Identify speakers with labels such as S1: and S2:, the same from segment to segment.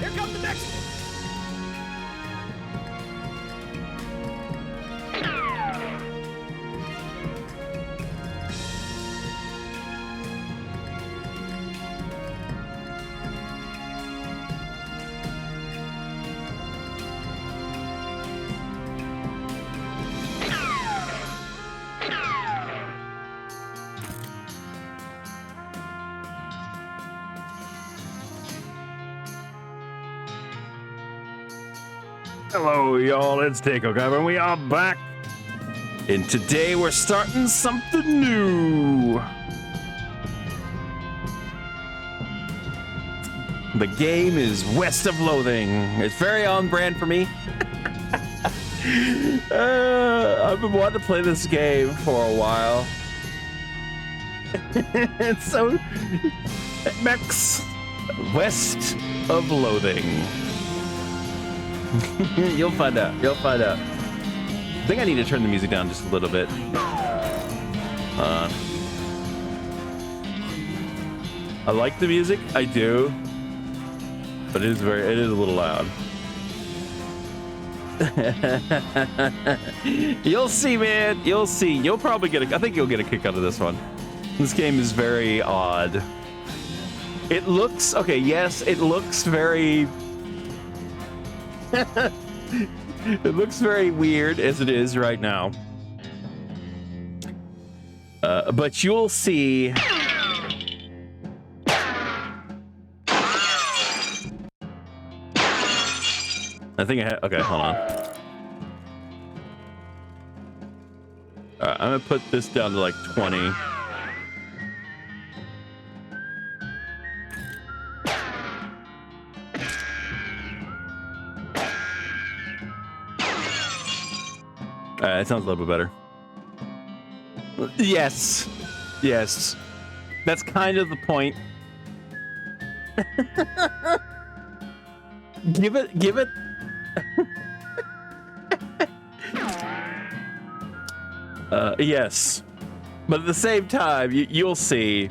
S1: Here comes the next one.
S2: Hello, y'all. It's Takeover, and we are back. And today we're starting something new. The game is West of Loathing. It's very on brand for me. I've been wanting to play this game for a while. It's so Max West of Loathing. You'll find out. You'll find out. I think I need to turn the music down just a little bit. I like the music. I do. But it is a little loud. You'll see, man. You'll see. You'll probably I think you'll get a kick out of this one. This game is very odd. It looks, okay, yes, it looks very... It looks very weird as it is right now. But you'll see. I think I have, okay, hold on. Alright, I'm gonna put this down to like 20. It sounds a little bit better. Yes. Yes. That's kind of the point. Give it. Yes. But at the same time, you'll see.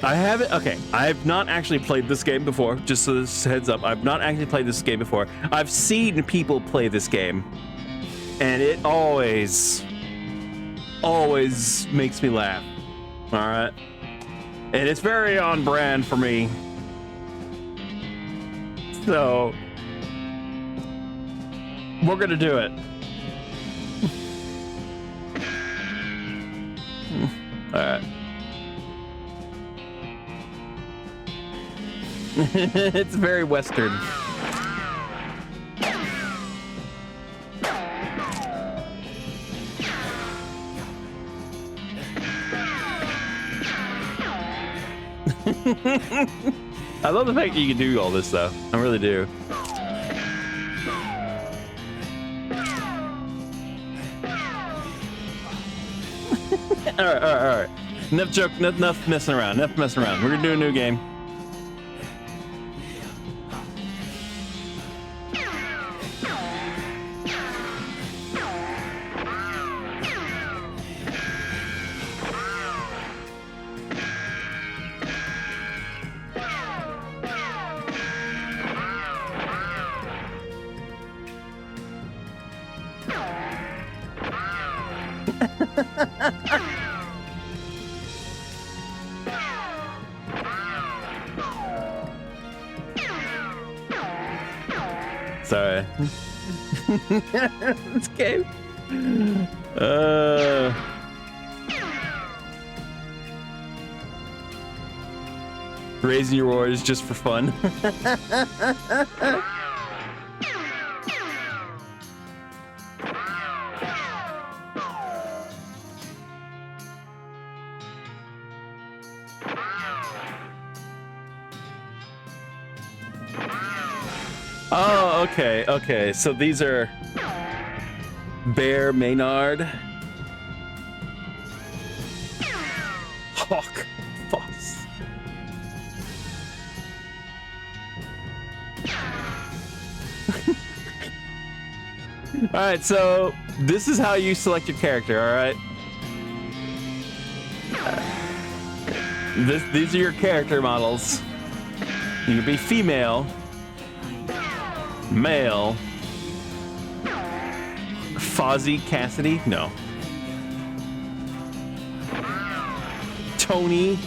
S2: I haven't. Okay, I've not actually played this game before. Just so this heads up, I've not actually played this game before. I've seen people play this game, and it always makes me laugh. All right, and it's very on brand for me. So we're gonna do it. All right. It's very Western. I love the fact that you can do all this though. I really do. All right. Enough joke, enough messing around. We're gonna do a new game. Sorry. This game. Raising your orders just for fun. Oh, okay. So these are Bear Maynard, Hawk Foss. All right, so this is how you select your character. All right. These are your character models. You can be female, male, Fozzie Cassidy? No. Tony.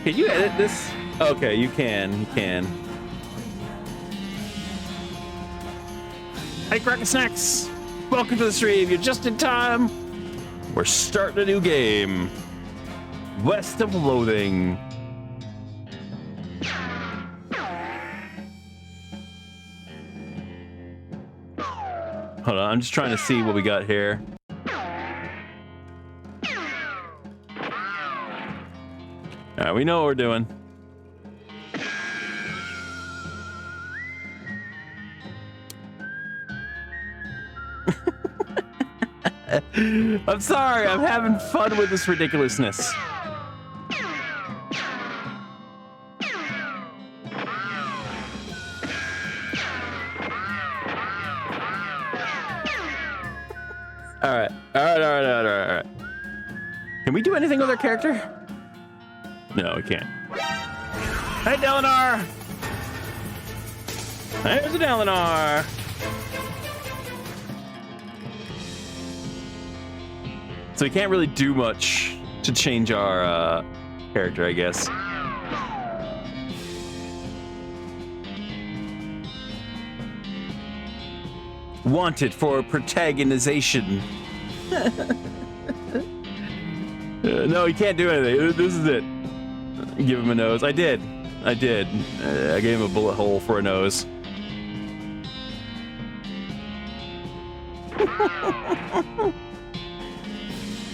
S2: Can you edit this? Okay, you can. You can. Hey, Cracker Snacks! Welcome to the stream. You're just in time. We're starting a new game. West of Loathing. Hold on, I'm just trying to see what we got here. Alright, we know what we're doing. I'm sorry, I'm having fun with this ridiculousness. Alright. Can we do anything with our character? No, we can't. Hey, Delinar! There's a Delinar! So we can't really do much to change our character, I guess. Wanted for protagonization. No, he can't do anything. This is it. Give him a nose. I did. I gave him a bullet hole for a nose.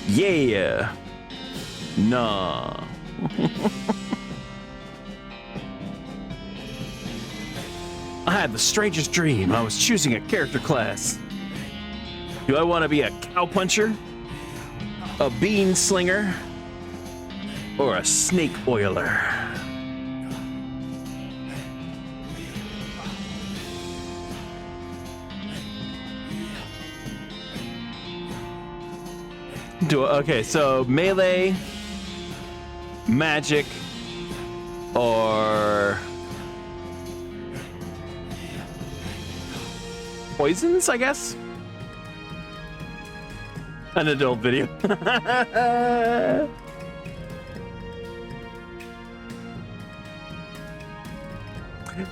S2: Yeah. Nah. I had the strangest dream. I was choosing a character class. Do I want to be a cowpuncher, a bean slinger, or a snake oiler? Okay, so melee, magic, or poisons, I guess? An adult video.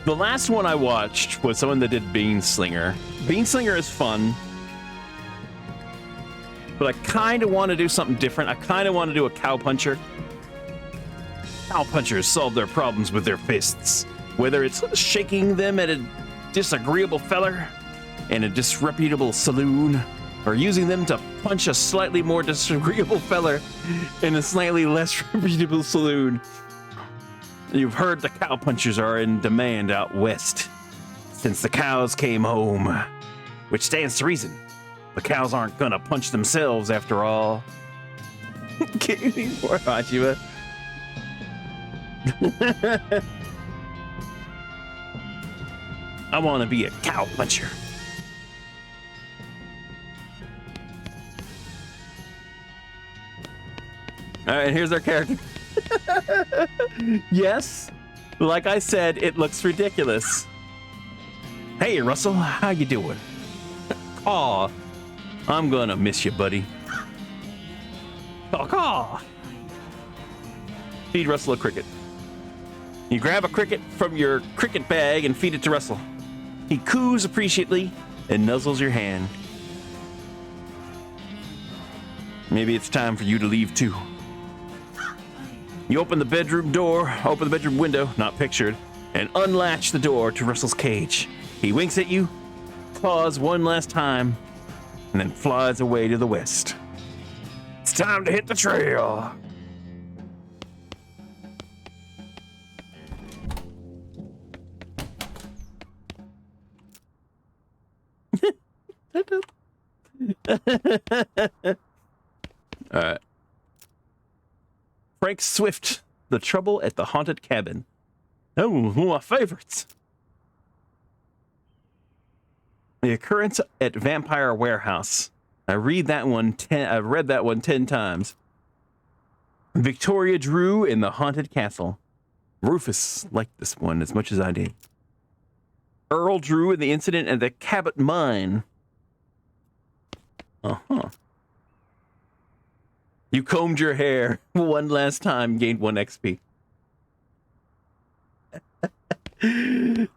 S2: The last one I watched was someone that did Beanslinger. Beanslinger is fun, but I kind of want to do something different. I kind of want to do a cowpuncher. Cowpunchers solve their problems with their fists, whether it's shaking them at a disagreeable feller in a disreputable saloon, or using them to punch a slightly more disagreeable feller in a slightly less reputable saloon. You've heard the cowpunchers are in demand out west since the cows came home, which stands to reason. The cows aren't gonna punch themselves after all. Poor Hachiba. I want to be a cowpuncher. All right, here's our character. Yes, like I said, it looks ridiculous. Hey, Russell, how you doing? Aw, I'm gonna miss you, buddy. Caw. Feed Russell a cricket. You grab a cricket from your cricket bag and feed it to Russell. He coos appreciatively and nuzzles your hand. Maybe it's time for you to leave too. You open the bedroom window, not pictured, and unlatch the door to Russell's cage. He winks at you, claws one last time, and then flies away to the west. It's time to hit the trail. All right. Frank Swift, The Trouble at the Haunted Cabin. Oh, one of my favorites. The Occurrence at Vampire Warehouse. I've read that one 10 times. Victoria Drew in the Haunted Castle. Rufus liked this one as much as I did. Earl Drew in the incident at the Cabot Mine. Uh-huh. You combed your hair one last time, gained 1 XP. I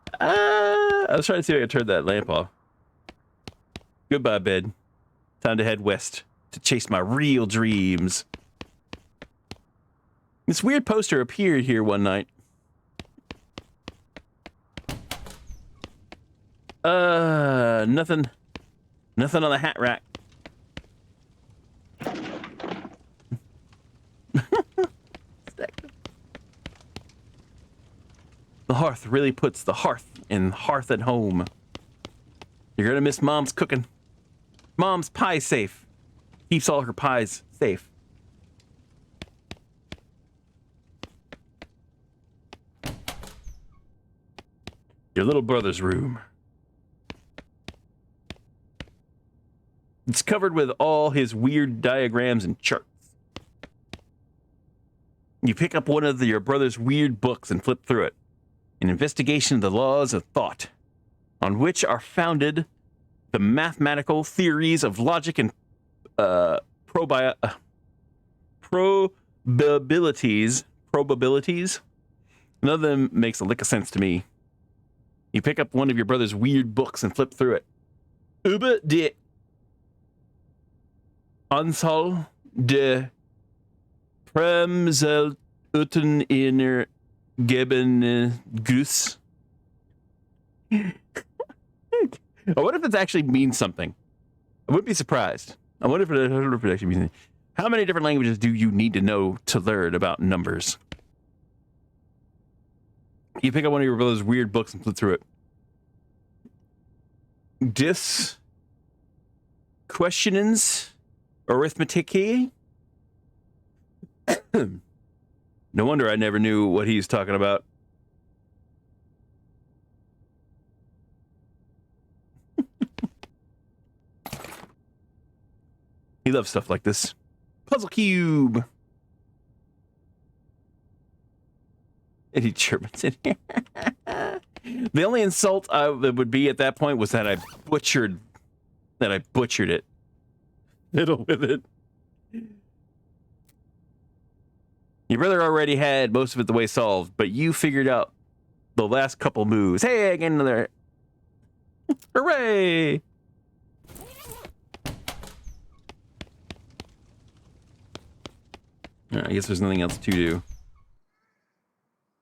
S2: was trying to see if I could turn that lamp off. Goodbye, bed. Time to head west to chase my real dreams. This weird poster appeared here one night. Nothing on the hat rack. The hearth really puts the hearth in hearth at home. You're gonna miss Mom's cooking. Mom's pie safe. Keeps all her pies safe. Your little brother's room. It's covered with all his weird diagrams and charts. You pick up one of your brother's weird books and flip through it. An investigation of the laws of thought, on which are founded the mathematical theories of logic and probabilities. None of them makes a lick of sense to me. You pick up one of your brother's weird books and flip through it. Über die Anzahl der Premselten in Geben Goose. I wonder if it actually means something. I wouldn't be surprised. I wonder if it actually means anything. How many different languages do you need to know to learn about numbers? You pick up one of your brother's weird books and flip through it. Dis questionings arithmetic. No wonder I never knew what he's talking about. He loves stuff like this. Puzzle cube. Any Germans in here? The only insult that would be at that point was that I butchered it. Fiddle with it. Your brother already had most of it the way solved, but you figured out the last couple moves. Hey, I get another. Hooray! I guess there's nothing else to do.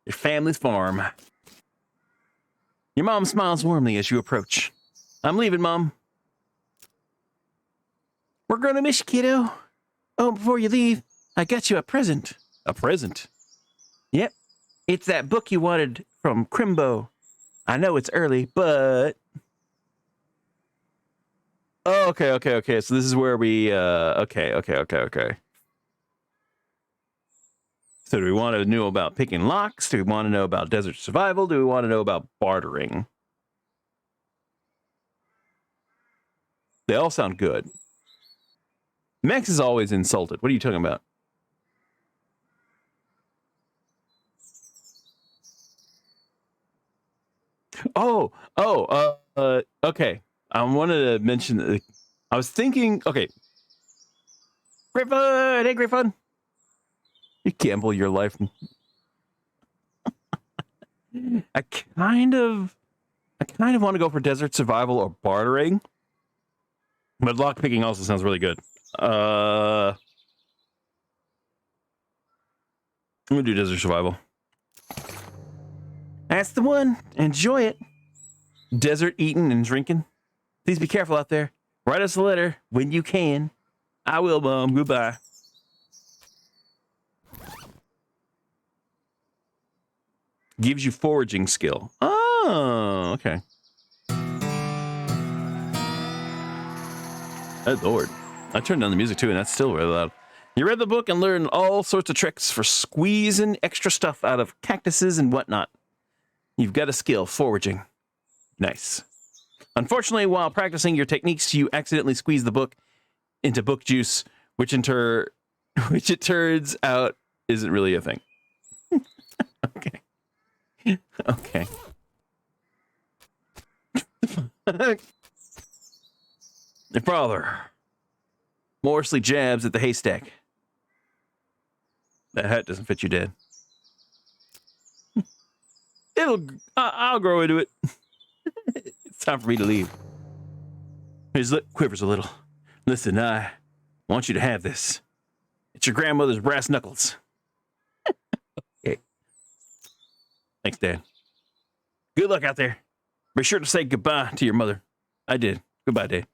S2: Your family's farm. Your mom smiles warmly as you approach. I'm leaving, Mom. We're gonna miss you, kiddo. Oh, before you leave, I got you a present. A present? Yep. It's that book you wanted from Crimbo. I know it's early, but... Oh, okay. So this is where we, okay. So do we want to know about picking locks? Do we want to know about desert survival? Do we want to know about bartering? They all sound good. Max is always insulted. What are you talking about? Okay. I wanted to mention that I was thinking, okay. Great fun! Hey, great fun! You gamble your life. I kind of want to go for desert survival or bartering. But lockpicking also sounds really good. I'm gonna do desert survival. That's the one. Enjoy it. Desert eating and drinking. Please be careful out there. Write us a letter when you can. I will, Mom. Goodbye. Gives you foraging skill. Oh, okay. Oh, Lord. I turned down the music too, and that's still really loud. You read the book and learned all sorts of tricks for squeezing extra stuff out of cactuses and whatnot. You've got a skill, foraging. Nice. Unfortunately, while practicing your techniques, you accidentally squeeze the book into book juice, which it turns out isn't really a thing. Okay. Okay. Your father. Morsley jabs at the haystack. That hat doesn't fit you, Dad. I'll grow into it. It's time for me to leave. His lip quivers a little. Listen, I want you to have this. It's your grandmother's brass knuckles. Okay. Thanks, Dad. Good luck out there. Be sure to say goodbye to your mother. I did. Goodbye, Dad.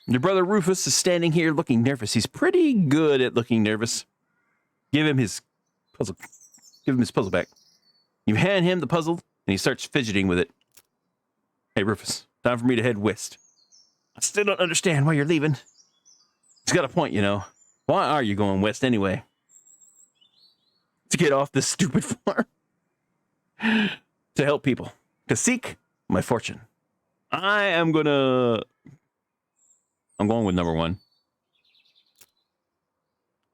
S2: Your brother Rufus is standing here looking nervous. He's pretty good at looking nervous. Give him his puzzle. Give him his puzzle back. You hand him the puzzle, and he starts fidgeting with it. Hey, Rufus, time for me to head west. I still don't understand why you're leaving. He's got a point, you know. Why are you going west anyway? To get off this stupid farm. To help people. To seek my fortune. I'm going with number one.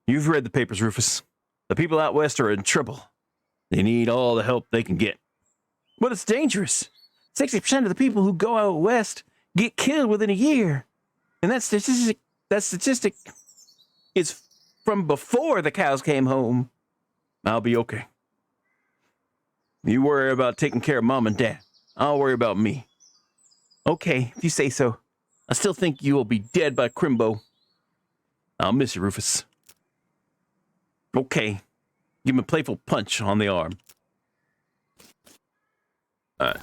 S2: You've read the papers, Rufus. The people out west are in trouble. They need all the help they can get. But it's dangerous. 60% of the people who go out west get killed within a year. And that statistic is from before the cows came home. I'll be okay. You worry about taking care of Mom and Dad. I'll worry about me. Okay, if you say so. I still think you will be dead by Crimbo. I'll miss you, Rufus. Okay. Give him a playful punch on the arm.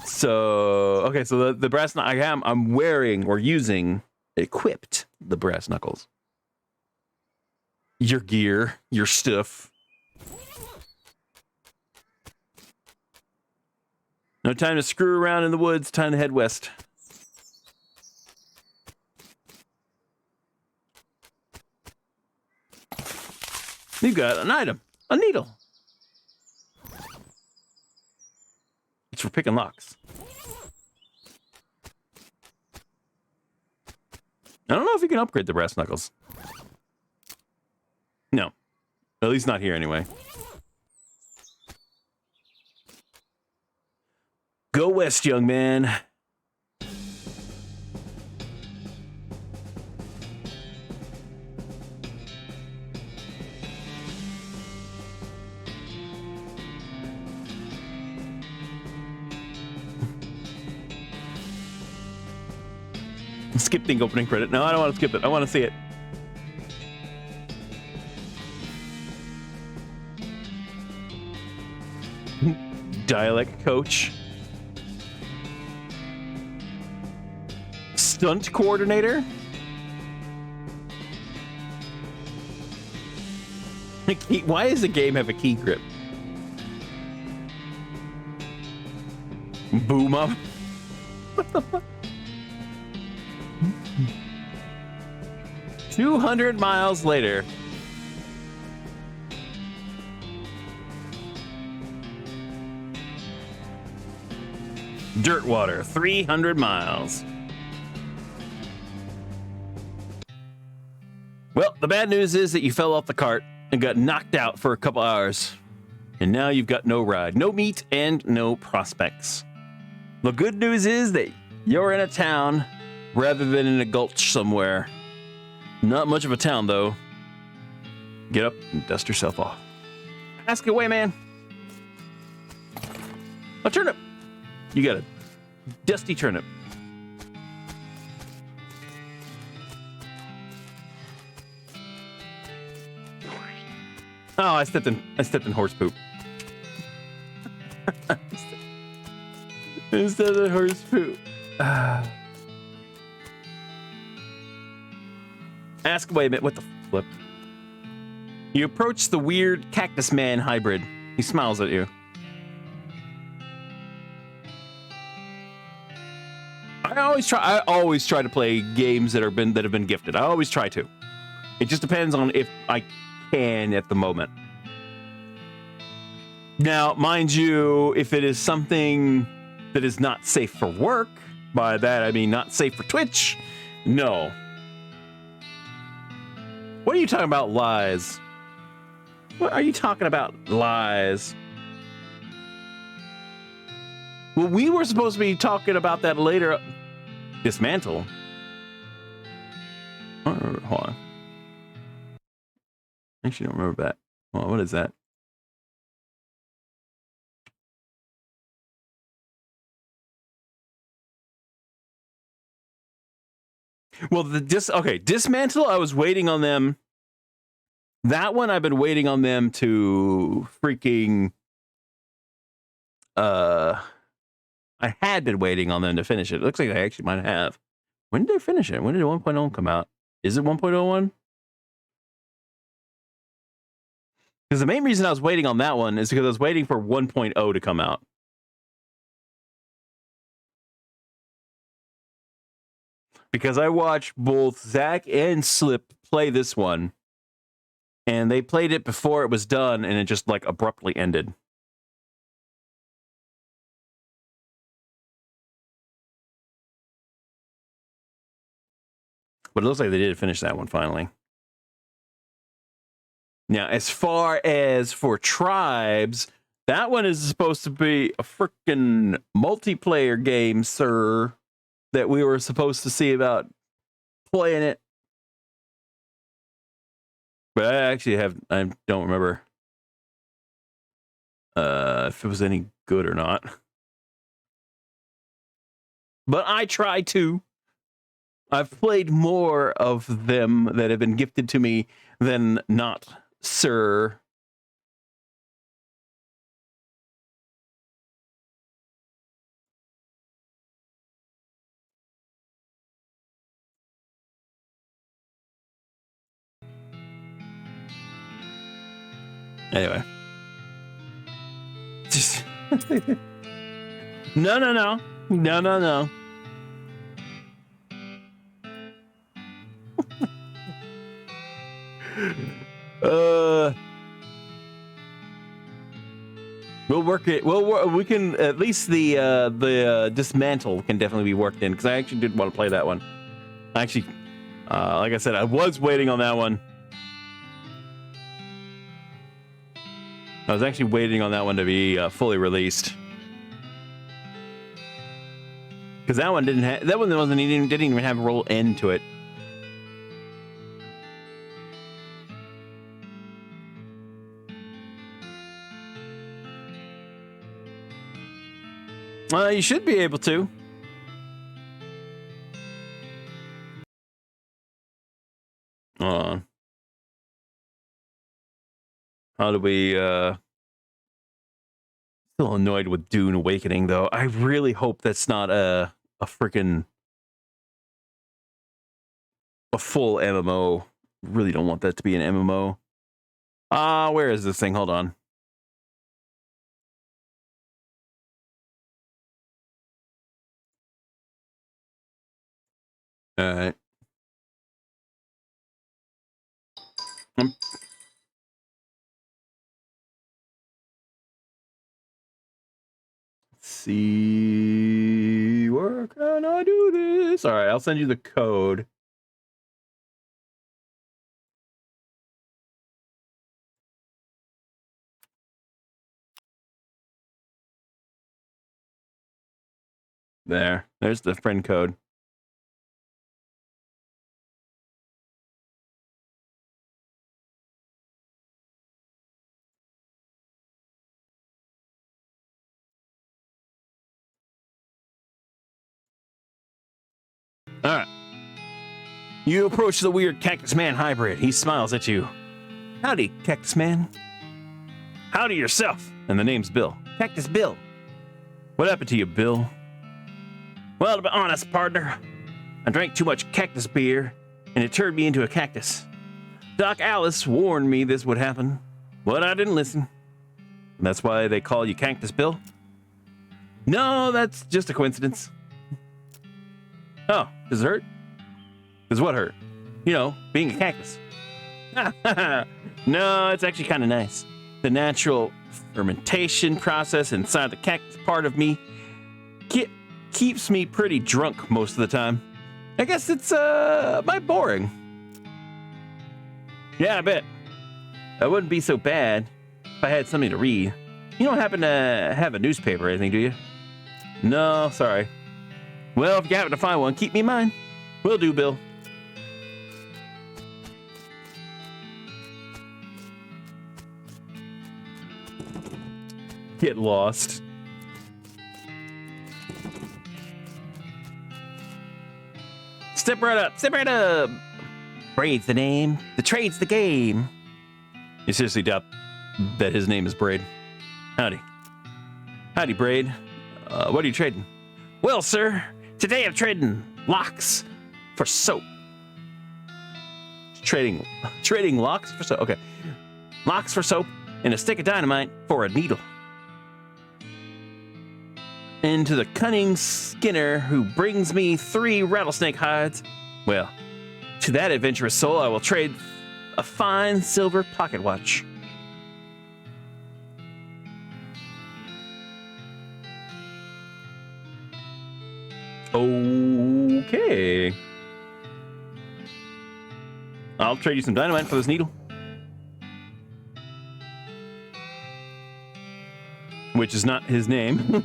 S2: So the brass I'm wearing or using, equipped the brass knuckles. Your gear, your stuff. No time to screw around in the woods. Time to head west. You've got an item. A needle. It's for picking locks. I don't know if you can upgrade the brass knuckles. No. At least not here anyway. Go west, young man. Skip the opening credit. No, I don't want to skip it. I want to see it. Dialect coach. Stunt coordinator. Why does the game have a key grip? Boom up. What the fuck? 200 miles later. Dirtwater, 300 miles. Well, the bad news is that you fell off the cart and got knocked out for a couple hours. And now you've got no ride, no meat, and no prospects. The good news is that you're in a town rather than in a gulch somewhere. Not much of a town, though. Get up and dust yourself off. Ask away, man. A turnip. You got a dusty turnip. Oh, I stepped in horse poop. I stepped in horse poop. Ask away a minute. What the flip? You approach the weird cactus man hybrid. He smiles at you. I always try to play games that have been gifted. I always try to. It just depends on if I can at the moment. Now, mind you, if it is something that is not safe for work, by that I mean not safe for Twitch, no. What are you talking about, lies? What are you talking about, lies? Well, we were supposed to be talking about that later. Dismantle? Hold on. I actually don't remember that. Hold on, what is that? Well, Dismantle, I was waiting on them. That one, I've been waiting on them to freaking... I had been waiting on them to finish it. It looks like I actually might have. When did they finish it? When did 1.0 come out? Is it 1.01? Because the main reason I was waiting on that one is because I was waiting for 1.0 to come out. Because I watched both Zach and Slip play this one. And they played it before it was done, and it just, like, abruptly ended. But it looks like they did finish that one finally. Now, as far as for Tribes, that one is supposed to be a freaking multiplayer game, sir, that we were supposed to see about playing it. But I don't remember if it was any good or not. But I tried to. I've played more of them that have been gifted to me than not, sir. Anyway. Just No. We'll work it. We can at least the dismantle can definitely be worked in, because I actually did want to play that one. Actually, like I said, I was waiting on that one. I was actually waiting on that one to be fully released, because that one didn't have didn't even have a roll end to it. You should be able to. How do we, still annoyed with Dune Awakening, though. I really hope that's not a freaking... a full MMO. Really don't want that to be an MMO. Where is this thing? Hold on. Alright. Let's see, where can I do this? All right, I'll send you the code. There's the friend code. All right. You approach the weird Cactus Man hybrid. He smiles at you. Howdy, Cactus Man. Howdy yourself. And the name's Bill. Cactus Bill. What happened to you, Bill? Well, to be honest, partner, I drank too much cactus beer, and it turned me into a cactus. Doc Alice warned me this would happen, but I didn't listen. That's why they call you Cactus Bill? No, that's just a coincidence. Oh, does it hurt? Does what hurt? You know, being a cactus. No, it's actually kind of nice. The natural fermentation process inside the cactus part of me keeps me pretty drunk most of the time. I guess it's, might boring. Yeah, I bet. That wouldn't be so bad if I had something to read. You don't happen to have a newspaper or anything, do you? No, sorry. Well, if you happen to find one, keep me in mind. Will do, Bill. Get lost. Step right up. Step right up. Braid's the name. The trade's the game. You seriously doubt that his name is Braid? Howdy. Howdy, Braid. What are you trading? Well, sir, today I'm trading locks for soap. Trading locks for soap? Okay. Locks for soap and a stick of dynamite for a needle. And to the cunning Skinner who brings me 3 rattlesnake hides, well, to that adventurous soul I will trade a fine silver pocket watch. Okay. I'll trade you some dynamite for this needle. Which is not his name.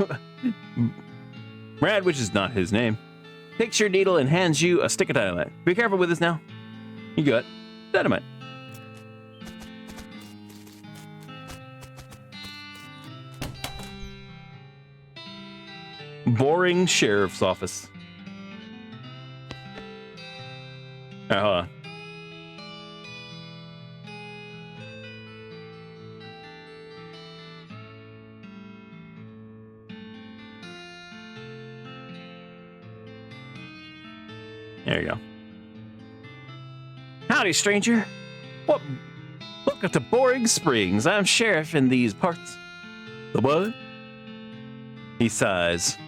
S2: Brad, which is not his name, takes your needle and hands you a stick of dynamite. Be careful with this now. You got dynamite. Boring sheriff's office. Hold on. There you go. Howdy, stranger. Welcome to Boring Springs. I'm sheriff in these parts. The what? He sighs.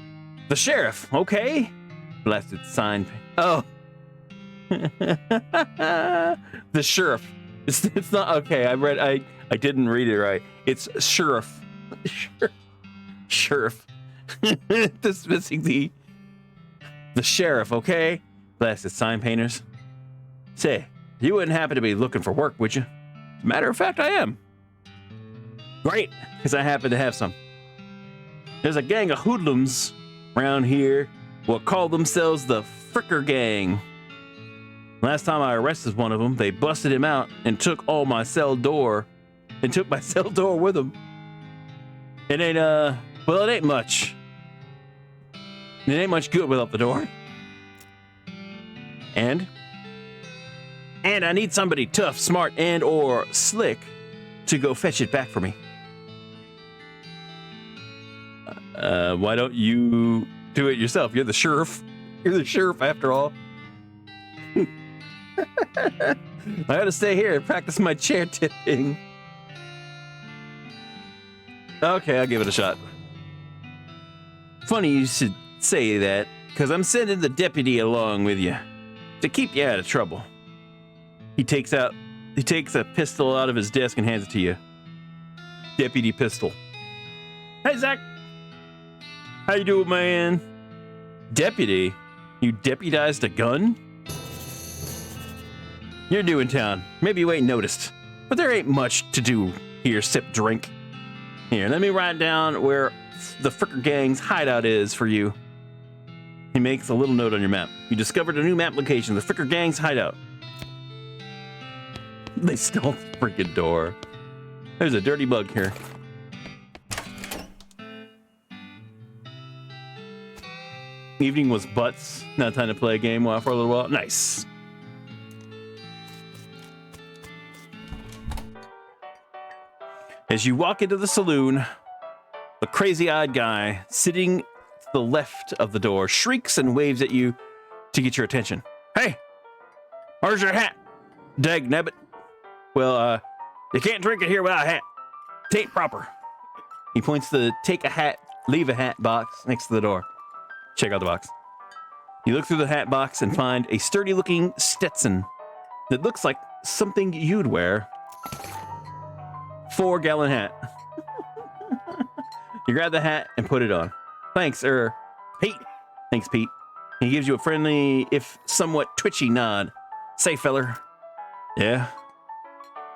S2: The sheriff, okay? Blasted sign. Oh. The sheriff. It's not okay. I didn't read it right. It's sheriff. Sheriff. Dismissing the sheriff, okay? Blasted sign painters. Say, you wouldn't happen to be looking for work, would you? As a matter of fact, I am. Great, because I happen to have some. There's a gang of hoodlums around here will call themselves the Fricker Gang. Last time I arrested one of them, they busted him out and took my cell door with them. It ain't much. It ain't much good without the door. And I need somebody tough, smart, and or slick to go fetch it back for me. Why don't you do it yourself? You're the sheriff. You're the sheriff after all. I gotta stay here and practice my chair tipping. Okay, I'll give it a shot. Funny you should say that, because I'm sending the deputy along with you to keep you out of trouble. He takes a pistol out of his desk and hands it to you. Deputy pistol. Hey, Zach. How you doing, man? Deputy? You deputized a gun? You're new in town. Maybe you ain't noticed. But there ain't much to do here, sip drink. Here, let me write down where the Fricker Gang's hideout is for you. He makes a little note on your map. You discovered a new map location, the Fricker Gang's hideout. They stole the freaking door. There's a dirty bug here. Evening was butts. Now time to play a game for a little while. Nice. As you walk into the saloon, the crazy-eyed guy sitting to the left of the door shrieks and waves at you to get your attention. Hey, where's your hat? Dag nabbit. Well, you can't drink it here without a hat. Tain't proper. He points to the take a hat, leave a hat box next to the door. Check out the box. You look through the hat box and find a sturdy-looking Stetson that looks like something you'd wear. 4-gallon hat. You grab the hat and put it on. Thanks, Pete. Thanks, Pete. He gives you a friendly, if somewhat twitchy nod. Say, feller. Yeah?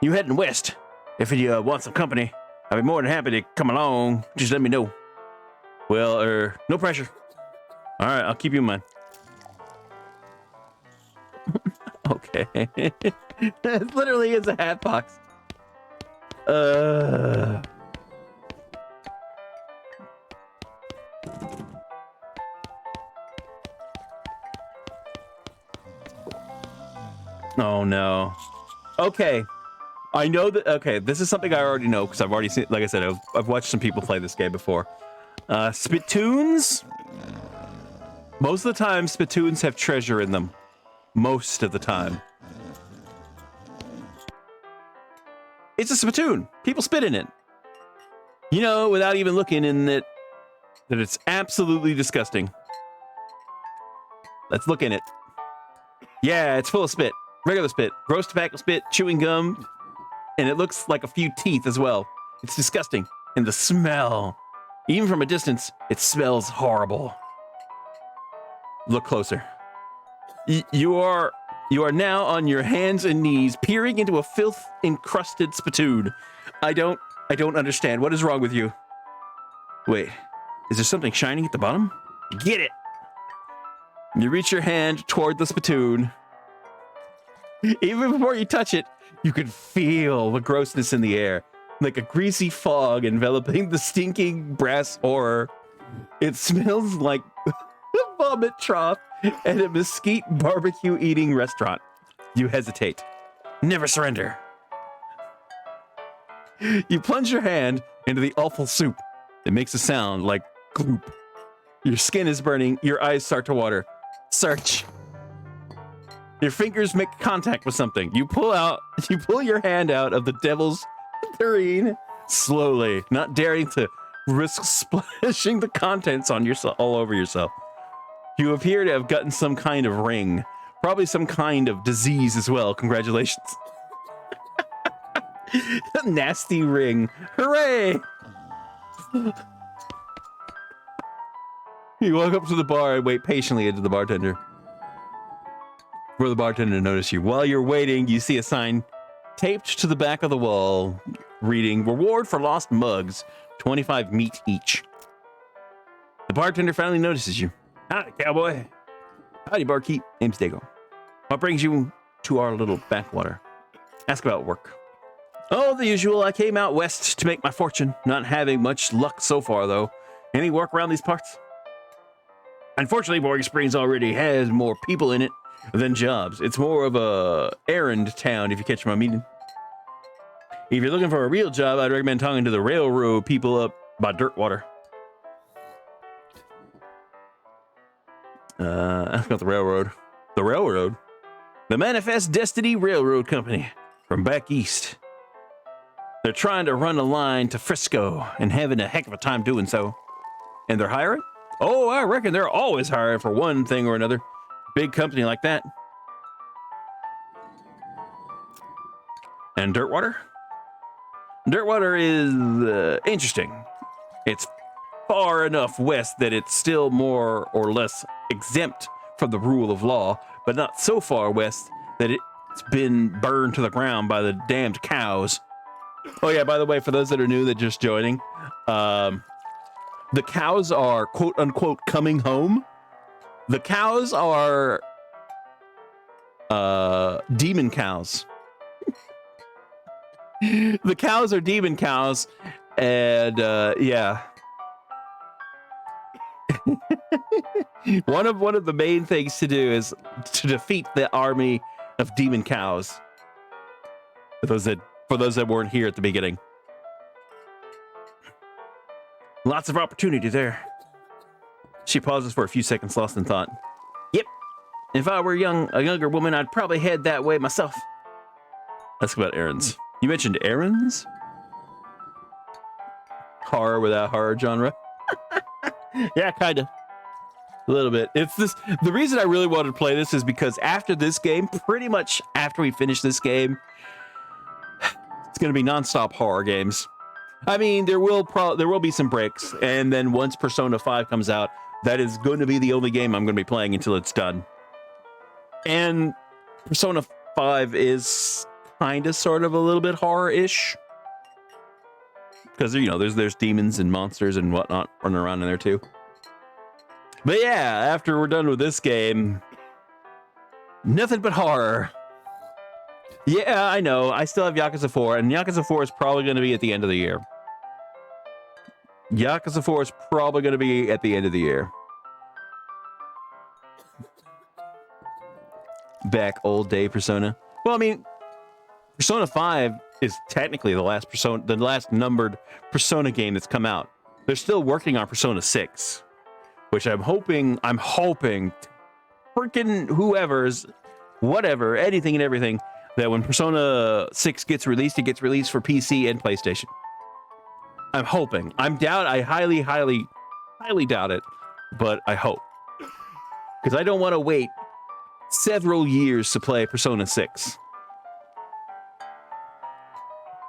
S2: You heading west. If you want some company, I'd be more than happy to come along. Just let me know. Well, no pressure. All right, I'll keep you in mind. Okay. It literally is a hat box. Oh no. Okay. I know that. Okay, this is something I already know because I've already seen. Like I said, I've watched some people play this game before. Spittoons. Most of the time, spittoons have treasure in them. Most of the time. It's a spittoon. People spit in it. You know, without even looking in it, that it's absolutely disgusting. Let's look in it. Yeah, it's full of spit. Regular spit. Gross tobacco spit, chewing gum, and it looks like a few teeth as well. It's disgusting. And the smell. Even from a distance, it smells horrible. Look closer. You are now on your hands and knees, peering into a filth-encrusted spittoon. I don't understand. What is wrong with you? Wait, is there something shining at the bottom? Get it! You reach your hand toward the spittoon. Even before you touch it, you can feel the grossness in the air, like a greasy fog enveloping the stinking brass horror. It smells like a vomit trough at a mesquite barbecue eating restaurant. You hesitate. Never surrender. You plunge your hand into the awful soup. It makes a sound like gloop. Your skin is burning. Your eyes start to water. Search. Your fingers make contact with something. You pull your hand out of the devil's tureen slowly, not daring to risk splashing the contents on yourself, all over yourself. You appear to have gotten some kind of ring, probably some kind of disease as well. Congratulations. A nasty ring. Hooray! You walk up to the bar and wait patiently into the bartender. For the bartender to notice you. While you're waiting, you see a sign taped to the back of the wall reading, "Reward for lost mugs, 25 meat each." The bartender finally notices you. "Howdy, cowboy." "Howdy, barkeep. Name's Dago. What brings you to our little backwater?" "Ask about work." "Oh, the usual. I came out west to make my fortune. Not having much luck so far, though. Any work around these parts?" "Unfortunately, Boring Springs already has more people in it than jobs. It's more of a errand town, if you catch my meaning. If you're looking for a real job, I'd recommend talking to the railroad people up by Dirtwater." Ask about the railroad. The railroad? "The Manifest Destiny Railroad Company from back east. They're trying to run a line to Frisco and having a heck of a time doing so." "And they're hiring?" "Oh, I reckon they're always hiring for one thing or another. Big company like that." "And Dirtwater?" "Dirtwater is interesting. It's far enough west that it's still more or less exempt from the rule of law, but not so far west that it's been burned to the ground by the damned cows." Oh yeah, by the way, for those that are new that just joining, the cows are quote unquote coming home. The cows are demon cows. The cows are demon cows, and yeah. One of the main things to do is to defeat the army of demon cows. For those that weren't here at the beginning. Lots of opportunity there. She pauses for a few seconds, lost in thought. "Yep. If I were a younger woman, I'd probably head that way myself." Ask about errands. You mentioned errands? Horror without horror genre. Yeah, kind of. A little bit. It's this. The reason I really wanted to play this is because after this game, pretty much after we finish this game, it's going to be nonstop horror games. I mean, there will be some breaks, and then once Persona 5 comes out, that is going to be the only game I'm going to be playing until it's done. And Persona 5 is kind of sort of a little bit horror-ish. Because, you know, there's demons and monsters and whatnot running around in there too. But yeah, after we're done with this game, nothing but horror. Yeah, I know. I still have Yakuza 4, and Yakuza 4 is probably going to be at the end of the year. Yakuza 4 is probably going to be at the end of the year. Back old day Persona. Well, I mean, Persona 5 is technically the last numbered Persona game that's come out. They're still working on Persona 6, which I'm hoping freaking whoever's, whatever, anything and everything, that when Persona 6 gets released, it gets released for PC and PlayStation. I'm hoping. I highly, highly, highly doubt it, but I hope. Because I don't want to wait several years to play Persona 6.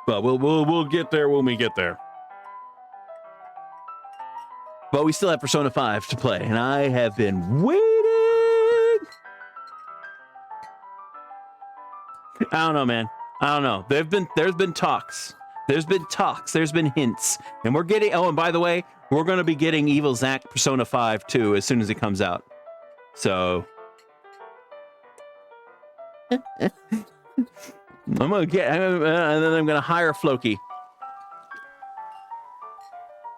S2: But we'll get there when we get there. But we still have Persona 5 to play, and I have been waiting. I don't know, man. I don't know. There's been talks. There's been hints. And we're getting, oh, and by the way, we're going to be getting Evil Zack Persona 5 too as soon as it comes out. So I'm going to and then I'm going to hire Floki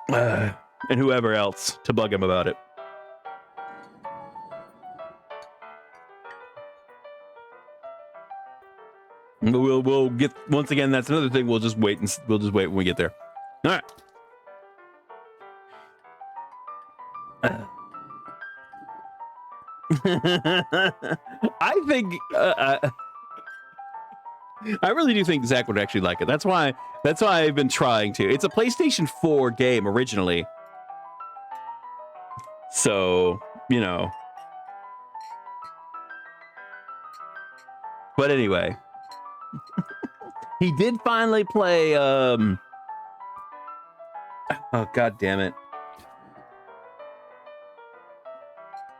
S2: and whoever else to bug him about it. We'll get, once again, that's another thing. We'll just wait when we get there. All right. I think I really do think Zach would actually like it. That's why I've been trying to. It's a PlayStation 4 game originally. So, you know. But anyway. He did finally play, oh, god damn it.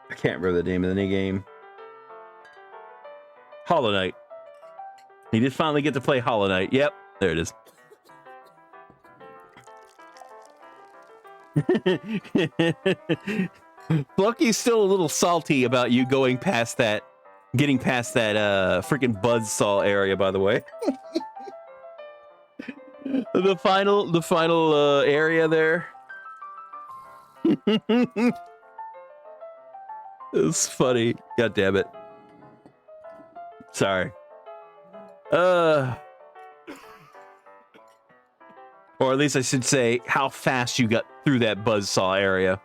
S2: I can't remember the name of the game. Hollow Knight. He did finally get to play Hollow Knight. Yep, there it is. Floki's still a little salty about you getting past that freaking buzzsaw area, by the way. The final area there. It's funny. God damn it. Sorry. Or at least I should say how fast you got through that buzzsaw area.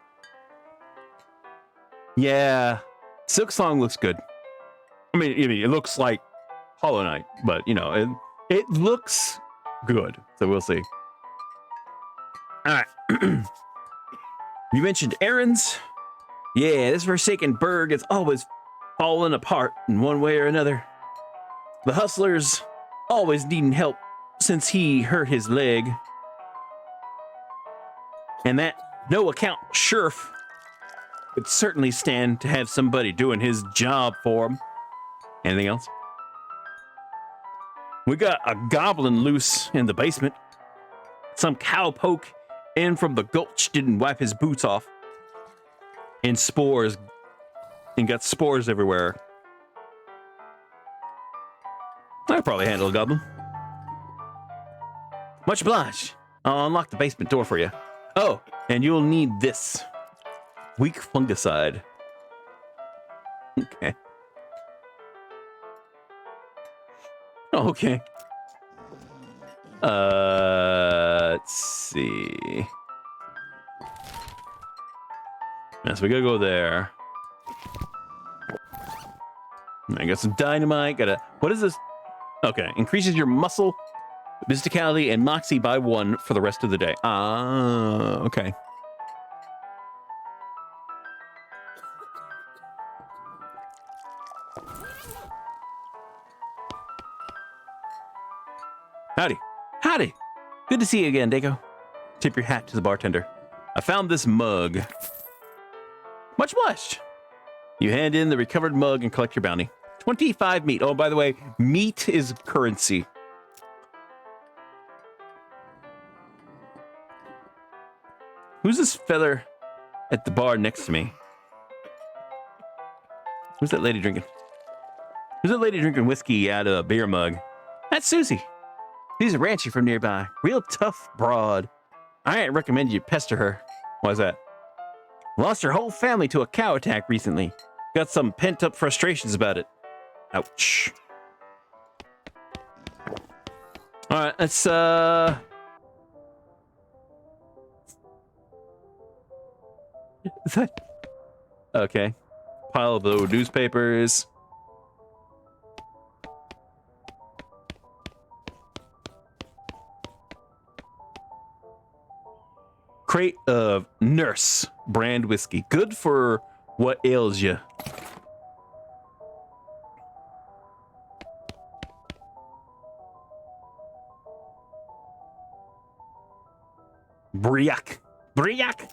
S2: Yeah. Silk Song looks good. I mean, it looks like Hollow Knight, but you know, it looks good. So we'll see. All right. You mentioned errands. Yeah, this Forsaken Burg is always falling apart in one way or another. The hustler's always needing help since he hurt his leg. And that no-account sheriff would certainly stand to have somebody doing his job for him. Anything else? We got a goblin loose in the basement. Some cowpoke in from the gulch didn't wipe his boots off. And got spores everywhere. I'll probably handle a goblin. Much obliged. I'll unlock the basement door for you. Oh, and you'll need this. Weak fungicide. Okay. Okay. Let's see. Yes, we gotta go there. I got some dynamite. What is this? Okay, increases your muscle, mysticality, and moxie by 1 for the rest of the day. Ah, okay. Howdy. Howdy. Good to see you again, Dako. Tip your hat to the bartender. I found this mug. Much obliged. You hand in the recovered mug and collect your bounty. 25 meat. Oh, by the way, meat is currency. Who's this feather at the bar next to me? Who's that lady drinking? Who's that lady drinking whiskey out of a beer mug? That's Susie. She's a rancher from nearby. Real tough broad. I ain't recommend you pester her. Why's that? Lost her whole family to a cow attack recently. Got some pent-up frustrations about it. Ouch. Alright, let's okay. Pile of old newspapers. Crate of Nurse brand whiskey. Good for what ails you. Briac. Briac.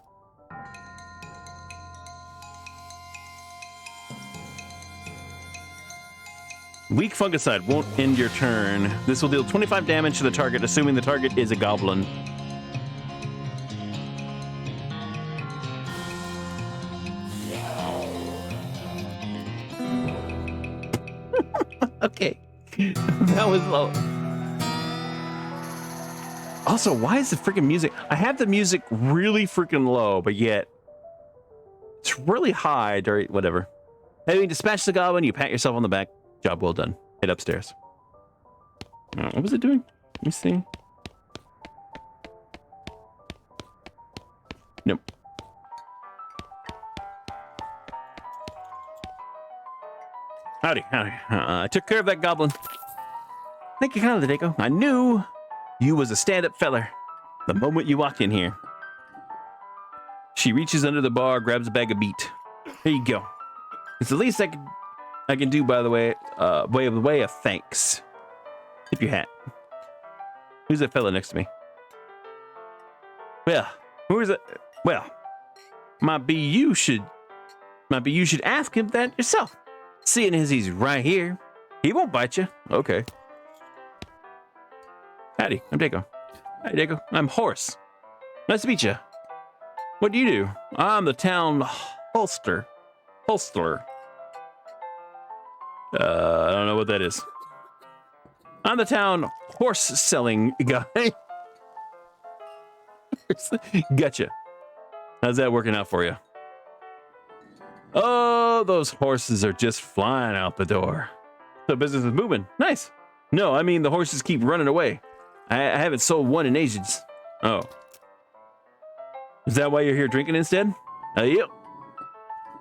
S2: Weak fungicide won't end your turn. This will deal 25 damage to the target, assuming the target is a goblin. Okay. That was low. Also, why is the freaking music? I have the music really freaking low, but yet it's really high during whatever. Having dispatched the goblin, you pat yourself on the back. Job well done. Head upstairs. What was it doing? Let me see. Nope. Howdy, howdy. I took care of that goblin. Thank you kindly, Daco. I knew you was a stand-up feller the moment you walked in here. She reaches under the bar, grabs a bag of meat. Here you go. It's the least I can do, by the way, way of thanks. Tip your hat. Who's that fella next to me? Well, who is it? Well, might be you should ask him that yourself. Seeing as he's right here, he won't bite you. Okay. Howdy, I'm Daco. Hi, Daco. I'm Horace. Nice to meet you. What do you do? I'm the town holsterer. I don't know what that is. I'm the town horse selling guy. Gotcha. How's that working out for you? Oh, those horses are just flying out the door. The business is moving. Nice. No, I mean the horses keep running away. I haven't sold one in ages. Oh. Is that why you're here drinking instead? Yep.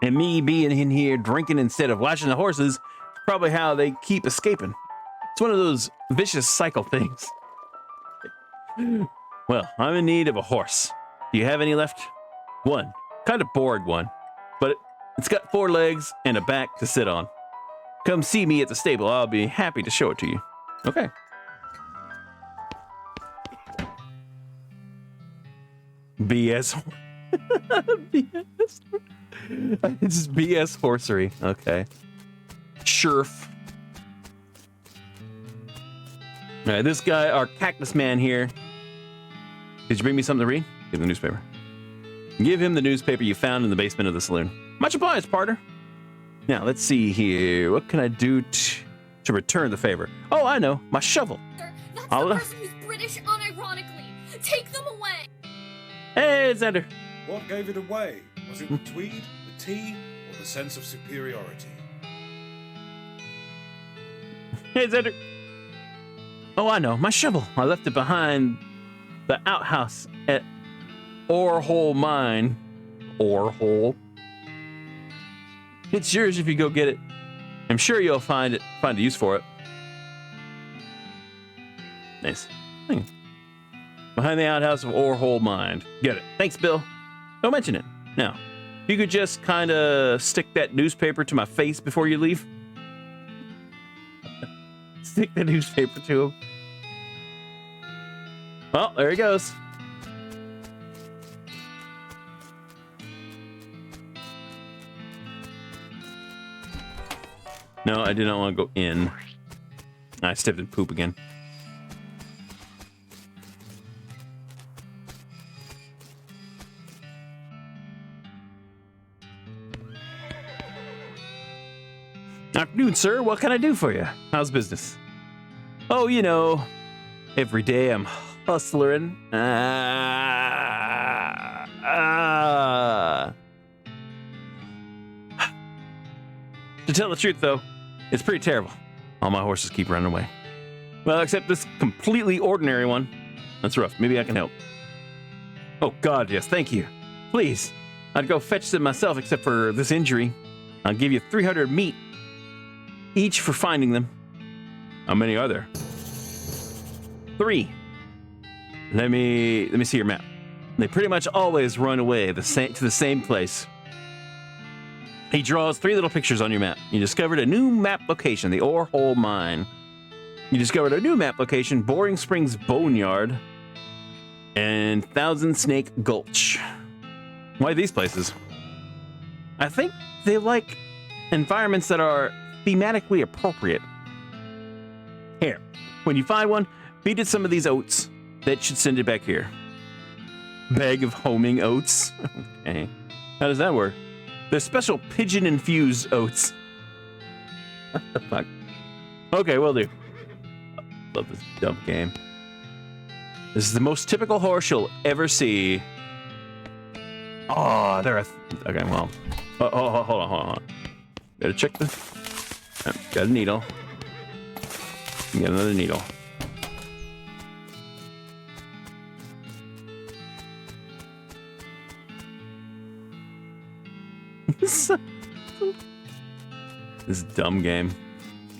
S2: And me being in here drinking instead of watching the horses is probably how they keep escaping. It's one of those vicious cycle things. Well, I'm in need of a horse. Do you have any left? One. Kind of bored one. But it's got 4 legs and a back to sit on. Come see me at the stable. I'll be happy to show it to you. Okay. BS. BS. It's just BS horsery. Okay. Sherf. All right, this guy, our cactus man here. Did you bring me something to read? Give him the newspaper. Give him the newspaper you found in the basement of the saloon. Much obliged, partner. Now, let's see here. What can I do to return the favor? Oh, I know. My shovel.
S1: Sir, that's the person who's British unironically. Take them away.
S2: Hey, Xander.
S3: What gave it away? Was it the tweed, the tea, or the sense of superiority?
S2: Hey, Xander. Oh, I know. My shovel. I left it behind the outhouse at Orehole Mine. Orehole. It's yours if you go get it. I'm sure you'll find a use for it. Nice. Behind the outhouse of Orehole Mine. Get it. Thanks, Bill. Don't mention it. Now, if you could just kind of stick that newspaper to my face before you leave. Stick the newspaper to him. Well, there he goes. No, I did not want to go in. I stepped in poop again. Afternoon, sir. What can I do for you? How's business? Oh, you know, every day I'm hustling. To tell the truth, though, it's pretty terrible. All my horses keep running away. Well, except this completely ordinary one. That's rough. Maybe I can help. Oh, God, yes. Thank you. Please. I'd go fetch them myself, except for this injury. I'll give you 300 meat each for finding them. How many are there? 3. Let me see your map. They pretty much always run away to the same place. He draws 3 little pictures on your map. You discovered a new map location, the Ore Hole Mine. You discovered a new map location, Boring Springs Boneyard, and Thousand Snake Gulch. Why these places? I think they like environments that are thematically appropriate. Here, when you find one, feed it some of these oats. That should send it back here. Bag of homing oats. Okay. How does that work? They're special pigeon-infused oats. What the fuck? Okay, will do. Love this dumb game. This is the most typical horse you'll ever see. Oh, they're okay, well. Oh, hold on. Gotta check the... got a needle. Got another needle. This dumb game.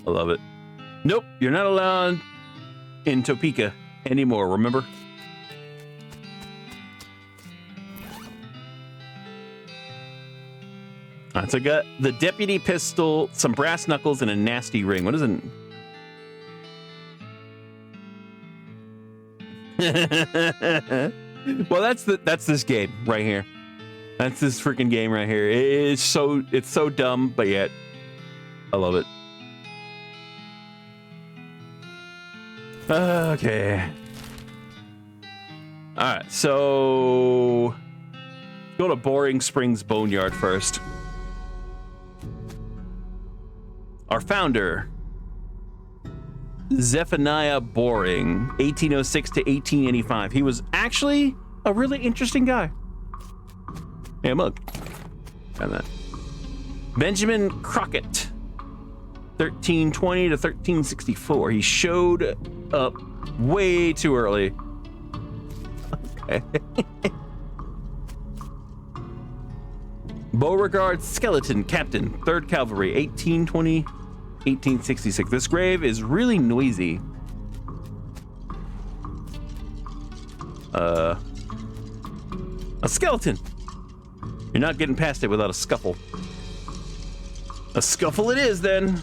S2: I love it. Nope, you're not allowed in Topeka anymore, remember? Alright, so I got the deputy pistol, some brass knuckles, and a nasty ring. What is it? Well, that's this game right here. That's this freaking game right here. It's so dumb, but yet I love it. Okay. All right, so go to Boring Springs Boneyard first. Our founder, Zephaniah Boring, 1806 to 1885. He was actually a really interesting guy. Hey, mug. Got that. Benjamin Crockett, 1320 to 1364. He showed up way too early. Okay. Beauregard Skeleton, Captain, 3rd Cavalry, 1820, 1866. This grave is really noisy. A skeleton. You're not getting past it without a scuffle. A scuffle it is, then.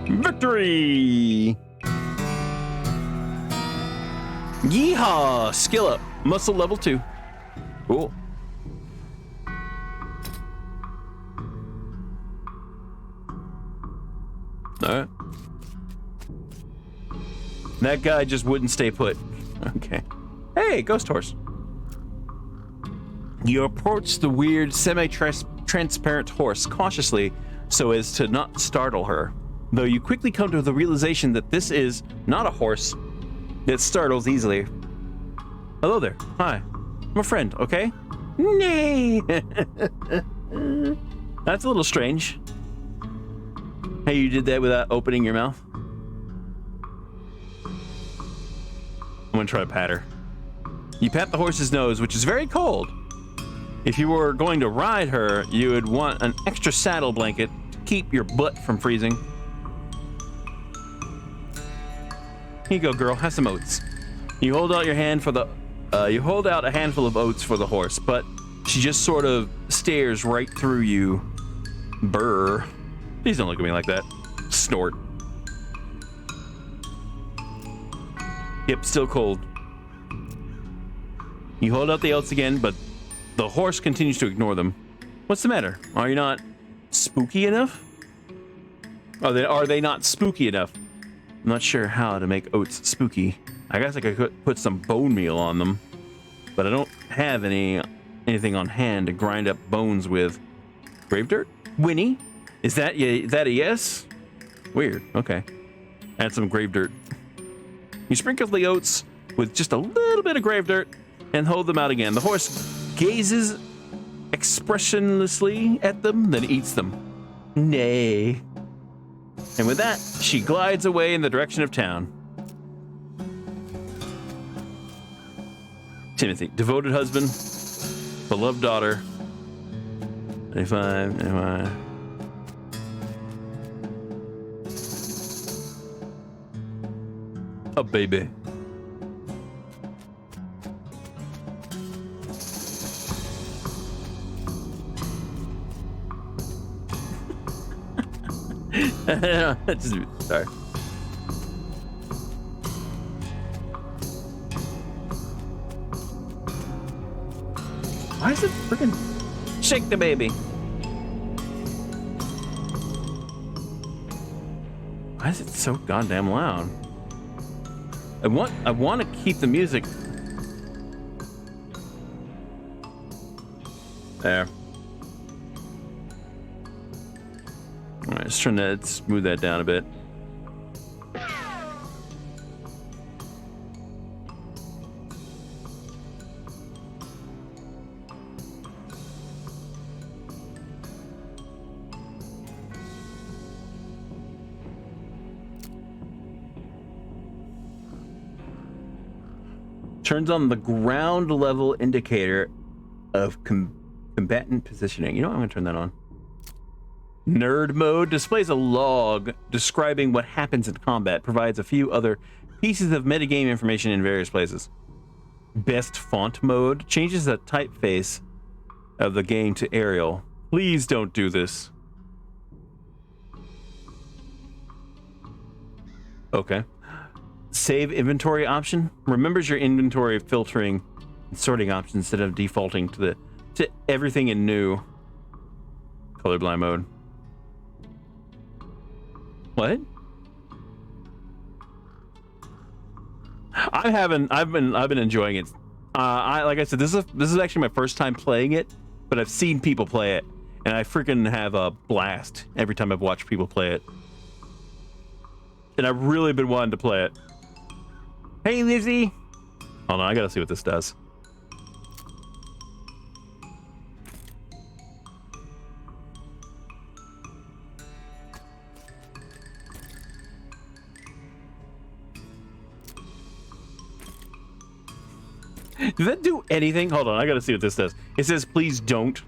S2: Victory! Yeehaw! Skill up. Muscle level 2. Cool. Alright. That guy just wouldn't stay put. Okay. Hey, ghost horse. You approach the weird, semi-transparent horse cautiously so as to not startle her, though you quickly come to the realization that this is not a horse that startles easily. Hello there. Hi. I'm a friend, okay? Nay. That's a little strange. Hey, you did that without opening your mouth? I'm gonna try to pat her. You pat the horse's nose, which is very cold. If you were going to ride her, you would want an extra saddle blanket to keep your butt from freezing. Here you go, girl. Have some oats. You hold out your hand for the... you hold out a handful of oats for the horse, but she just sort of stares right through you. Brr. Please don't look at me like that. Snort. Yep, still cold. You hold out the oats again, but the horse continues to ignore them. What's the matter? Are you not spooky enough? Are they not spooky enough? I'm not sure how to make oats spooky. I guess I could put some bone meal on them, but I don't have anything on hand to grind up bones with. Grave dirt? Winnie? Is that a yes? Weird. Okay. Add some grave dirt. You sprinkle the oats with just a little bit of grave dirt and hold them out again. The horse gazes expressionlessly at them, then eats them. Nay. And with that, she glides away in the direction of town. Timothy, devoted husband, beloved daughter. 25. A baby. Sorry. Why is it freaking shake the baby? Why is it so goddamn loud? I want to keep the music there. All right, let's try to smooth that down a bit. Turns on the ground level indicator of combatant positioning. You know what? I'm going to turn that on. Nerd mode displays a log describing what happens in combat, provides a few other pieces of metagame information in various places. Best font mode changes the typeface of the game to Arial. Please don't do this. Okay. Save inventory option remembers your inventory filtering and sorting options instead of defaulting to everything in new. Colorblind mode. What? I've been enjoying it. Like I said, this is actually my first time playing it, but I've seen people play it, and I freaking have a blast every time I've watched people play it. And I've really been wanting to play it. Hey, Lizzie. Hold on, I gotta see what this does. Does that do anything? Hold on, I gotta see what this does. It says, please don't.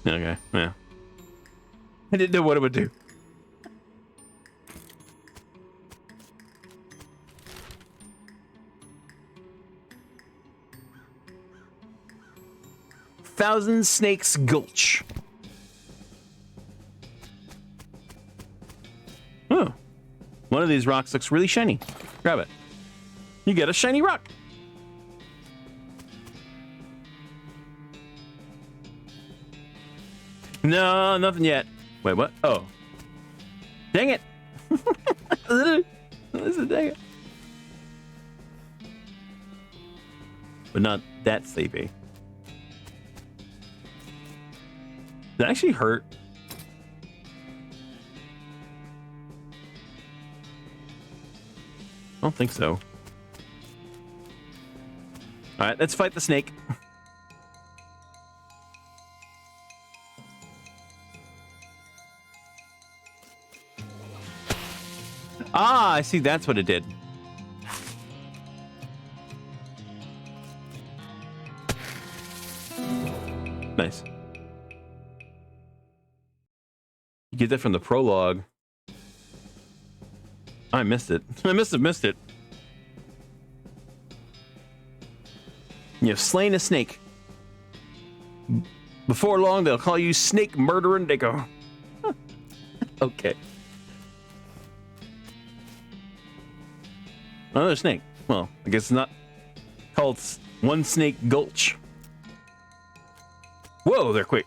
S2: Okay, yeah. I didn't know what it would do. Thousand Snakes Gulch. Oh. One of these rocks looks really shiny. Grab it. You get a shiny rock. No, nothing yet. Wait, what? Oh. Dang it. This is dang it. But not that sleepy. Did it actually hurt? I don't think so. All right, let's fight the snake. Ah, I see. That's what it did. Nice. You get that from the prologue. I missed it. I must have missed it. You've slain a snake. Before long, they'll call you Snake Murdering Dico. Okay. Another snake. Well, I guess it's not called One Snake Gulch. Whoa, they're quick.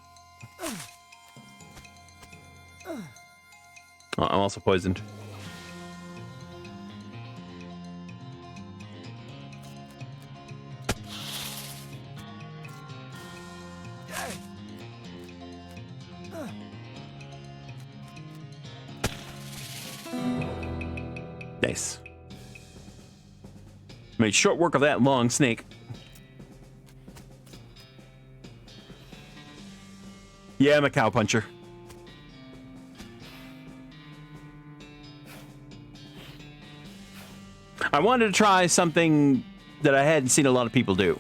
S2: Oh, I'm also poisoned. Nice. Made short work of that long snake. Yeah, I'm a cow puncher. I wanted to try something that I hadn't seen a lot of people do.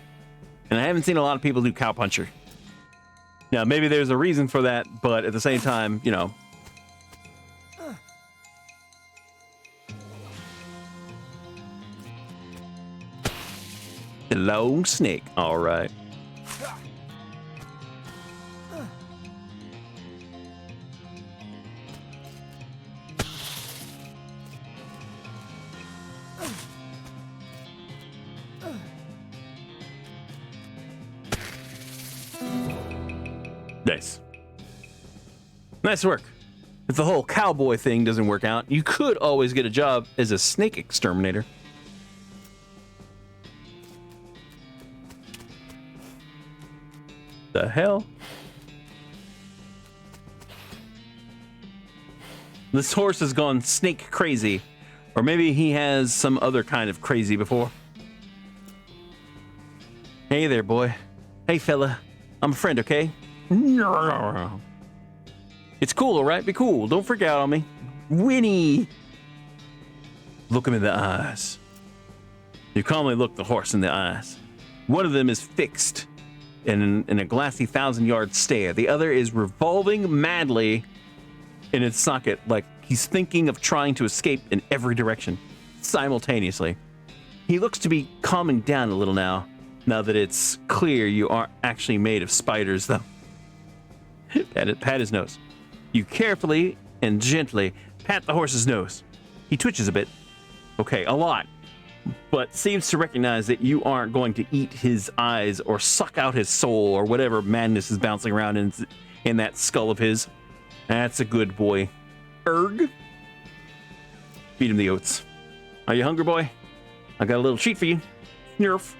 S2: And I haven't seen a lot of people do cow puncher. Now, maybe there's a reason for that, but at the same time, you know. The long snake. All right. Nice. Nice work. If the whole cowboy thing doesn't work out, you could always get a job as a snake exterminator. The hell? This horse has gone snake crazy. Or maybe he has some other kind of crazy before. Hey there, boy. Hey, fella. I'm a friend, okay? It's cool, all right? Be cool. Don't freak out on me. Winnie! Look him in the eyes. You calmly look the horse in the eyes. One of them is fixed in a glassy 1,000-yard stare. The other is revolving madly in its socket, like he's thinking of trying to escape in every direction simultaneously. He looks to be calming down a little now that it's clear you aren't actually made of spiders, though. Pat his nose. You carefully and gently pat the horse's nose. He twitches a bit. Okay, a lot. But seems to recognize that you aren't going to eat his eyes or suck out his soul or whatever madness is bouncing around in that skull of his. That's a good boy. Erg. Feed him the oats. Are you hungry, boy? I got a little treat for you. Nerf.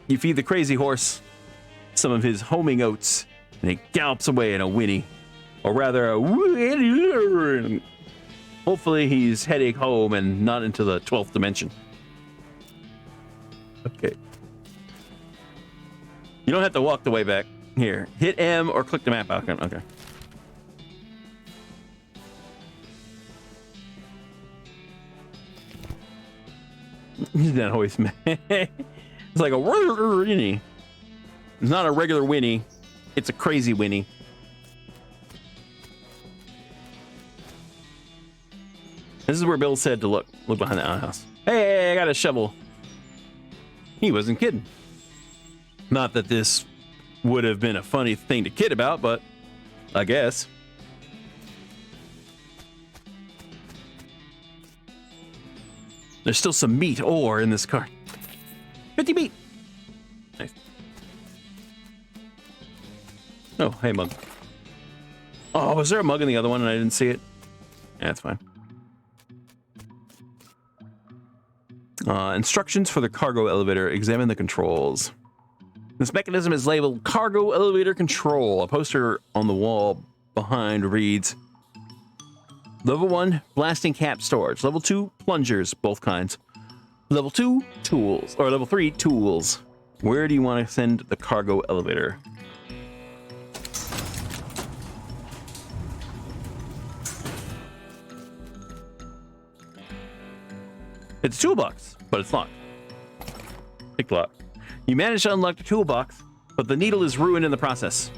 S2: You feed the crazy horse some of his homing oats, and he gallops away in a whinny. Or rather, a whinny. Hopefully he's heading home and not into the 12th dimension. Okay. You don't have to walk the way back. Here, hit M or click the map icon. Okay. He's not always mad. It's like a whinny. It's not a regular whinny. It's a crazy whinny. This is where Bill said to look. Look behind the outhouse. Hey, I got a shovel. He wasn't kidding. Not that this would have been a funny thing to kid about, but I guess. There's still some meat ore in this cart. 50 meat. Nice. Oh, hey, mug. Oh, was there a mug in the other one and I didn't see it? Yeah, that's fine. Instructions for the cargo elevator. Examine the controls. This mechanism is labeled Cargo Elevator Control. A poster on the wall behind reads, Level 1, blasting cap storage. Level 2, plungers, both kinds. Level 2, tools. Or level 3, tools. Where do you want to send the cargo elevator? It's a toolbox, but it's locked. Pick lock. You manage to unlock the toolbox, but the needle is ruined in the process.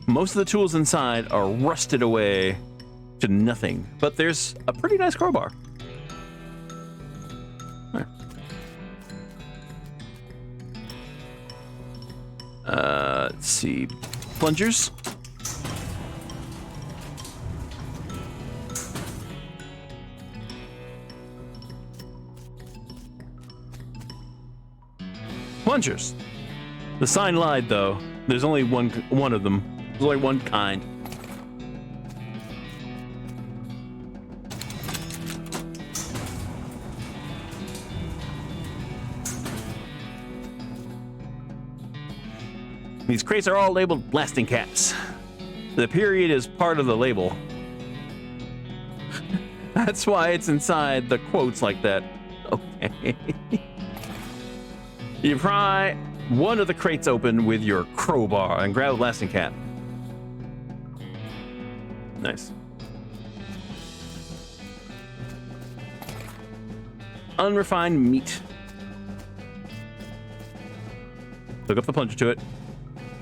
S2: Most of the tools inside are rusted away to nothing, but there's a pretty nice crowbar. Right. Let's see. Plungers. Plungers. The sign lied, though. There's only one of them. There's only one kind. These crates are all labeled blasting caps. The period is part of the label. That's why it's inside the quotes like that. Okay. You pry one of the crates open with your crowbar and grab a blasting cap. Nice. Unrefined meat. Hook up the plunger to it.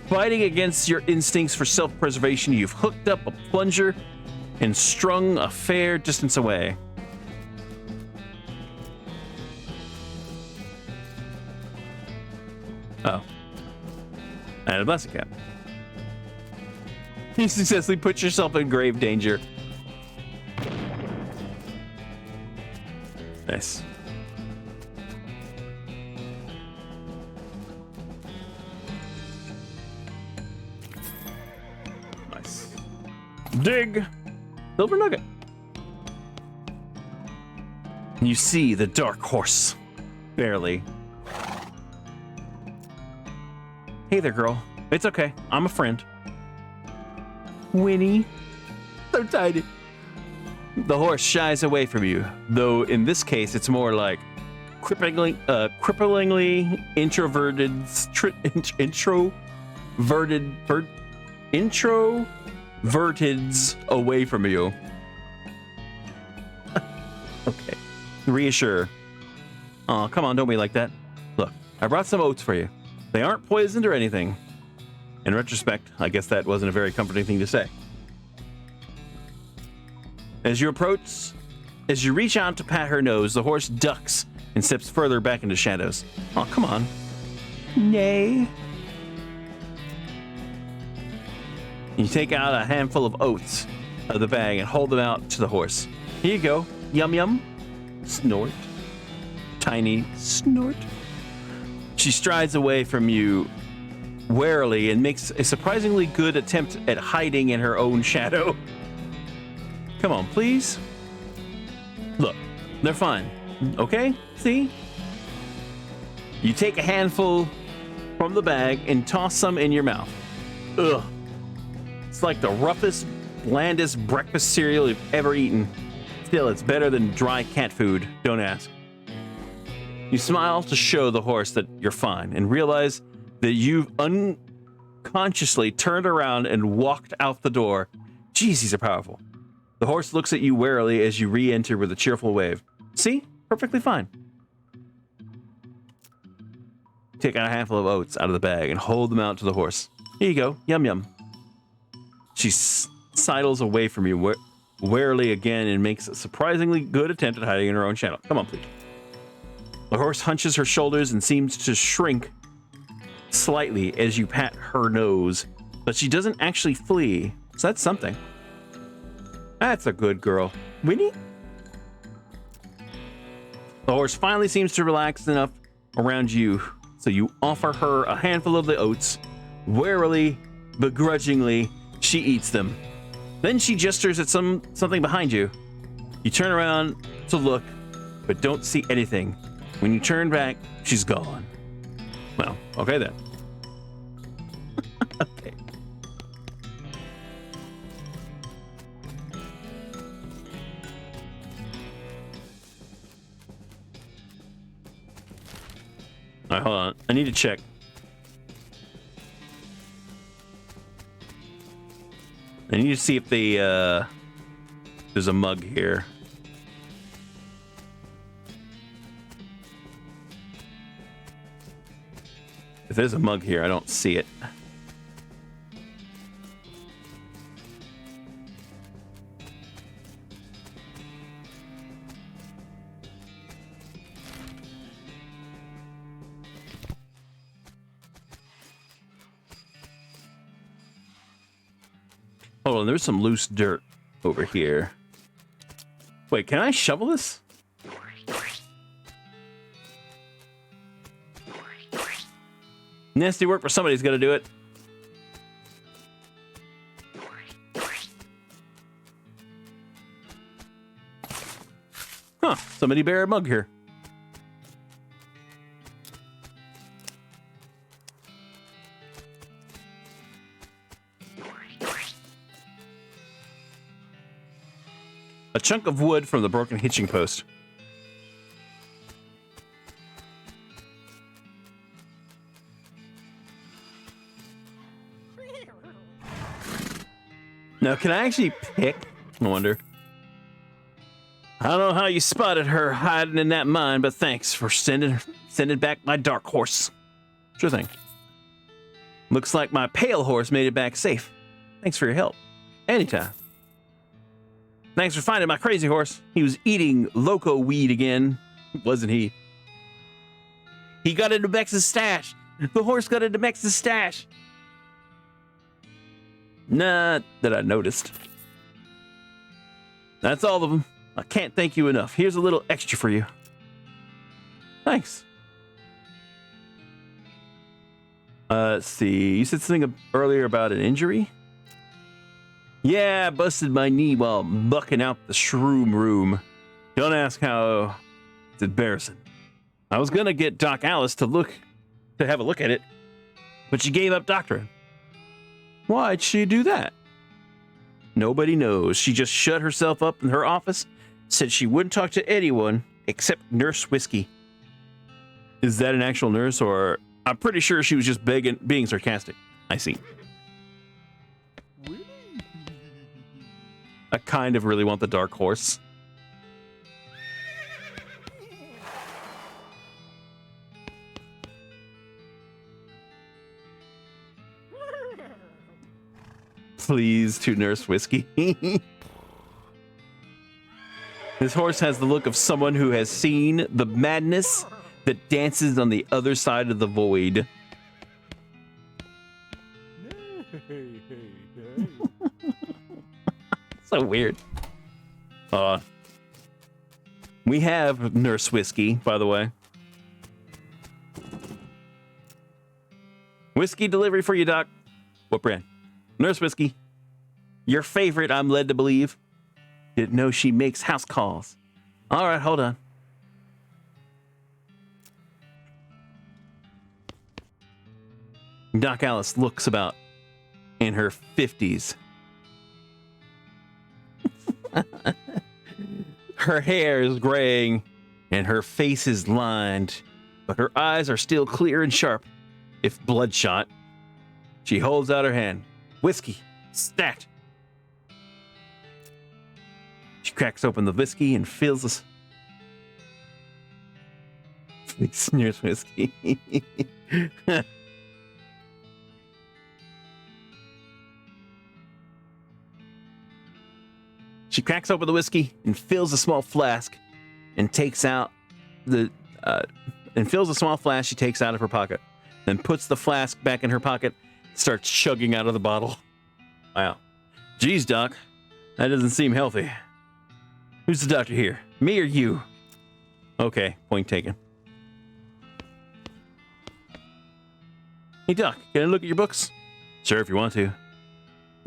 S2: Fighting against your instincts for self-preservation, you've hooked up a plunger and strung a fair distance away. Oh. And a blasting cap. You successfully put yourself in grave danger. Nice. Nice. Dig! Silver nugget. You see the dark horse. Barely. Hey there, girl. It's okay. I'm a friend. Winnie. So tiny. The horse shies away from you, though in this case it's more like cripplingly introverted away from you. Okay. Reassure. Oh, come on, don't be like that. Look, I brought some oats for you. They aren't poisoned or anything. In retrospect, I guess that wasn't a very comforting thing to say. As you reach out to pat her nose, the horse ducks and steps further back into shadows. Oh, come on. Nay. You take out a handful of oats out of the bag and hold them out to the horse. Here you go. Yum yum. Snort. Tiny snort. She strides away from you warily and makes a surprisingly good attempt at hiding in her own shadow. Come on, please. Look, they're fine. Okay? See? You take a handful from the bag and toss some in your mouth. Ugh. It's like the roughest, blandest breakfast cereal you've ever eaten. Still, it's better than dry cat food. Don't ask. You smile to show the horse that you're fine and realize that you've unconsciously turned around and walked out the door. Jeez, these are powerful. The horse looks at you warily as you re-enter with a cheerful wave. See? Perfectly fine. Take out a handful of oats out of the bag and hold them out to the horse. Here you go. Yum yum. She sidles away from you warily again and makes a surprisingly good attempt at hiding in her own shadow. Come on, please. The horse hunches her shoulders and seems to shrink slightly as you pat her nose, but she doesn't actually flee, so that's something. That's a good girl. Winnie? The horse finally seems to relax enough around you, so you offer her a handful of the oats. Warily, begrudgingly, she eats them. Then she gestures at something behind you. You turn around to look, but don't see anything. When you turn back, she's gone. Well, okay then. Okay. All right, hold on. I need to check. I need to see if there's a mug here. If there's a mug here, I don't see it. Hold on, there's some loose dirt over here. Wait, can I shovel this? Nasty work for somebody who's gonna do it. Huh, somebody bear a mug here. A chunk of wood from the broken hitching post. Now, can I actually pick? I wonder. I don't know how you spotted her hiding in that mine, but thanks for sending back my dark horse. Sure thing. Looks like my pale horse made it back safe. Thanks for your help. Anytime. Thanks for finding my crazy horse. He was eating loco weed again, wasn't he? He got into Mex's stash. The horse got into Mex's stash. Not that I noticed. That's all of them. I can't thank you enough. Here's a little extra for you. Thanks. Let's see. You said something earlier about an injury? Yeah, I busted my knee while bucking out the shroom room. Don't ask how. It's embarrassing. I was gonna get Doc Alice to have a look at it, but she gave up doctoring. Why'd she do that? Nobody knows. She just shut herself up in her office, said she wouldn't talk to anyone except Nurse Whiskey. Is that an actual nurse, or I'm pretty sure she was just being sarcastic. I see. I kind of really want the dark horse. Please, to Nurse Whiskey. This horse has the look of someone who has seen the madness that dances on the other side of the void. So weird. We have Nurse Whiskey, by the way. Whiskey delivery for you, Doc. What brand? Nurse Whiskey. Your favorite, I'm led to believe. Didn't know she makes house calls. All right, hold on. Doc Alice looks about in her 50s. Her hair is graying and her face is lined, but her eyes are still clear and sharp, if bloodshot. She holds out her hand. Whiskey, stat. She cracks open the whiskey and fills us. Sneers whiskey. She cracks open the whiskey and fills a small flask and takes out the fills a small flask she takes out of her pocket. Then puts the flask back in her pocket, starts chugging out of the bottle. Wow. Geez, Doc, that doesn't seem healthy. Who's the doctor here? Me or you? Okay, point taken. Hey, Doc, can I look at your books? Sure, if you want to.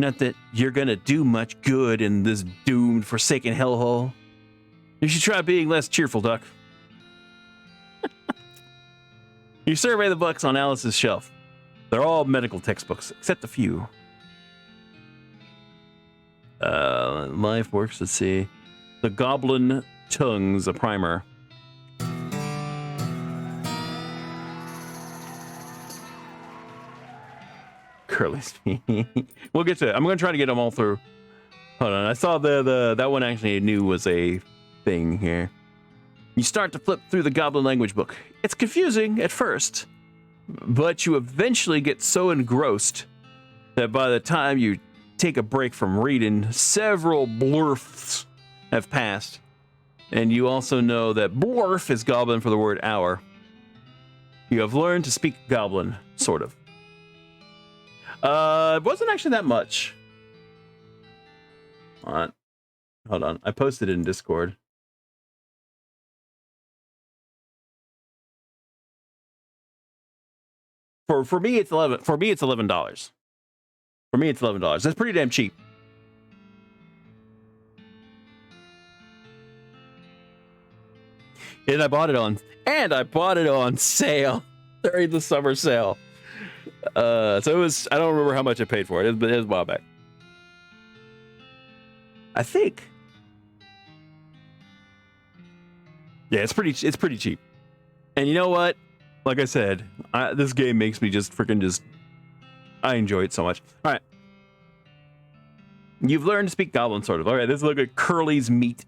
S2: Not that you're gonna do much good in this doomed, forsaken hellhole. You should try being less cheerful, Doc. You survey the books on Alice's shelf. They're all medical textbooks, except a few. Life works, let's see. The Goblin Tongues, a primer. Curly speed. We'll get to it. I'm going to try to get them all through. Hold on. I saw that one actually I knew was a thing here. You start to flip through the Goblin language book. It's confusing at first, but you eventually get so engrossed that by the time you take a break from reading, several blurfs have passed. And you also know that blurf is Goblin for the word hour. You have learned to speak Goblin, sort of. It wasn't actually that much. Hold on. I posted it in Discord. For me, it's $11. For me, it's $11. For me, it's $11. That's pretty damn cheap. And I bought it on sale during the summer sale. So it was, I don't remember how much I paid for it, but it was a while back. I think. Yeah, it's pretty cheap. And you know what? Like I said, this game makes me just freaking I enjoy it so much. All right. You've learned to speak Goblin, sort of. All right, let's look at Curly's Meat.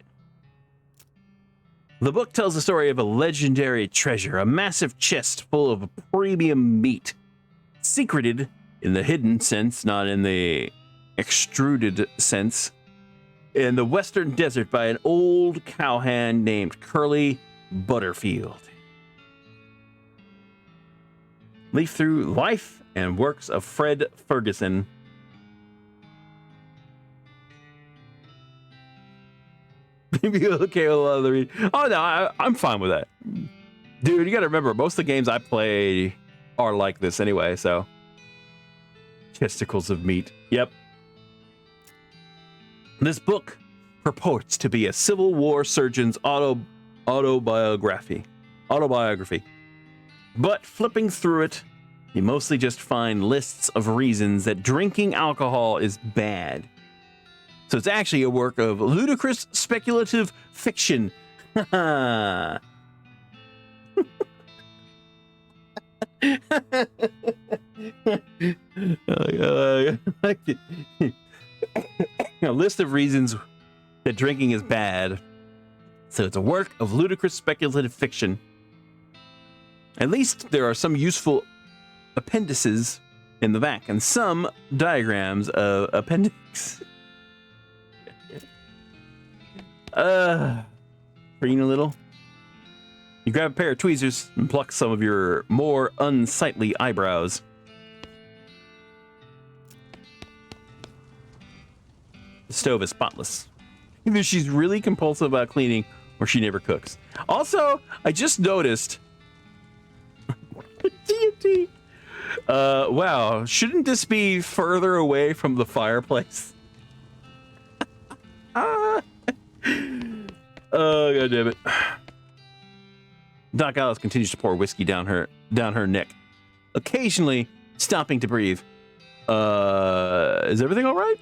S2: The book tells the story of a legendary treasure, a massive chest full of premium meat, secreted in the hidden sense, not in the extruded sense, in the western desert by an old cowhand named Curly Butterfield. Leaf through life and works of Fred Ferguson. Maybe okay with a lot of the read. Oh no, I'm fine with that. Dude, you gotta remember, most of the games I play are like this anyway, so. Testicles of meat. Yep. This book purports to be a Civil War surgeon's autobiography. But flipping through it, you mostly just find lists of reasons that drinking alcohol is bad. So it's actually a work of ludicrous speculative fiction. Now, a list of reasons that drinking is bad. So it's a work of ludicrous speculative fiction. At least there are some useful appendices in the back and some diagrams of appendix. Preen a little. You grab a pair of tweezers and pluck some of your more unsightly eyebrows. The stove is spotless. Either she's really compulsive about cleaning or she never cooks. Also, I just noticed. TNT. Wow, shouldn't this be further away from the fireplace? Oh, God damn it. Doc Alice continues to pour whiskey down her neck, occasionally stopping to breathe. Is everything all right?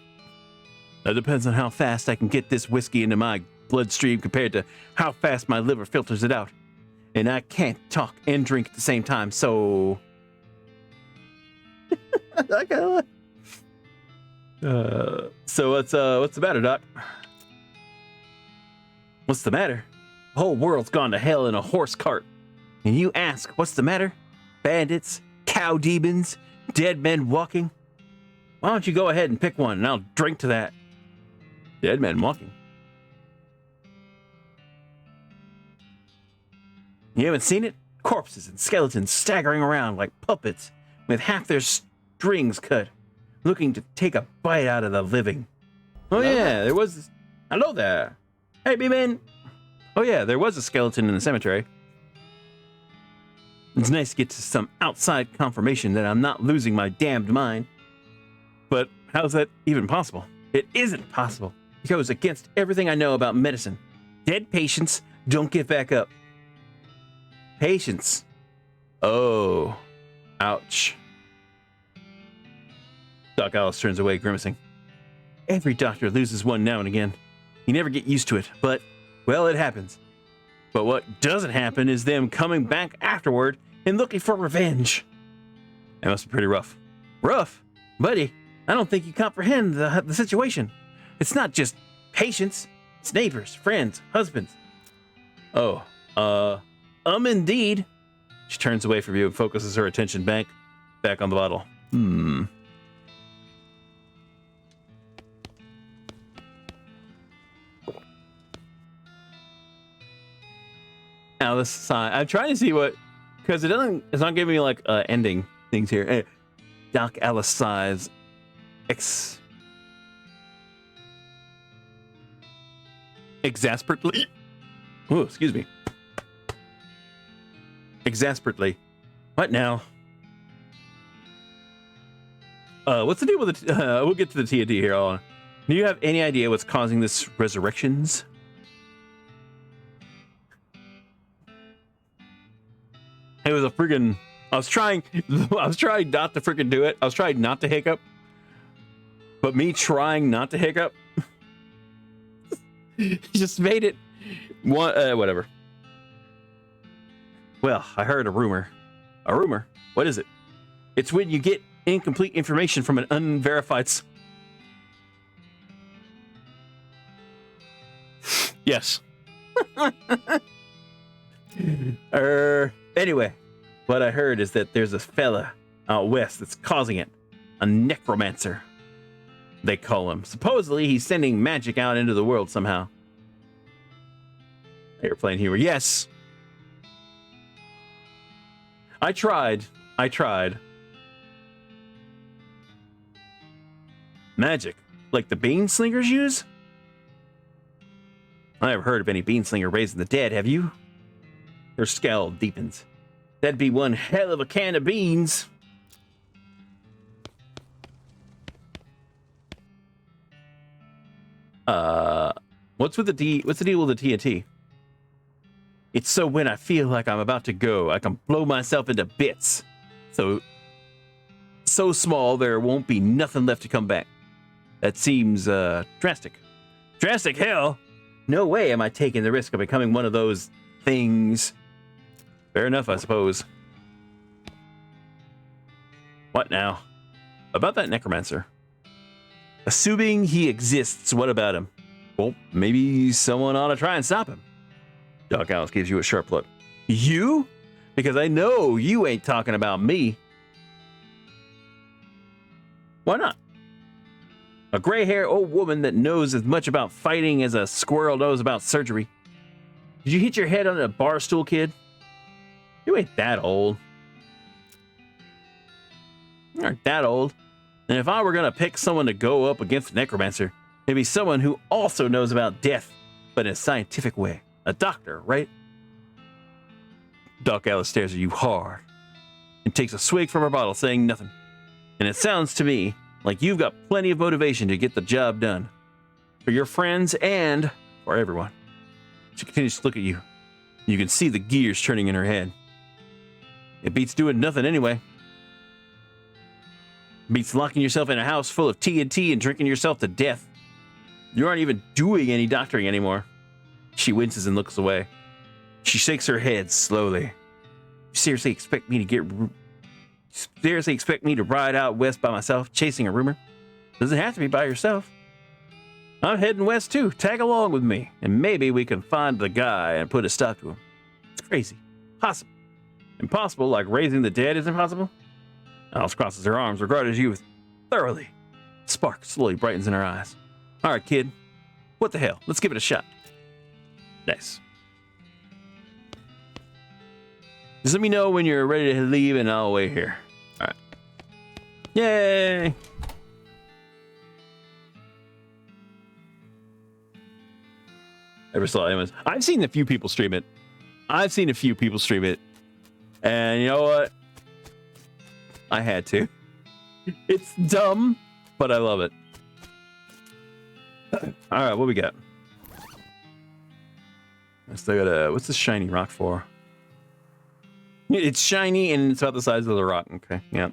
S2: That depends on how fast I can get this whiskey into my bloodstream compared to how fast my liver filters it out. And I can't talk and drink at the same time, so... So what's the matter, Doc? What's the matter? The whole world's gone to hell in a horse cart. And you ask, what's the matter? Bandits, cow demons, dead men walking? Why don't you go ahead and pick one and I'll drink to that. Dead men walking. You haven't seen it? Corpses and skeletons staggering around like puppets with half their strings cut, looking to take a bite out of the living. Oh yeah, there was... Hello there. Hey, B-Man. Oh yeah, there was a skeleton in the cemetery. It's nice to get to some outside confirmation that I'm not losing my damned mind. But how's that even possible? It isn't possible. It goes against everything I know about medicine. Dead patients don't get back up. Patients. Oh. Ouch. Doc Alice turns away, grimacing. Every doctor loses one now and again. You never get used to it, but, well, it happens. But what doesn't happen is them coming back afterward and looking for revenge. That must be pretty rough. Rough? Buddy, I don't think you comprehend the situation. It's not just patients. It's neighbors, friends, husbands. Oh, indeed. She turns away from you and focuses her attention back on the bottle. Now this sign, I'm trying to see what, because it's not giving me like ending things here. Doc Alice sighs. Exasperately. Oh, excuse me. Exasperately. What now? What's the deal with the? We'll get to the TNT here. Hold on. Do you have any idea what's causing this resurrections? It was a friggin'. I was trying not to friggin' do it. I was trying not to hiccup. But me trying not to hiccup just made it whatever. Well, I heard a rumor. A rumor? What is it? It's when you get incomplete information from an unverified. Yes. Anyway, what I heard is that there's a fella out west that's causing it. A necromancer, they call him. Supposedly, he's sending magic out into the world somehow. Airplane humor. Yes. I tried. Magic, like the bean slingers use? I never heard of any bean slinger raising the dead, have you? Her scowl deepens. That'd be one hell of a can of beans. What's the deal with the TNT? It's so when I feel like I'm about to go, I can blow myself into bits. So small there won't be nothing left to come back. That seems drastic. Drastic hell? No way am I taking the risk of becoming one of those things. Fair enough, I suppose. What now? About that necromancer. Assuming he exists, what about him? Well, maybe someone ought to try and stop him. Doc Alice gives you a sharp look. You? Because I know you ain't talking about me. Why not? A gray-haired old woman that knows as much about fighting as a squirrel knows about surgery. Did you hit your head on a bar stool, kid? You ain't that old. You aren't that old. And if I were going to pick someone to go up against a necromancer, it'd be someone who also knows about death, but in a scientific way. A doctor, right? Doc Alice stares at you hard and takes a swig from her bottle, saying nothing. And it sounds to me like you've got plenty of motivation to get the job done. For your friends and for everyone. She continues to look at you. You can see the gears turning in her head. It beats doing nothing anyway. It beats locking yourself in a house full of TNT and drinking yourself to death. You aren't even doing any doctoring anymore. She winces and looks away. She shakes her head slowly. You seriously expect me to ride out west by myself, chasing a rumor? Doesn't have to be by yourself. I'm heading west too. Tag along with me, and maybe we can find the guy and put a stop to him. It's crazy. Possible. Impossible, like raising the dead is impossible? Alice crosses her arms, regarding you thoroughly. Spark slowly brightens in her eyes. All right, kid. What the hell? Let's give it a shot. Nice. Just let me know when you're ready to leave, and I'll wait here. All right. Yay! Ever saw anyone? I've seen a few people stream it. And you know what? I had to. It's dumb, but I love it. All right, what we got? I still got what's this shiny rock for? It's shiny and it's about the size of the rock. Okay, yeah.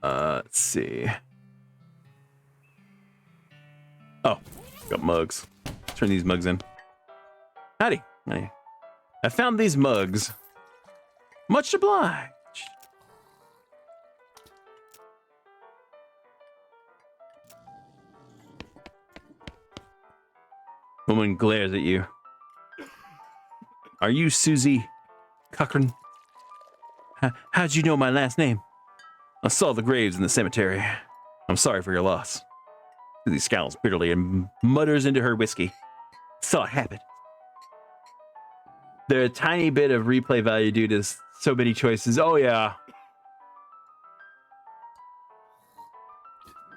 S2: Let's see. Oh, got mugs. Turn these mugs in. Howdy. Hey. I found these mugs. Much obliged. Woman glares at you. Are you Susie Cochran? How'd you know my last name? I saw the graves in the cemetery. I'm sorry for your loss. Susie scowls bitterly and mutters into her whiskey. Saw it happen. There's a tiny bit of replay value due to so many choices. Oh, yeah.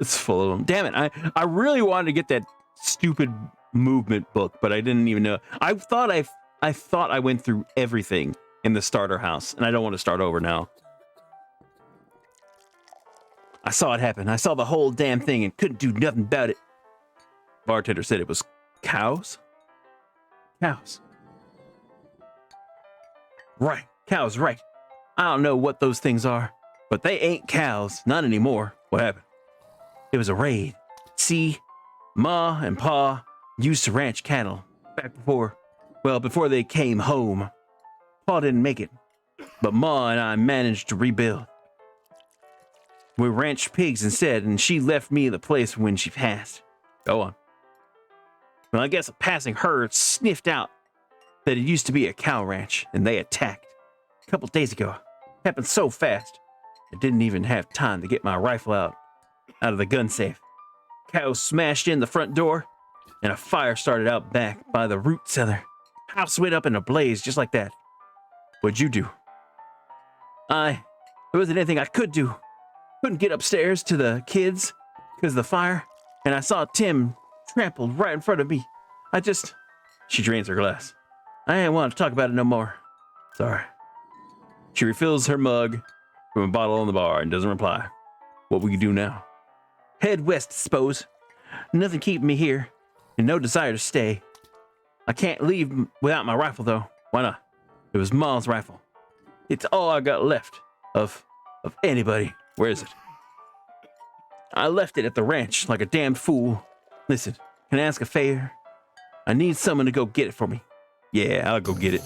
S2: It's full of them. Damn it. I really wanted to get that stupid movement book, but I didn't even know. I thought I went through everything in the starter house, and I don't want to start over now. I saw it happen. I saw the whole damn thing and couldn't do nothing about it. Bartender said it was cows. Cows. Right. Cows, right. I don't know what those things are, but they ain't cows. Not anymore. What happened? It was a raid. See, Ma and Pa used to ranch cattle back before they came home. Pa didn't make it, but Ma and I managed to rebuild. We ranched pigs instead, and she left me the place when she passed. Go on. Well, I guess a passing herd sniffed out that it used to be a cow ranch, and they attacked. A couple days ago. Happened so fast, I didn't even have time to get my rifle out of the gun safe. Cows smashed in the front door, and a fire started out back by the root cellar. House went up in a blaze just like that. What'd you do? There wasn't anything I could do. Couldn't get upstairs to the kids because of the fire, and I saw Tim trampled right in front of me. She drains her glass. I ain't want to talk about it no more. Sorry. She refills her mug from a bottle on the bar and doesn't reply. What will you do now? Head west, suppose. Nothing keeping me here, and no desire to stay. I can't leave without my rifle, though. Why not? It was Ma's rifle. It's all I got left of anybody. Where is it? I left it at the ranch like a damned fool. Listen, can I ask a favor? I need someone to go get it for me. Yeah, I'll go get it.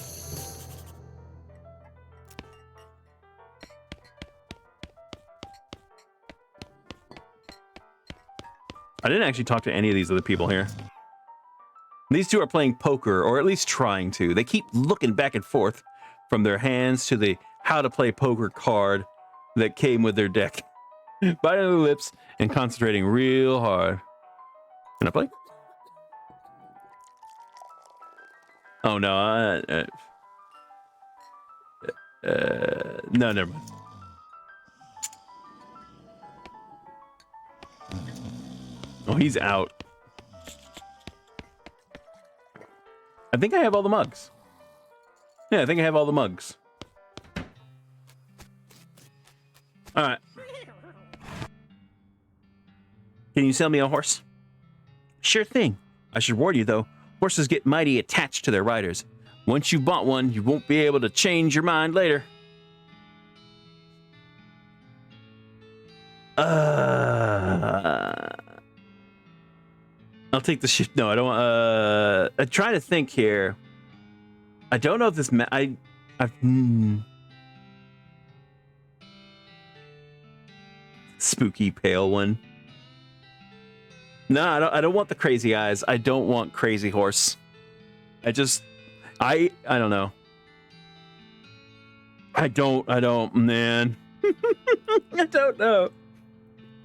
S2: I didn't actually talk to any of these other people here. These two are playing poker, or at least trying to. They keep looking back and forth from their hands to the how to play poker card that came with their deck. Biting their lips and concentrating real hard. Can I play? Oh no, no, never mind. Oh, he's out. I think I have all the mugs. Yeah, I think I have all the mugs. All right. Can you sell me a horse? Sure thing. I should warn you, though. Horses get mighty attached to their riders. Once you've bought one, you won't be able to change your mind later. I'll take the shit. No, I don't. I try to think here. I don't know if this. Spooky pale one. No, I don't want the crazy eyes. I don't want crazy horse. I don't know. I don't, man. I don't know.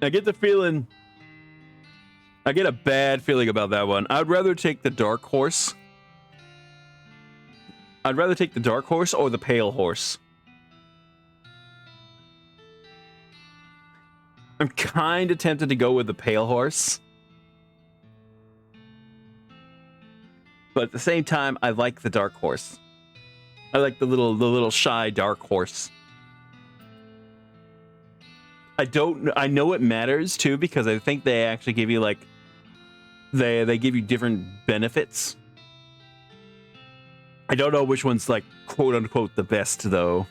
S2: I get the feeling. I get a bad feeling about that one. I'd rather take the dark horse. I'd rather take the dark horse or the pale horse. I'm kind of tempted to go with the pale horse. But at the same time, I like the dark horse. I like the little shy dark horse. I know it matters too, because I think they actually give you like they give you different benefits. I don't know which one's like quote unquote the best though.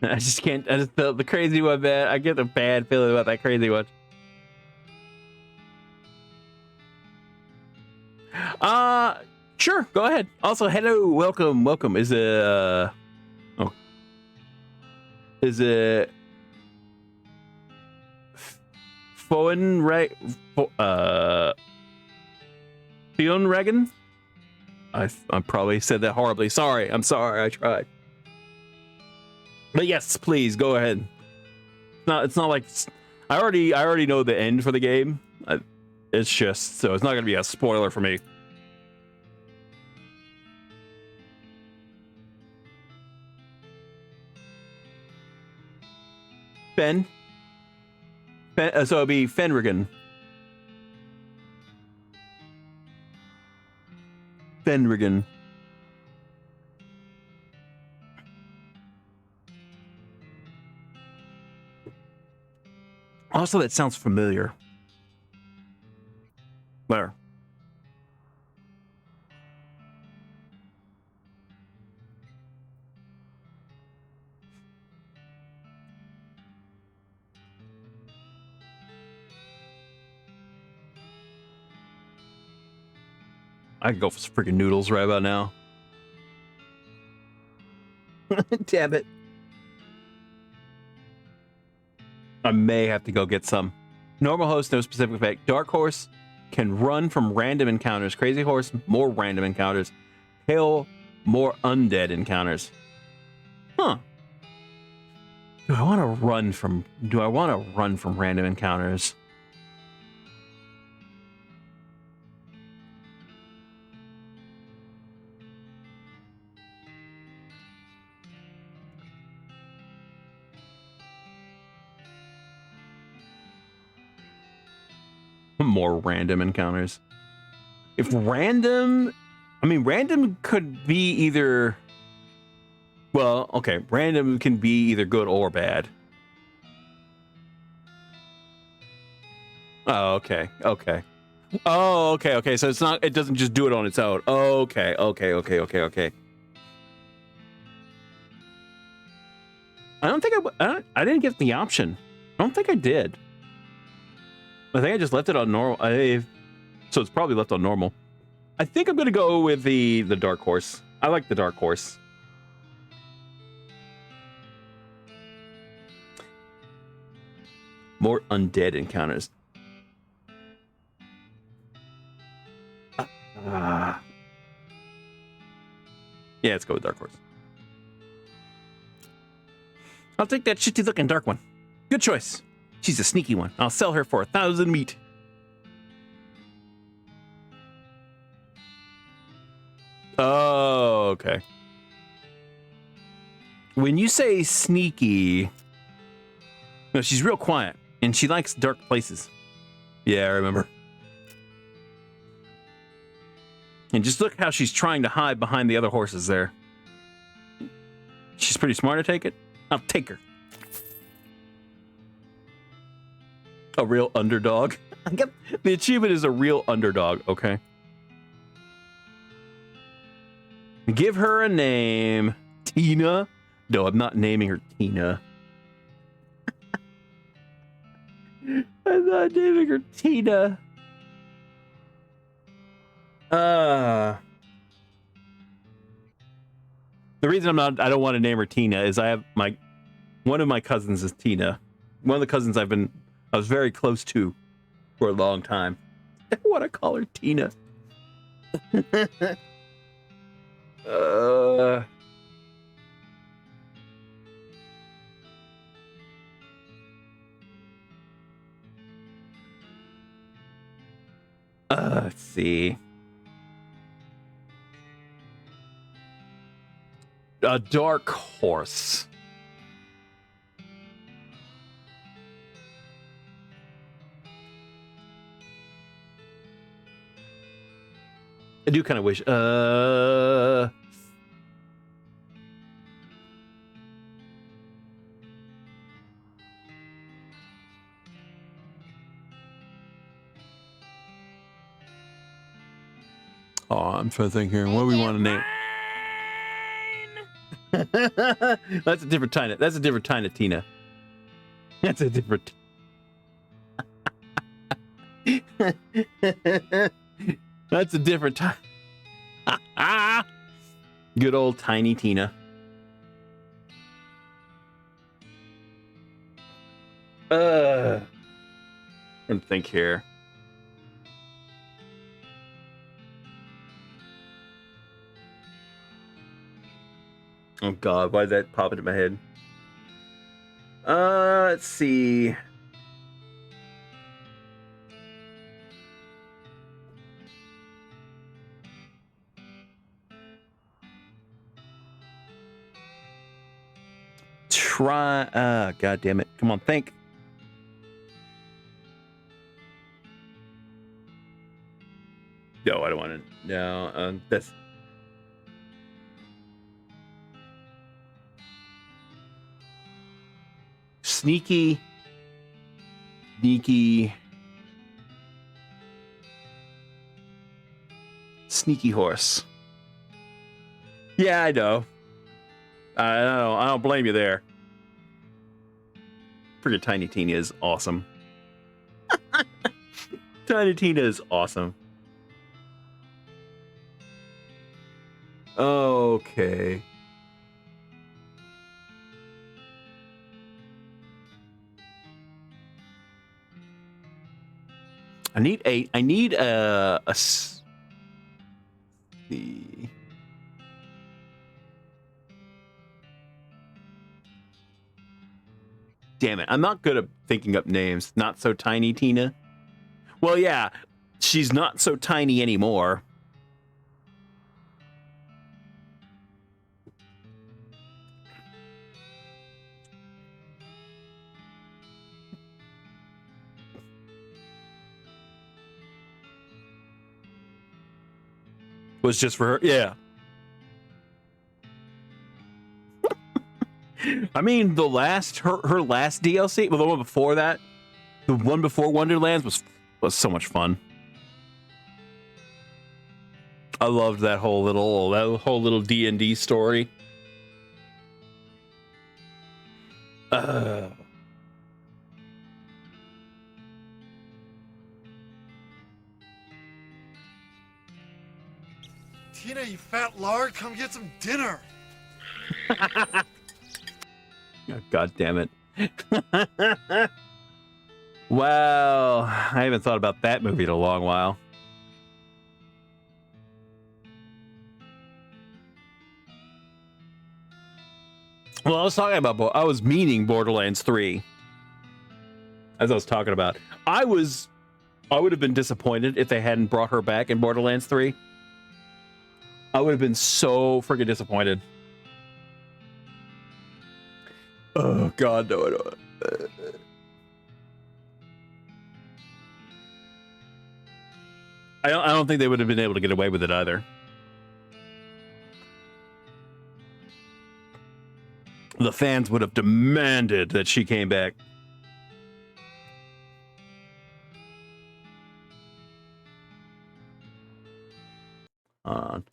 S2: I just felt the crazy one, man. I get a bad feeling about that crazy one. Sure, go ahead. Also, hello, welcome. Is it Fionregan? I probably said that horribly. Sorry, I'm sorry. I tried. But yes, please go ahead. It's not like I already know the end for the game. It's just so it's not gonna be a spoiler for me. Fen. So it'd be Fenrigan. Fenrigan. Also, that sounds familiar. Where? I could go for some freaking noodles right about now. Damn it. I may have to go get some. Normal host, no specific effect. Dark horse can run from random encounters. Crazy horse, more random encounters. Pale, more undead encounters. Huh. Do I want to run from random encounters? More random encounters. If random, I mean, random could be either, well, okay, random can be either good or bad. Oh, okay, okay. Oh, okay, okay. So it's not, it doesn't just do it on its own. Okay, okay, okay, okay, okay. I don't think I didn't get the option. I don't think I did. I think I just left it on normal. So it's probably left on normal. I think I'm gonna go with the dark horse. I like the dark horse. More undead encounters. Yeah, let's go with dark horse. I'll take that shitty looking dark one. Good choice. She's a sneaky one. I'll sell her for 1,000 meat. Oh, okay. When you say sneaky, no, she's real quiet and she likes dark places. Yeah, I remember. And just look how she's trying to hide behind the other horses there. She's pretty smart, I take it. I'll take her. A real underdog. Yep. The achievement is a real underdog, okay? Give her a name. Tina? No, I'm not naming her Tina. I'm not naming her Tina. The reason I don't want to name her Tina is I have one of my cousins is Tina. One of the cousins I was very close to for a long time. I want to call her Tina. Let's see. A dark horse. I do kind of wish. Oh, I'm trying to think here. What do we want to name? That's a different Tina. That's a different Tina, Tina. That's a different. That's a different time. Good old tiny Tina. Let me think here. Oh God, why did that pop into my head? Let's see. try. God damn it! Come on, think. No, I don't want to. No, that's. Sneaky horse. Yeah, I know. I don't blame you there. Freaking Tiny Tina is awesome. Tiny Tina is awesome. Okay. I need a the damn it. I'm not good at thinking up names. Not so tiny Tina. Well, yeah, she's not so tiny anymore. Was just for her. Yeah. I mean, the last her last DLC, well, the one before that, the one before Wonderlands was so much fun. I loved that whole little D&D story.
S4: Tina, you fat lard, come get some dinner.
S2: God damn it. Wow, I haven't thought about that movie in a long while. Well, I was meaning Borderlands 3. As I was talking about. I would have been disappointed if they hadn't brought her back in Borderlands 3. I would have been so freaking disappointed. Oh God, no, I don't. I don't think they would have been able to get away with it either. The fans would have demanded that she came back. On.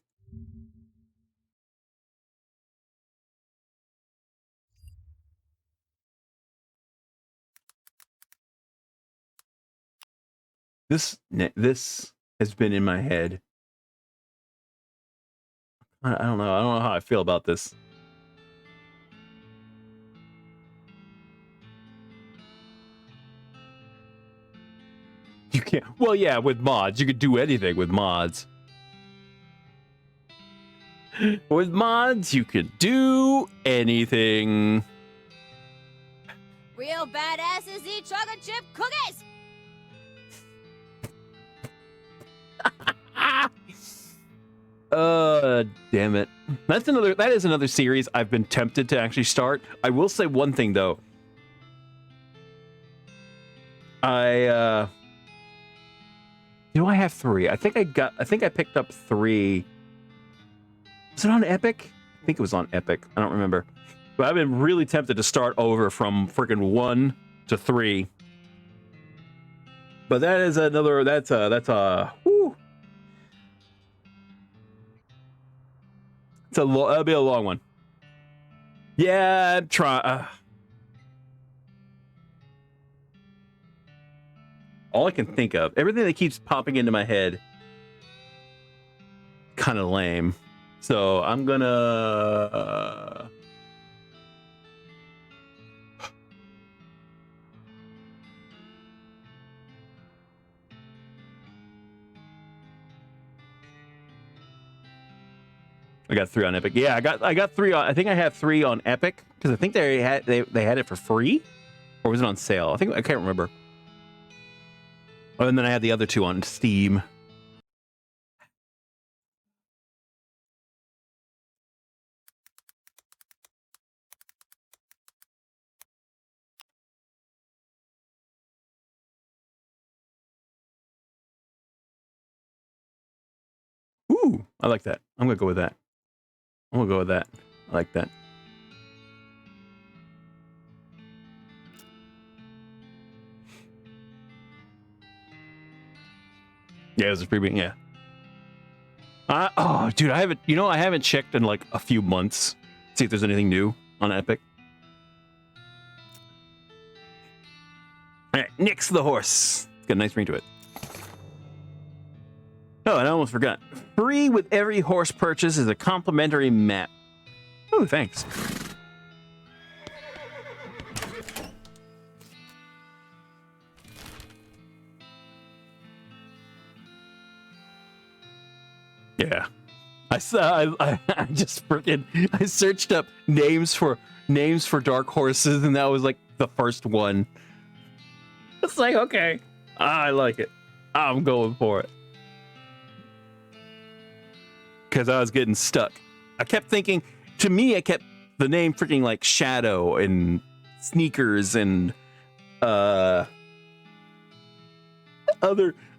S2: This has been in my head. I don't know. I don't know how I feel about this. You can't. Well, yeah, with mods, you could do anything with mods. With mods, you could do anything.
S1: Real badasses eat chocolate chip cookies.
S2: Damn it. That is another series I've been tempted to actually start. I will say one thing though. I have 3. I think I picked up 3. Was it on Epic? I think it was on Epic. I don't remember. But I've been really tempted to start over from freaking 1 to 3. But that is another. That's a. Whew. That'll be a long one. Yeah, try. All I can think of, everything that keeps popping into my head, kind of lame. So I'm gonna. I got 3 on Epic. Yeah, I got 3 on. I think I have 3 on Epic because I think they had it for free, or was it on sale? I can't remember. Oh, and then I had the other 2 on Steam. I like that. I'm gonna go with that. I'm gonna go with that. I like that. Yeah, it was a freebie. Yeah. Oh, dude, I haven't. You know, I haven't checked in like a few months. See if there's anything new on Epic. All right, Nick's the horse. It's got a nice ring to it. Oh, and I almost forgot. Free with every horse purchase is a complimentary map. Oh, thanks. Yeah. I just freaking I searched up names for dark horses, and that was like the first one. It's like, okay, I like it. I'm going for it. Because I was getting stuck. I kept thinking, to me, I kept the name freaking like Shadow and Sneakers and other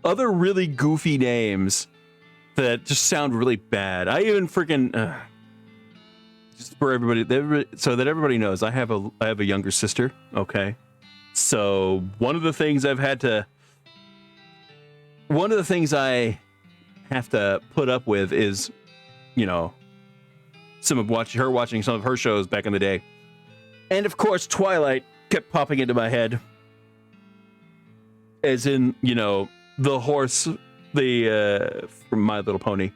S2: really goofy names that just sound really bad. I even freaking just for everybody, so that everybody knows, I have a younger sister. Okay, so one of the things I have to put up with is, you know, watching some of her shows back in the day, and of course Twilight kept popping into my head, as in, you know, the horse, from My Little Pony.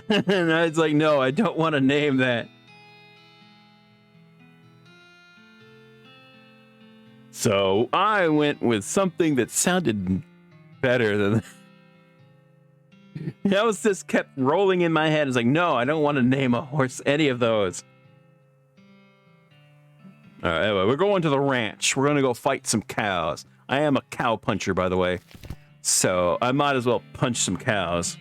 S2: And I was like, no, I don't want to name that. So I went with something that sounded better than that. Was just kept rolling in my head. It's like, no, I don't want to name a horse any of those. All right, anyway, we're going to the ranch. We're going to go fight some cows. I am a cow puncher, by the way, so I might as well punch some cows.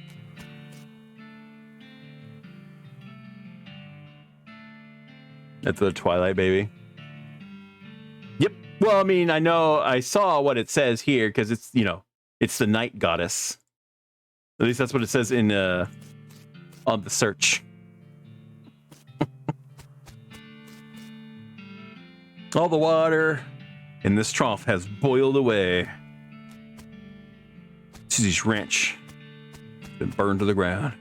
S2: That's the Twilight baby. Yep. Well, I mean, I saw what it says here because it's, you know, it's the night goddess. At least that's what it says in on the search. All the water in this trough has boiled away. Susie's ranch has been burned to the ground.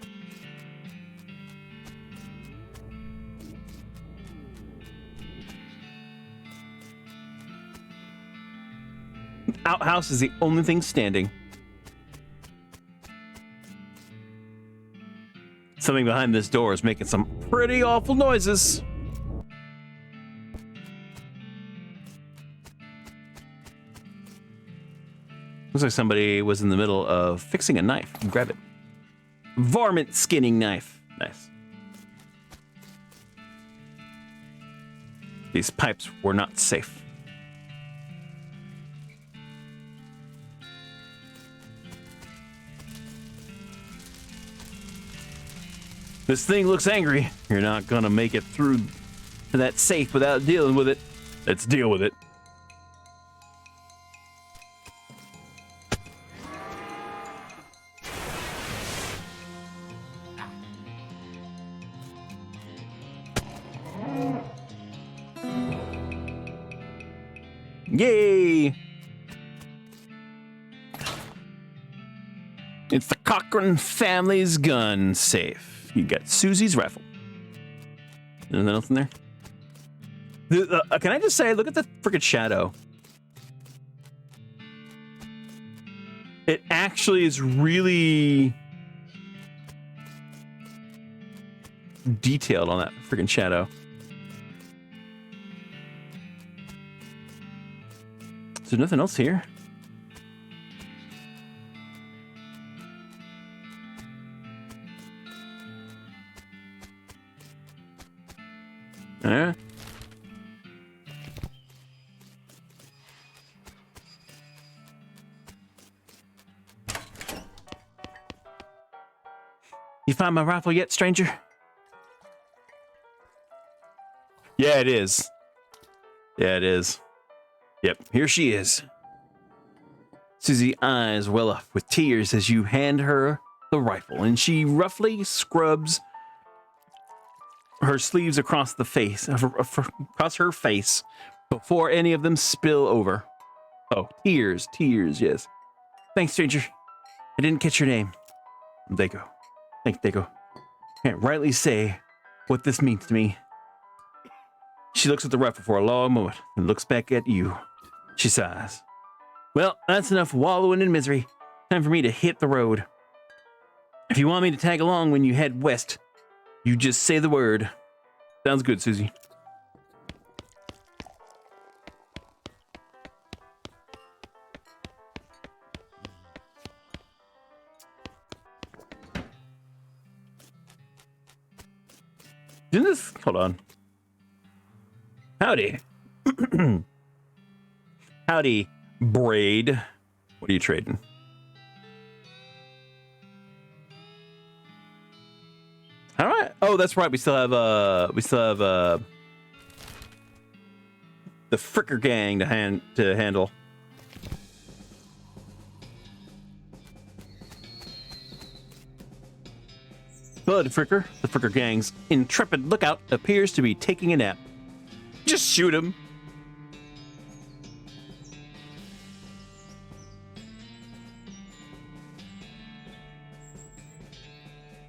S2: The outhouse is the only thing standing. Something behind this door is making some pretty awful noises. Looks like somebody was in the middle of fixing a knife. Grab it. Varmint skinning knife. Nice. These pipes were not safe. This thing looks angry. You're not gonna make it through to that safe without dealing with it. Let's deal with it. Yay! It's the Cochran family's gun safe. You got Susie's rifle. Anything else in there? Can I just say, look at the freaking shadow. It actually is really detailed on that freaking shadow. Is there nothing else here? You find my rifle yet, stranger? Yeah, it is. Yeah, it is. Yep, here she is. Susie's eyes well up with tears as you hand her the rifle, and she roughly scrubs her sleeves across the face, across her face, before any of them spill over. Oh, tears, yes. Thanks, stranger. I didn't catch your name. Dago. Thanks, Dago. Can't rightly say what this means to me. She looks at the rifle for a long moment and looks back at you. She sighs. Well, that's enough wallowing in misery. Time for me to hit the road. If you want me to tag along when you head west, you just say the word. Sounds good, Susie. Didn't this... Hold on. Howdy. Howdy, Braid. What are you trading? All right. Oh, that's right. We still have the Fricker gang to handle. Bud Fricker, the Fricker gang's intrepid lookout, appears to be taking a nap. Just shoot him.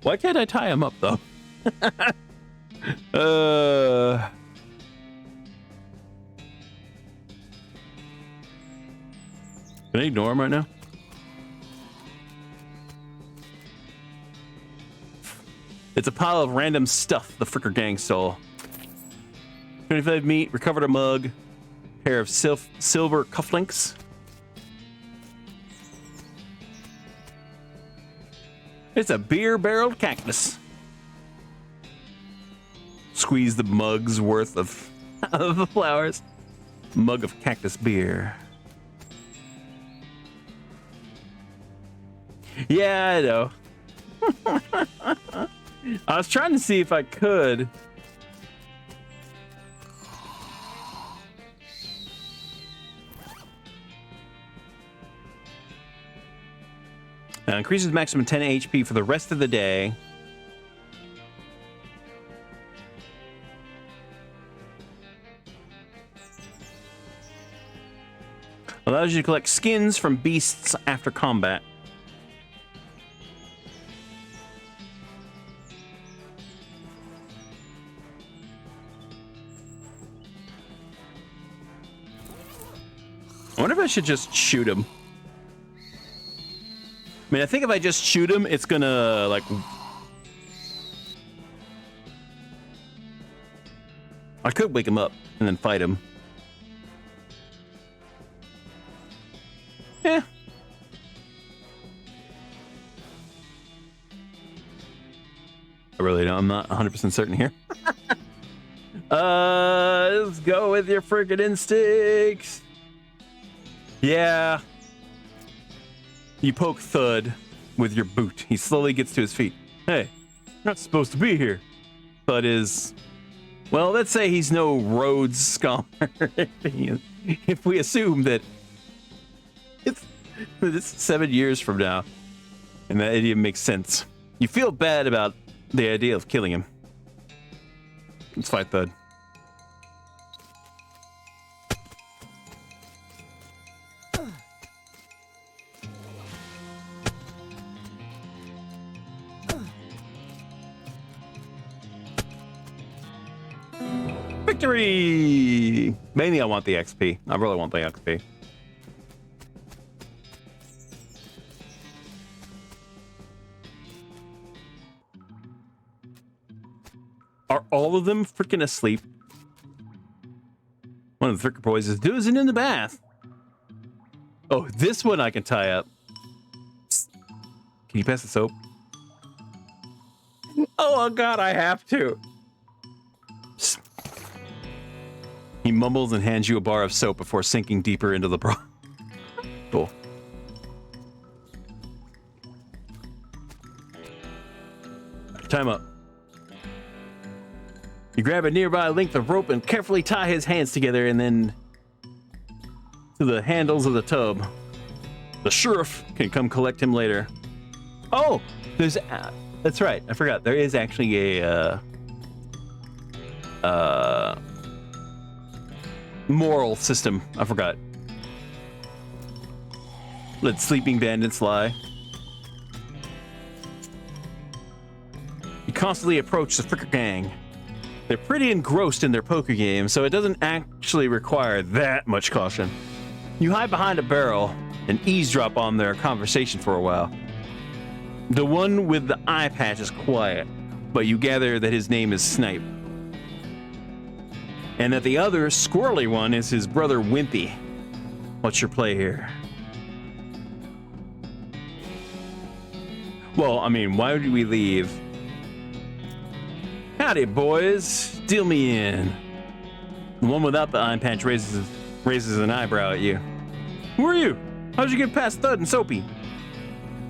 S2: Why can't I tie him up, though? Can I ignore him right now? It's a pile of random stuff the Fricker gang stole. 25 meat, recovered a mug, pair of silver cufflinks. It's a beer-barreled cactus. Squeeze the mug's worth of the flowers. Mug of cactus beer. Yeah, I know. I was trying to see if I could. Now increases maximum 10 HP for the rest of the day. Allows you to collect skins from beasts after combat. I wonder if I should just shoot him. I mean, I think if I just shoot him, it's gonna, like... I could wake him up and then fight him. Yeah. I really don't. I'm not 100% certain here. Let's go with your freaking instincts. Yeah. You poke Thud with your boot. He slowly gets to his feet. Hey, not supposed to be here. Thud is... Well, let's say he's no Rhodes Scholar. If we assume that it's 7 years from now, and that idiom makes sense. You feel bad about the idea of killing him. Let's fight Thud. Victory! Mainly I want the XP. I really want the XP. Are all of them freaking asleep? One of the Fricker boys is doozing in the bath. Oh, this one I can tie up. Can you pass the soap? Oh God, I have to. He mumbles and hands you a bar of soap before sinking deeper into the broth. Cool. Time up. You grab a nearby length of rope and carefully tie his hands together and then to the handles of the tub. The sheriff can come collect him later. Oh, there's that's right. I forgot. There is actually a moral system. I forgot. Let sleeping bandits lie. You constantly approach the Fricker gang. They're pretty engrossed in their poker game, so it doesn't actually require that much caution. You hide behind a barrel and eavesdrop on their conversation for a while. The one with the eye patch is quiet, but you gather that his name is Snipe. And that the other squirrely one is his brother Wimpy. What's your play here? Well, I mean, why would we leave? Howdy, boys. Deal me in. The one without the eye patch raises an eyebrow at you. Who are you? How'd you get past Thud and Soapy?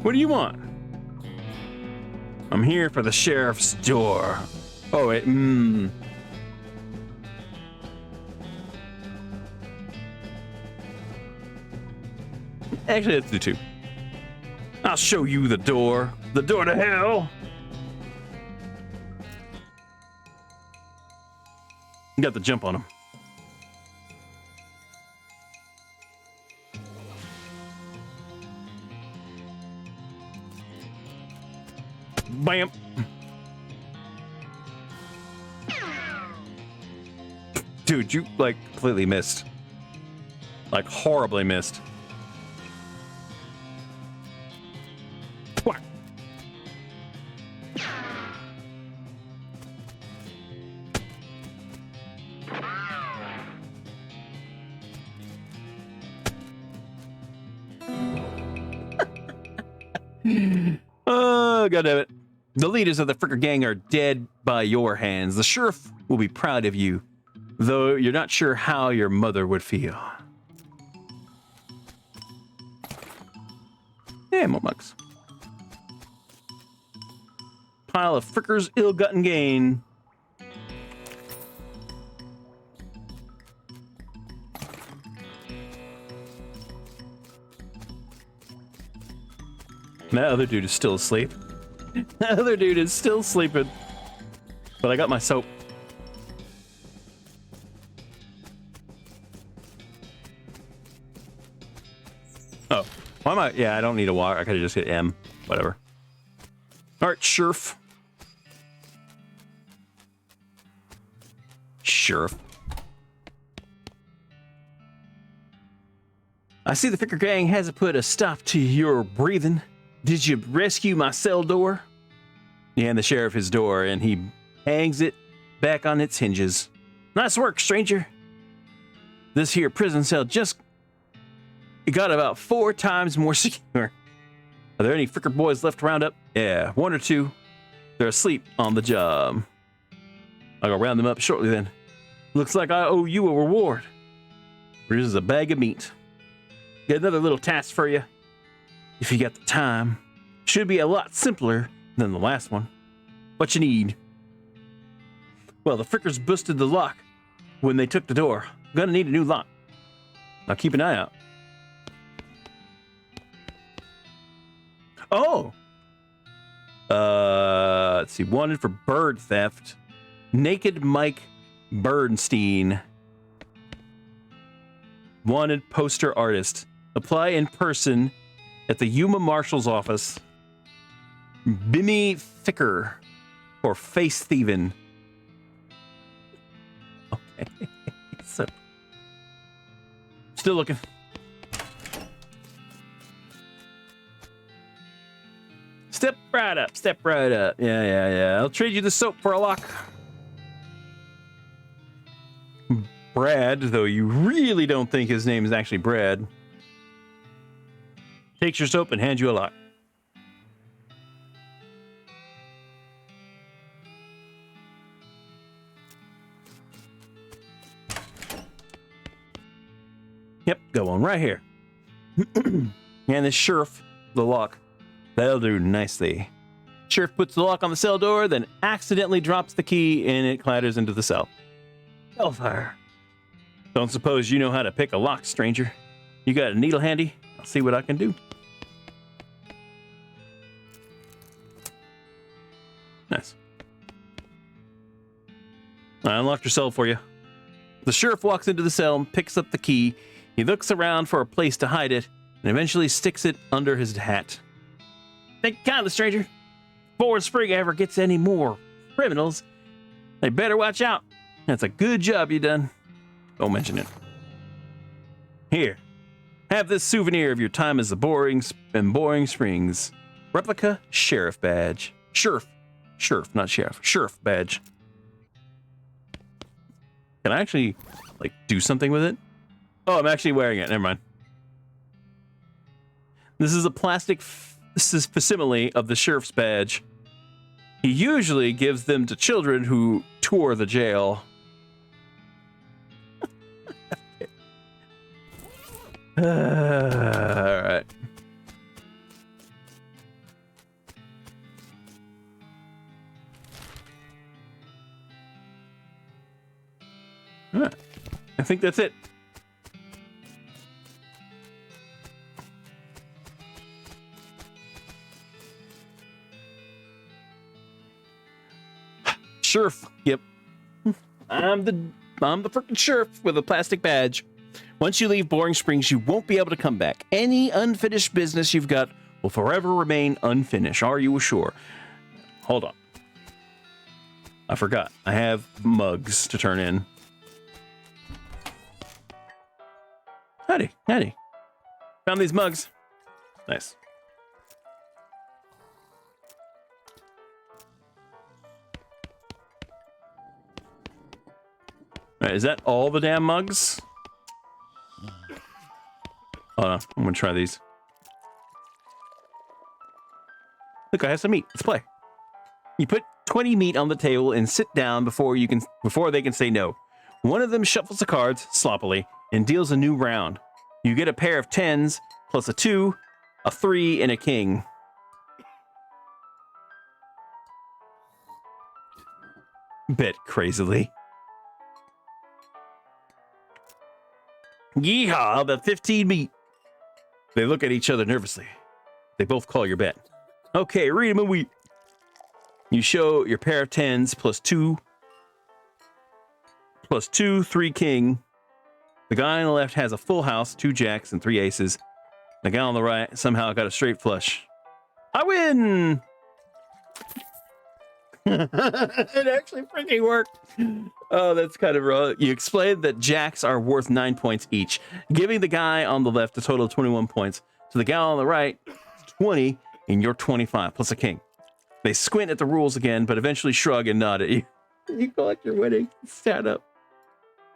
S2: What do you want? I'm here for the sheriff's door. Oh, wait, Actually, let's do two. I'll show you the door. The door to hell. You got the jump on him. Bam. Dude, you like completely missed. Like horribly missed. Whack. Oh, goddammit. The leaders of the Fricker gang are dead by your hands. The sheriff will be proud of you, though you're not sure how your mother would feel. Yeah, more mugs. Pile of Fricker's ill-gotten gain. That other dude is still asleep. That other dude is still sleeping. But I got my soap. Oh, why am I? Yeah, I don't need a walk. I could have just hit M. Whatever. All right, sheriff. Sheriff. I see the Fricker gang hasn't put a stop to your breathing. Did you rescue my cell door? You hand the sheriff his door, and he hangs it back on its hinges. Nice work, stranger. This here prison cell it got about 4 times more secure. Are there any Fricker boys left to round up? Yeah, 1 or 2. They're asleep on the job. I'll go round them up shortly then. Looks like I owe you a reward. Here's a bag of meat. Got another little task for you. If you got the time. Should be a lot simpler than the last one. What you need? Well, the Frickers busted the lock when they took the door. Gonna need a new lock. Now keep an eye out. Oh! Let's see. Wanted for bird theft. Naked Mike Bernstein. Wanted poster artist. Apply in person at the Yuma Marshal's office. Bimmy Thicker for face thieving. Okay. So, still looking. Step right up. Step right up. Yeah. I'll trade you the soap for a lock. Brad, though you really don't think his name is actually Brad, takes your soap and hands you a lock. Yep, go on right here. And the sheriff, the lock. That'll do nicely. Sheriff puts the lock on the cell door, then accidentally drops the key and it clatters into the cell. Hellfire. Don't suppose you know how to pick a lock, stranger. You got a needle handy? I'll see what I can do. Nice. I unlocked your cell for you. The sheriff walks into the cell and picks up the key. He looks around for a place to hide it and eventually sticks it under his hat. Thank you kindly, stranger. Before Spring ever gets any more criminals, they better watch out. That's a good job you done. Don't mention it. Here, have this souvenir of your time as the Boring Springs. Replica sheriff badge. Sheriff, not sheriff. Sheriff badge. Can I actually, like, do something with it? Oh, I'm actually wearing it. Never mind. This is a plastic facsimile of the sheriff's badge. He usually gives them to children who tour the jail. All right. All right. I think that's it. Sheriff. Yep. I'm the freaking sheriff with a plastic badge. Once you leave Boring Springs, you won't be able to come back. Any unfinished business you've got will forever remain unfinished. Are you sure? Hold on. I forgot. I have mugs to turn in. Howdy. Found these mugs. Nice. All right, is that all the damn mugs? Hold on, I'm gonna try these. Look, I have some meat. Let's play. You put 20 meat on the table and sit down before they can say no. One of them shuffles the cards sloppily and deals a new round. You get a pair of 10s plus a 2, a 3, and a king. Bet crazily. Yeehaw, about 15 meat. They look at each other nervously. They both call your bet. Okay, read them a week. You show your pair of 10s plus 2, 3 king. The guy on the left has a full house, 2 jacks, and 3 aces. The guy on the right somehow got a straight flush. I win! It actually freaking worked. Oh, that's kind of raw. You explained that jacks are worth 9 points each, giving the guy on the left a total of 21 points. So the guy on the right, 20, and you're 25, plus a king. They squint at the rules again, but eventually shrug and nod at you. You collect your winning. Stand up.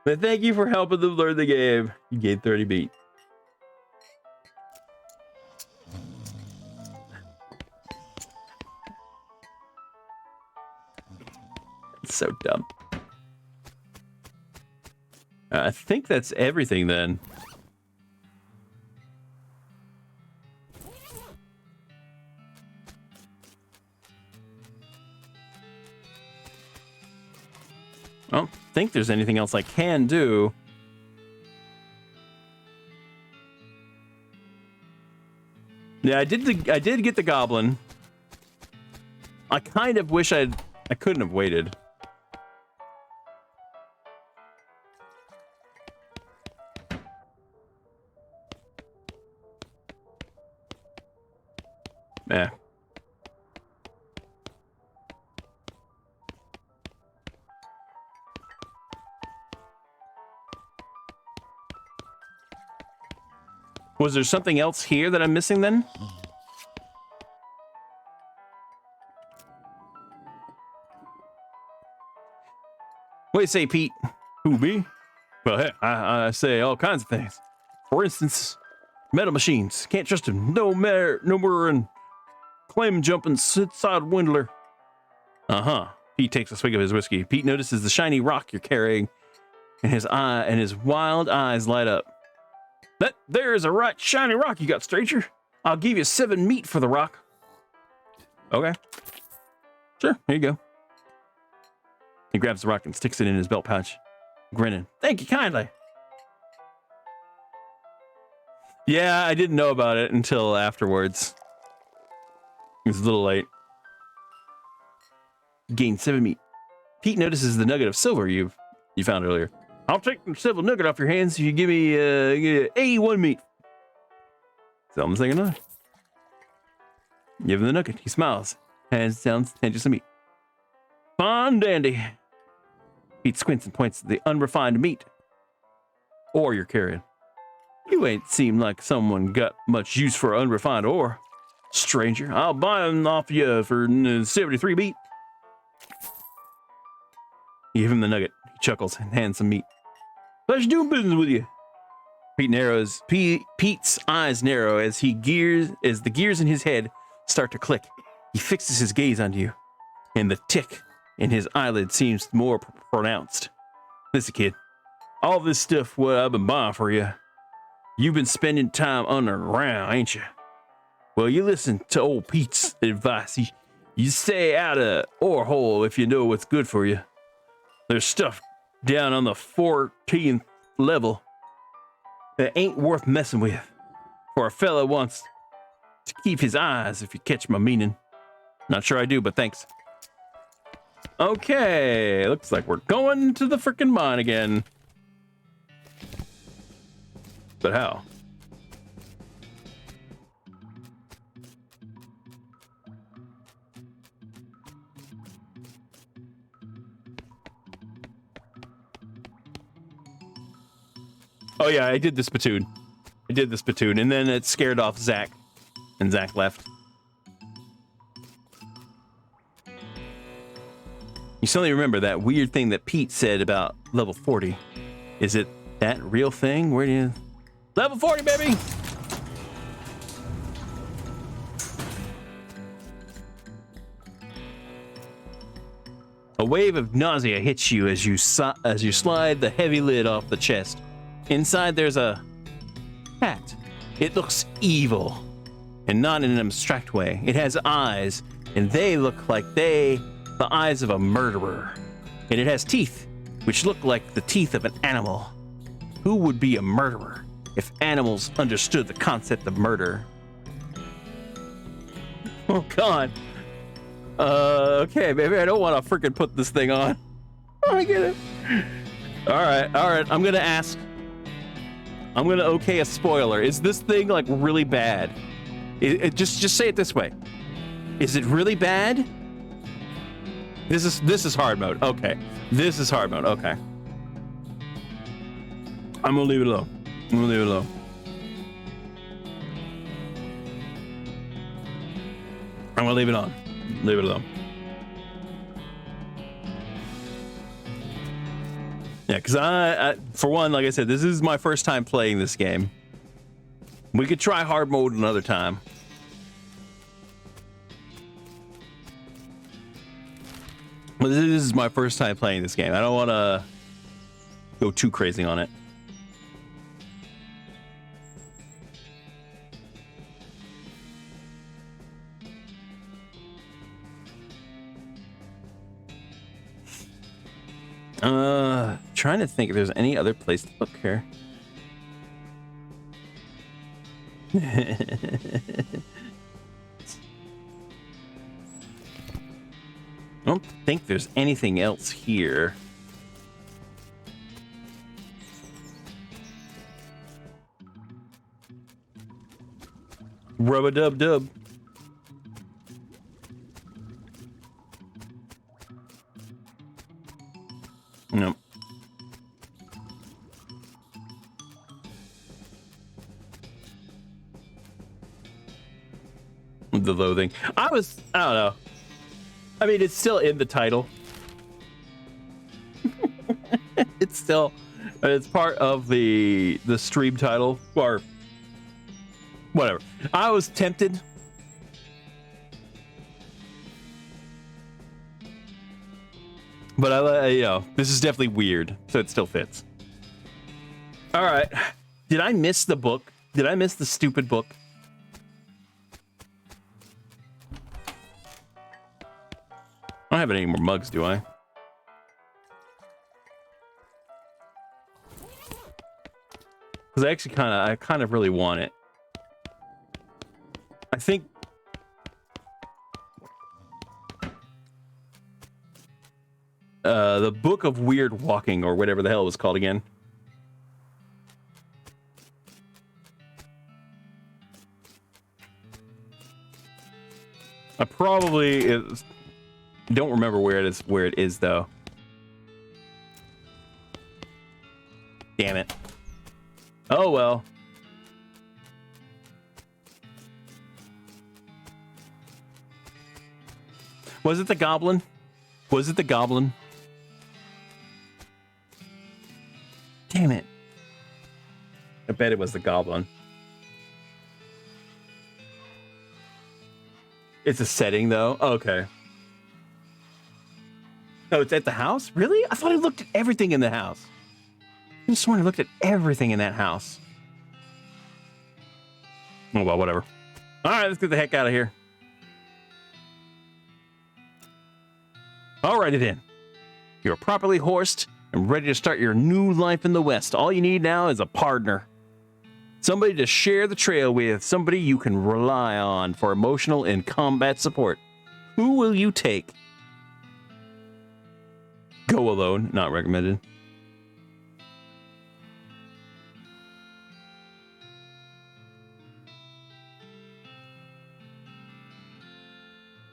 S2: But thank you for helping them learn the game. You gained 30 beat. It's so dumb. I think that's everything then. I don't think there's anything else I can do. Yeah, I did get the goblin. I kind of wish I couldn't have waited. Yeah. Was there something else here that I'm missing then? What do you say, Pete? Who, me? Well, hey, I say all kinds of things. For instance, metal machines. Can't trust them. No more and claim jumping side windler. Uh-huh. Pete takes a swig of his whiskey. Pete notices the shiny rock you're carrying, and his wild eyes light up. That there is a right shiny rock you got, stranger. I'll give you 7 meat for the rock. Okay. Sure, here you go. He grabs the rock and sticks it in his belt pouch, grinning. Thank you kindly. Yeah, I didn't know about it until afterwards. It was a little late. Gained 7 meat. Pete notices the nugget of silver you found earlier. I'll take the silver nugget off your hands if you give me 81 meat. Sell him the second nugget. Give him the nugget. He smiles. Hands down, hand you some meat. Fine dandy. Pete squints and points at the unrefined meat. Ore you're carrying. You ain't seem like someone got much use for unrefined ore. Stranger, I'll buy them off you for 73 meat. You give him the nugget. He chuckles and hands some meat. Pleasure doing business with you. Pete's eyes narrow as the gears in his head start to click. He fixes his gaze on you, and the tick in his eyelid seems more pronounced. Listen, kid, all this stuff what I've been buying for you, you've been spending time underground, ain't you? Well, you listen to old Pete's advice. You stay out of ore hole if you know what's good for you. There's stuff down on the 14th level that ain't worth messing with. For a fella wants to keep his eyes, if you catch my meaning. Not sure I do, but thanks. Okay, looks like we're going to the frickin' mine again. But how? Oh yeah, I did the spittoon. And then it scared off Zach. And Zach left. You suddenly remember that weird thing that Pete said about level 40. Is it that real thing? Where do you... Level 40, baby! A wave of nausea hits you as you slide the heavy lid off the chest. Inside there's a cat. It looks evil, and not in an abstract way. It has eyes, and they look like the eyes of a murderer. And it has teeth, which look like the teeth of an animal. Who would be a murderer if animals understood the concept of murder? Oh, God. Okay, baby, I don't want to freaking put this thing on. I get it. All right, I'm going to ask. I'm going to okay a spoiler. Is this thing, like, really bad? Just say it this way. Is it really bad? This is hard mode. Okay. This is hard mode. Okay. I'm going to leave it alone. I'm going to leave it on. Leave it alone. Yeah, because I, for one, like I said, this is my first time playing this game. We could try hard mode another time. But this is my first time playing this game. I don't want to go too crazy on it. Trying to think if there's any other place to look here. I don't think there's anything else here. Rub-a-dub-dub. No. The Loathing. I don't know. I mean, it's still in the title. It's part of the stream title, or whatever. I was tempted. But this is definitely weird, so it still fits. All right. Did I miss the book? Did I miss the stupid book? I don't have any more mugs, do I? Because I kind of really want it. I think the Book of Weird Walking, or whatever the hell it was called again. I probably don't remember where it is though. Damn it. Oh well. Was it the goblin? Was it the goblin? Damn it. I bet it was the goblin. It's a setting, though. Okay. Oh, it's at the house? Really? I thought I looked at everything in the house. I just sworn I looked at everything in that house. Oh, well, whatever. All right, let's get the heck out of here. Alrighty then. You're properly horsed and ready to start your new life in the West. All you need now is a partner. Somebody to share the trail with. Somebody you can rely on for emotional and combat support. Who will you take? Go alone. Not recommended.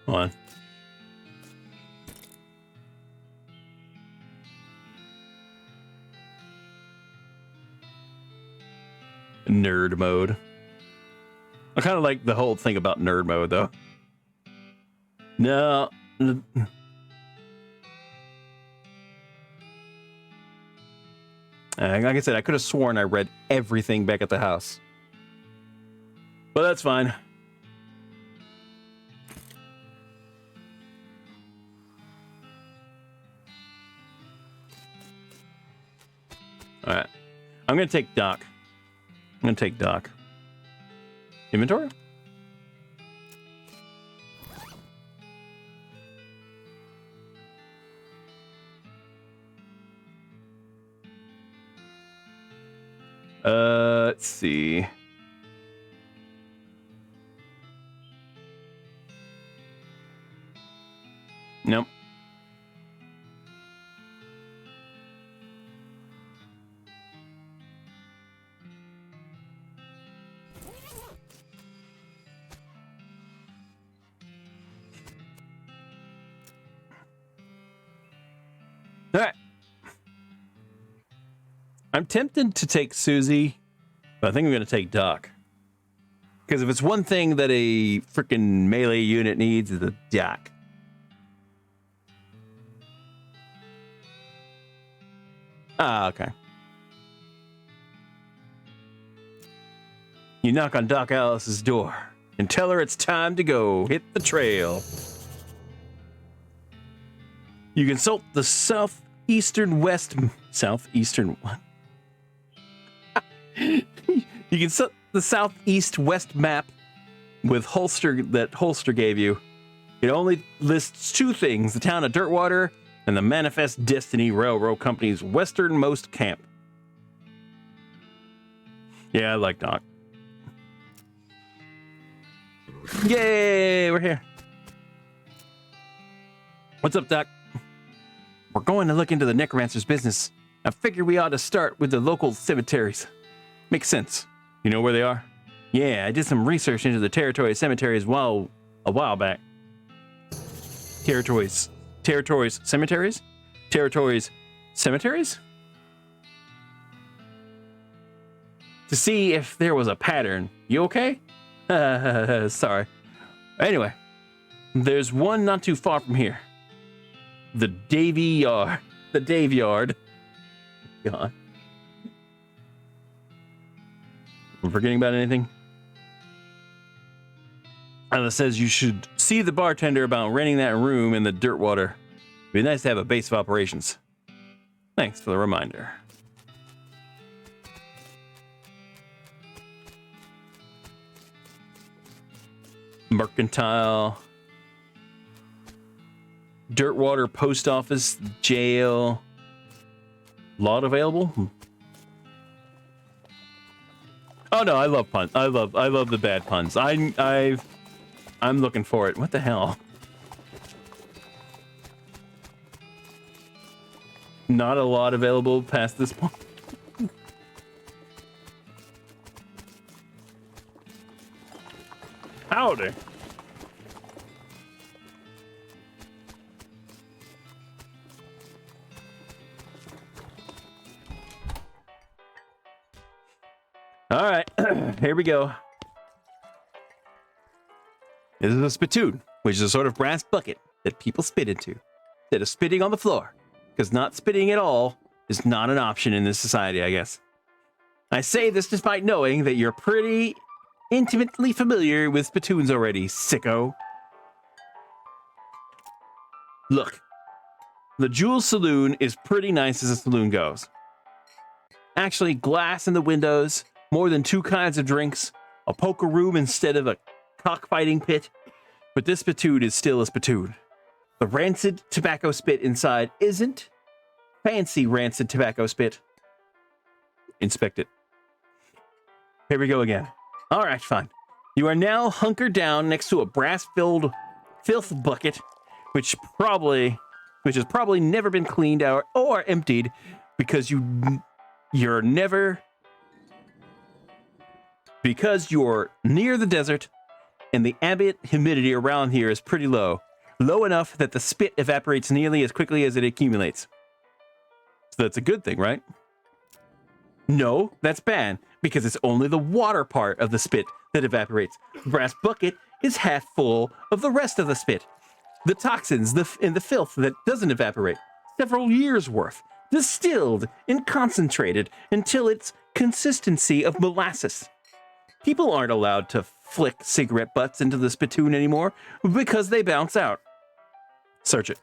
S2: Hold on. Nerd mode. I kind of like the whole thing about nerd mode, though. No. Like I said, I could have sworn I read everything back at the house. But that's fine. All right. I'm going to take Doc. I'm going to take Doc. Inventory? Let's see. Nope. All right. I'm tempted to take Susie, but I think I'm going to take Doc. Because if it's one thing that a freaking melee unit needs, is a Doc. Ah, okay. You knock on Doc Alice's door and tell her it's time to go hit the trail. You consult the southeastern what? You consult the southeast west map with Holster gave you. It only lists two things: the town of Dirtwater and the Manifest Destiny Railroad Company's westernmost camp. Yeah, I like Doc. Yay, we're here. What's up, Doc? We're going to look into the necromancer's business. I figure we ought to start with the local cemeteries. Makes sense. You know where they are? Yeah, I did some research into the territory cemeteries a while back. Territories cemeteries? Territories cemeteries? To see if there was a pattern. You okay? Sorry. Anyway, there's one not too far from here. The Dave Yard. God. I'm forgetting about anything? And it says you should see the bartender about renting that room in the Dirtwater. It'd be nice to have a base of operations. Thanks for the reminder. Mercantile. Dirtwater Post Office, jail. Lot available? Oh no, I love puns. I love the bad puns. I'm looking for it. What the hell? Not a lot available past this point. Howdy. All right, here we go. This is a spittoon, which is a sort of brass bucket that people spit into instead of spitting on the floor, because not spitting at all is not an option in this society, I guess. I say this despite knowing that you're pretty intimately familiar with spittoons already, sicko. Look, the Jewel Saloon is pretty nice as a saloon goes. Actually, glass in the windows, more than 2 kinds of drinks, a poker room instead of a cockfighting pit, but this spittoon is still a spittoon. The rancid tobacco spit inside isn't fancy rancid tobacco spit. Inspect it. Here we go again. All right, fine. You are now hunkered down next to a brass-filled filth bucket, which has probably never been cleaned out or emptied because you're near the desert and the ambient humidity around here is pretty low enough that the spit evaporates nearly as quickly as it accumulates. So that's a good thing, right? No, that's bad, because it's only the water part of the spit that evaporates. The brass bucket is half full of the rest of the spit. The toxins and the filth that doesn't evaporate. Several years worth. Distilled and concentrated until it's consistency of molasses. People aren't allowed to flick cigarette butts into the spittoon anymore because they bounce out. Search it.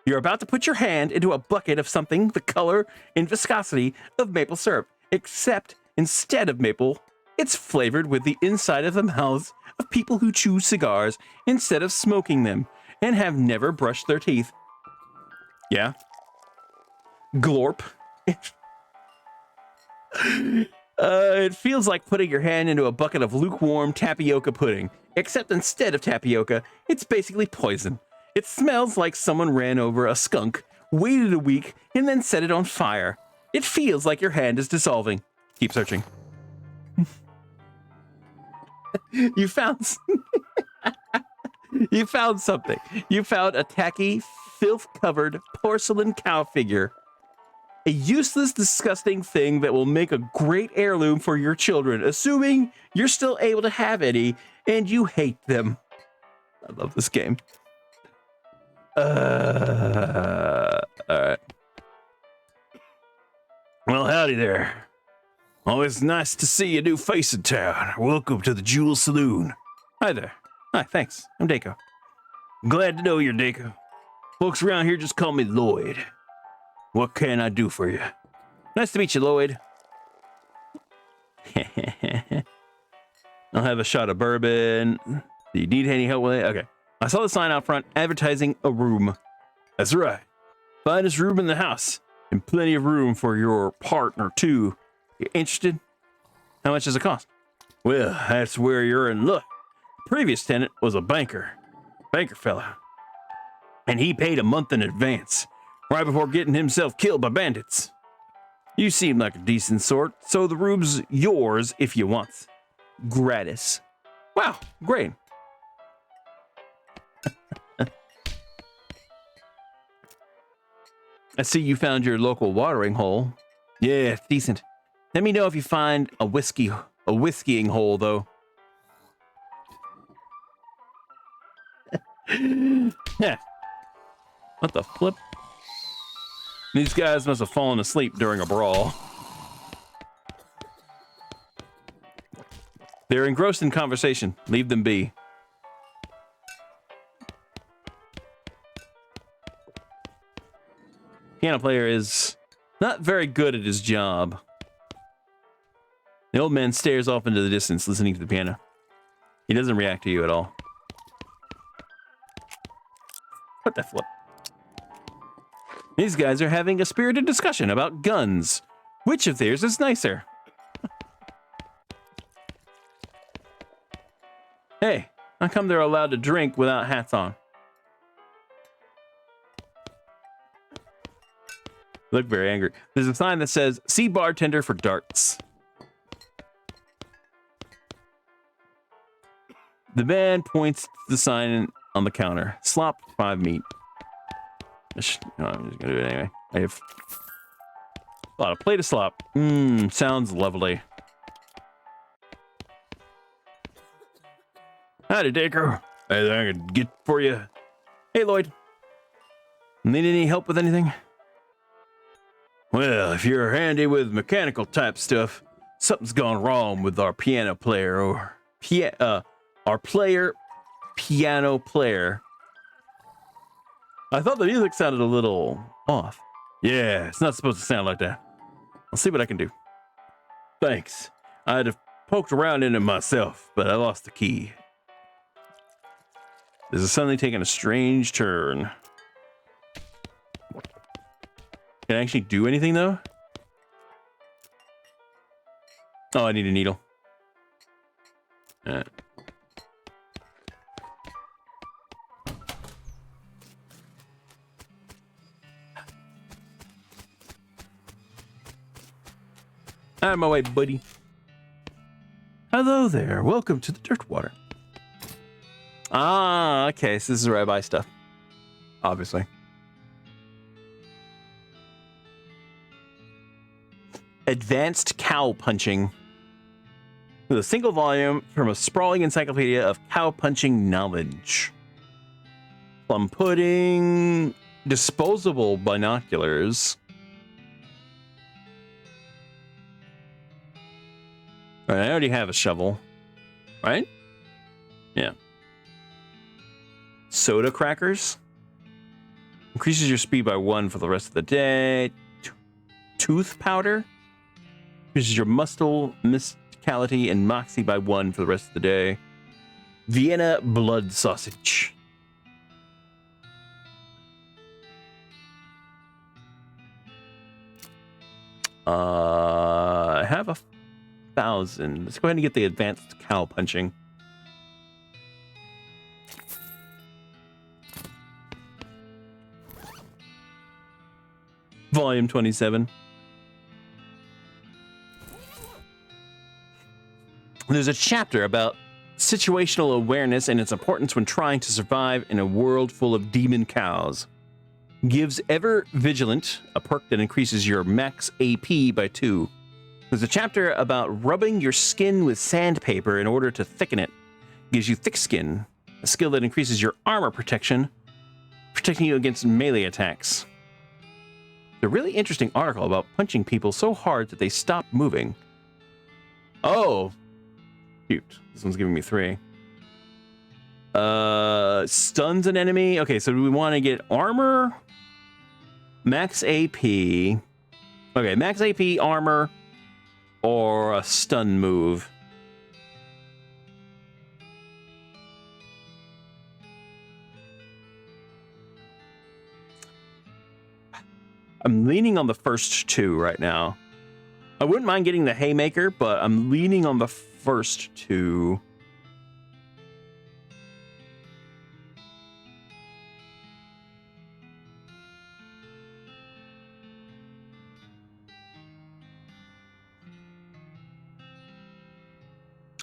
S2: You're about to put your hand into a bucket of something the color and viscosity of maple syrup, except instead of maple, it's flavored with the inside of the mouths of people who chew cigars instead of smoking them and have never brushed their teeth. Yeah? Glorp. It feels like putting your hand into a bucket of lukewarm tapioca pudding, except instead of tapioca, it's basically poison. It smells like someone ran over a skunk, waited a week, and then set it on fire. It feels like your hand is dissolving. Keep searching. You found something. You found a tacky, filth-covered porcelain cow figure. A useless, disgusting thing that will make a great heirloom for your children, assuming you're still able to have any, and you hate them. I love this game. Alright. Well, howdy there. Always nice to see a new face in town. Welcome to the Jewel Saloon. Hi there. Hi, thanks. I'm Dako. Glad to know you're Dako. Folks around here just call me Lloyd. What can I do for you? Nice to meet you, Lloyd. I'll have a shot of bourbon. Do you need any help with it? Okay. I saw the sign out front advertising a room. That's right. Finest room in the house. And plenty of room for your partner, too. You interested? How much does it cost? Well, that's where you're in luck. The previous tenant was a banker fella. And he paid a month in advance, right before getting himself killed by bandits. You seem like a decent sort, so the room's yours if you want. Gratis. Wow, great. I see you found your local watering hole. Yeah, it's decent. Let me know if you find a whiskeying hole, though. Yeah. What the flip? These guys must have fallen asleep during a brawl. They're engrossed in conversation. Leave them be. Piano player is not very good at his job. The old man stares off into the distance, listening to the piano. He doesn't react to you at all. What the flip? These guys are having a spirited discussion about guns. Which of theirs is nicer? Hey, how come they're allowed to drink without hats on? Look very angry. There's a sign that says, see bartender for darts. The man points to the sign on the counter. Slop 5 meat. I'm just gonna do it anyway. I have a lot of plate of slop. Sounds lovely. Howdy, Dacre. Anything I can get for you? Hey, Lloyd. Need any help with anything? Well, if you're handy with mechanical type stuff, something's gone wrong with our piano player or our piano player. I thought the music sounded a little off. Yeah, it's not supposed to sound like that. I'll see what I can do. Thanks. I'd have poked around in it myself, but I lost the key. This is suddenly taking a strange turn. Can I actually do anything, though? Oh, I need a needle. Alright. Out of my way, buddy. Hello there. Welcome to the dirt water. Ah, okay. So this is where I buy stuff. Obviously. Advanced cow punching. With a single volume from a sprawling encyclopedia of cow punching knowledge. Plum pudding. Disposable binoculars. All right, I already have a shovel. Right? Yeah. Soda crackers. Increases your speed by 1 for the rest of the day. Tooth powder. Increases your muscle, mysticality, and moxie by 1 for the rest of the day. Vienna blood sausage. I have 1,000. Let's go ahead and get the advanced cow punching. Volume 27. There's a chapter about situational awareness and its importance when trying to survive in a world full of demon cows. Gives Ever Vigilant a perk that increases your max AP by 2. There's a chapter about rubbing your skin with sandpaper in order to thicken it. Gives you thick skin, a skill that increases your armor protection, protecting you against melee attacks. A really interesting article about punching people so hard that they stop moving. Oh, cute. This one's giving me 3. Stuns an enemy. Okay, so do we want to get armor? Max AP. Okay, max AP, armor, or a stun move. I'm leaning on the first 2 right now. I wouldn't mind getting the haymaker, but I'm leaning on the first 2.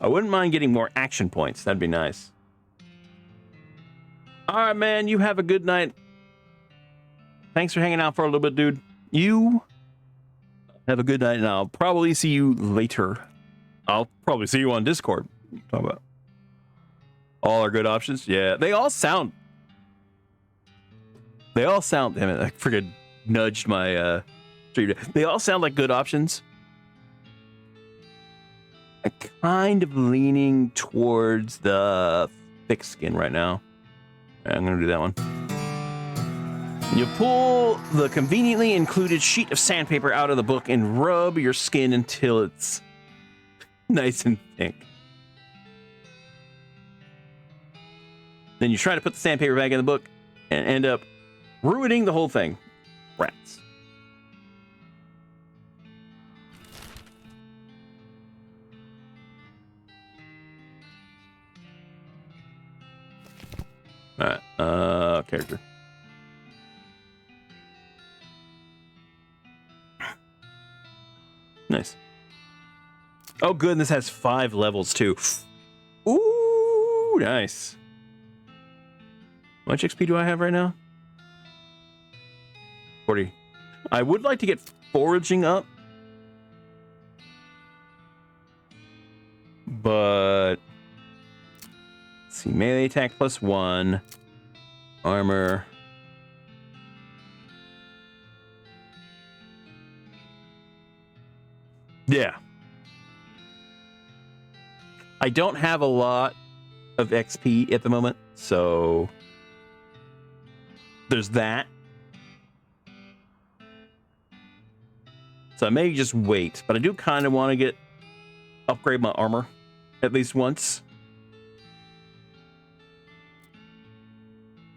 S2: I wouldn't mind getting more action points. That'd be nice. All right, man. You have a good night. Thanks for hanging out for a little bit, dude. You have a good night, and I'll probably see you later. I'll probably see you on Discord. What are you talking about? All are good options? Yeah, they all sound... Damn it, I freaking nudged my stream. They all sound like good options. I'm kind of leaning towards the thick skin right now. I'm going to do that one. You pull the conveniently included sheet of sandpaper out of the book and rub your skin until it's nice and thick. Then you try to put the sandpaper back in the book and end up ruining the whole thing. Rats. Character. Nice. Oh, good. And this has 5 levels too. Ooh, nice. How much XP do I have right now? 40. I would like to get foraging up. But let's see, melee attack +1, armor. Yeah. I don't have a lot of XP at the moment, so there's that. So I may just wait, but I do kind of want to upgrade my armor at least once.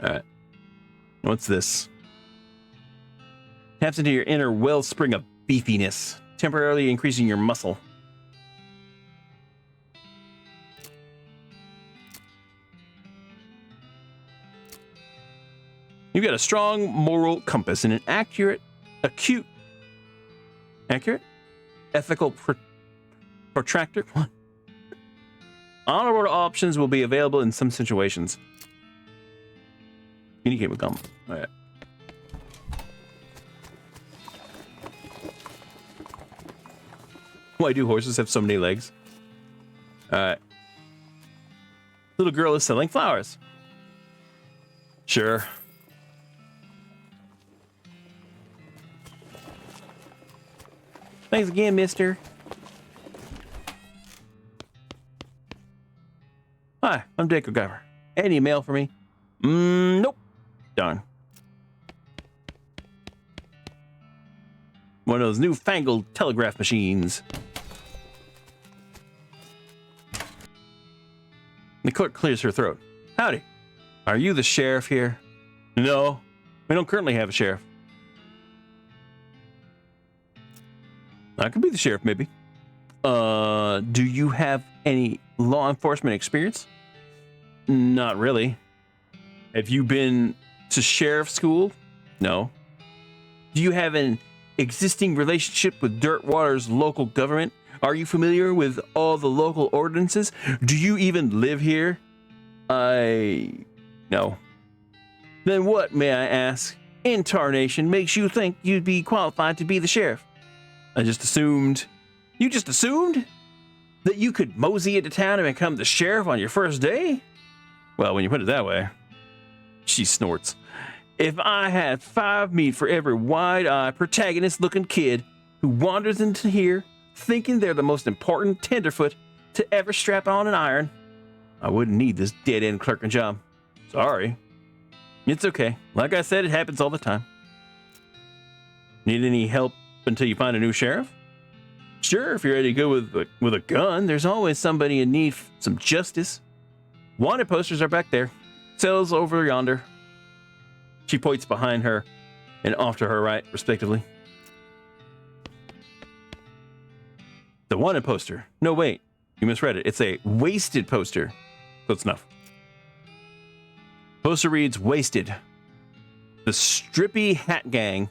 S2: All right. What's this? Taps into your inner wellspring of beefiness, temporarily increasing your muscle. You've got a strong moral compass and an accurate, ethical protractor. What? Honorable options will be available in some situations. Communicate with Gum. All right. Why do horses have so many legs? All right. Little girl is selling flowers. Sure. Thanks again, mister. Hi, I'm Dick MacGyver. Any mail for me? Nope. Darn. One of those newfangled telegraph machines. The clerk clears her throat. Howdy. Are you the sheriff here? No, we don't currently have a sheriff. I could be the sheriff, maybe. Do you have any law enforcement experience? Not really. Have you been to sheriff school? No. Do you have an existing relationship with Dirtwater's local government? Are you familiar with all the local ordinances? Do you even live here? No. Then what, may I ask, in tarnation makes you think you'd be qualified to be the sheriff? You just assumed that you could mosey into town and become the sheriff on your first day? Well, when you put it that way. She snorts. If I had 5 meat for every wide-eyed, protagonist-looking kid who wanders into here thinking they're the most important tenderfoot to ever strap on an iron, I wouldn't need this dead-end clerking job. Sorry. It's okay. Like I said, it happens all the time. Need any help until you find a new sheriff? Sure, if you're ready to go with a gun, there's always somebody in need of some justice. Wanted posters are back there. Cells over yonder. She points behind her and off to her right, respectively. The wanted poster. No, wait. You misread it. It's a wasted poster. Close enough. Poster reads, Wasted. The Stripy Hat Gang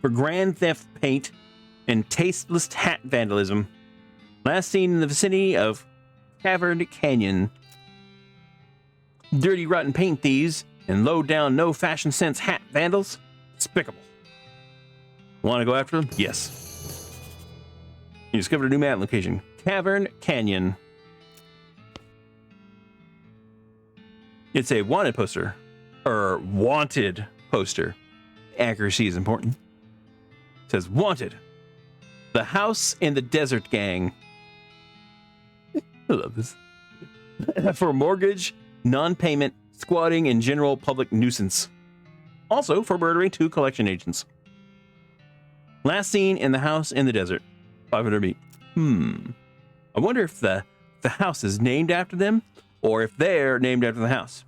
S2: for grand theft paint and tasteless hat vandalism. Last seen in the vicinity of Cavern Canyon. Dirty, rotten paint thieves and low-down, no-fashion sense hat vandals. Despicable. Want to go after them? Yes. You discovered a new map location. Cavern Canyon. It's a wanted poster. Or wanted poster. Accuracy is important. It says, Wanted. The House in the Desert Gang. I love this. For mortgage, non-payment, squatting, and general public nuisance. Also for murdering 2 collection agents. Last seen in the house in the desert. 500 meat. I wonder if the house is named after them, or if they're named after the house.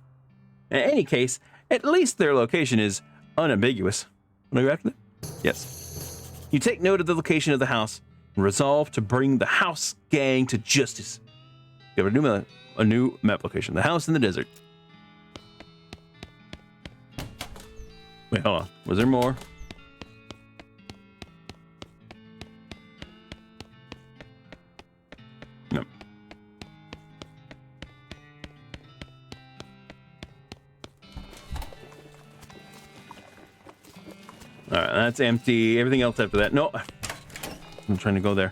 S2: In any case, at least their location is unambiguous. Want to go after them? Yes. You take note of the location of the house and resolve to bring the house gang to justice. You have a new map location. The house in the desert. Wait, hold on. Was there more? No. All right, that's empty. Everything else after that. No. I'm trying to go there.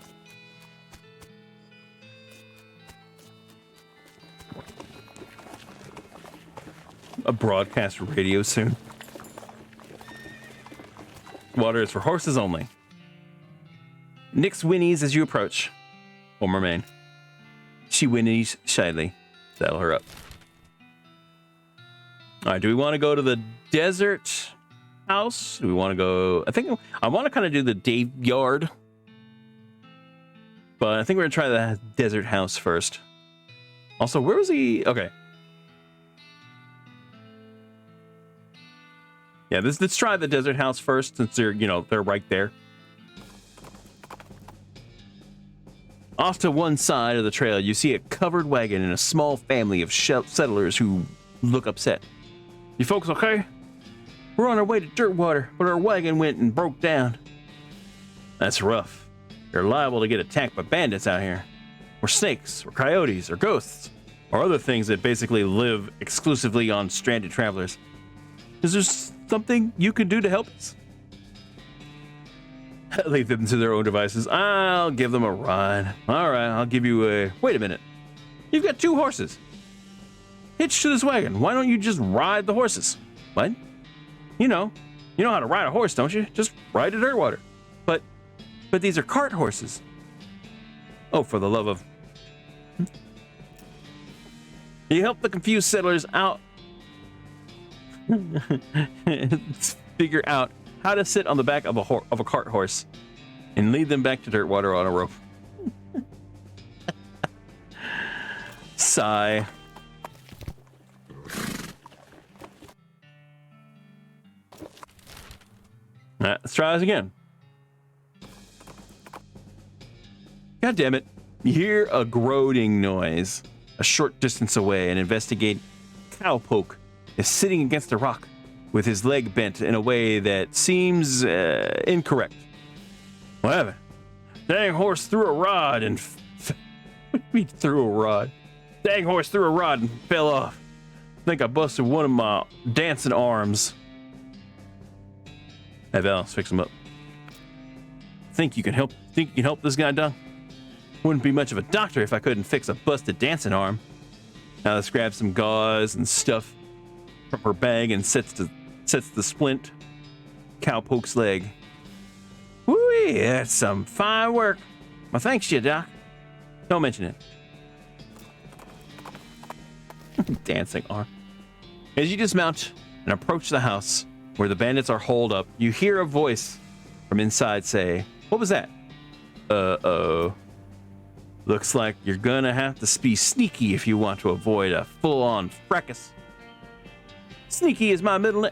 S2: A broadcast radio soon. Water is for horses only. Nix whinnies as you approach. Will remain. She whinnies shyly. Saddle her up. All right, do we want to go to the desert house? Do we want to go? I think I want to kind of do the day yard. But I think we're going to try the desert house first. Also, where was he? Okay. Yeah, let's try the desert house first, since they're right there. Off to one side of the trail, you see a covered wagon and a small family of settlers who look upset. You folks okay? We're on our way to Dirtwater, but our wagon went and broke down. That's rough. You're liable to get attacked by bandits out here. Or snakes, or coyotes, or ghosts, or other things that basically live exclusively on stranded travelers. Is there something you can do to help us? Leave them to their own devices. I'll give them a ride. All right, I'll give you a... Wait a minute. You've got 2 horses. Hitch to this wagon. Why don't you just ride the horses? What? You know how to ride a horse, don't you? Just ride to Dirtwater. But these are cart horses. Oh, for the love of... You help the confused settlers out. Figure out how to sit on the back of a cart horse and lead them back to Dirtwater on a rope. Sigh. All right, let's try this again. God damn it. You hear a groaning noise a short distance away and investigate. Cowpoke is sitting against a rock with his leg bent in a way that seems incorrect. What happened? Dang horse threw a rod and... What do you mean threw a rod? Dang horse threw a rod and fell off. I think I busted one of my dancing arms. Hey, Val, let's fix him up. Think you can help this guy, Doc? Wouldn't be much of a doctor if I couldn't fix a busted dancing arm. Now let's grab some gauze and stuff from her bag and sets the splint. Cowpoke's leg. Woo, that's some fine work. Well, thanks you, Doc. Don't mention it. Dancing arm. As you dismount and approach the house where the bandits are holed up, you hear a voice from inside say, "What was that?" Uh-oh. Looks like you're gonna have to be sneaky if you want to avoid a full-on fracas. Sneaky is my middle name.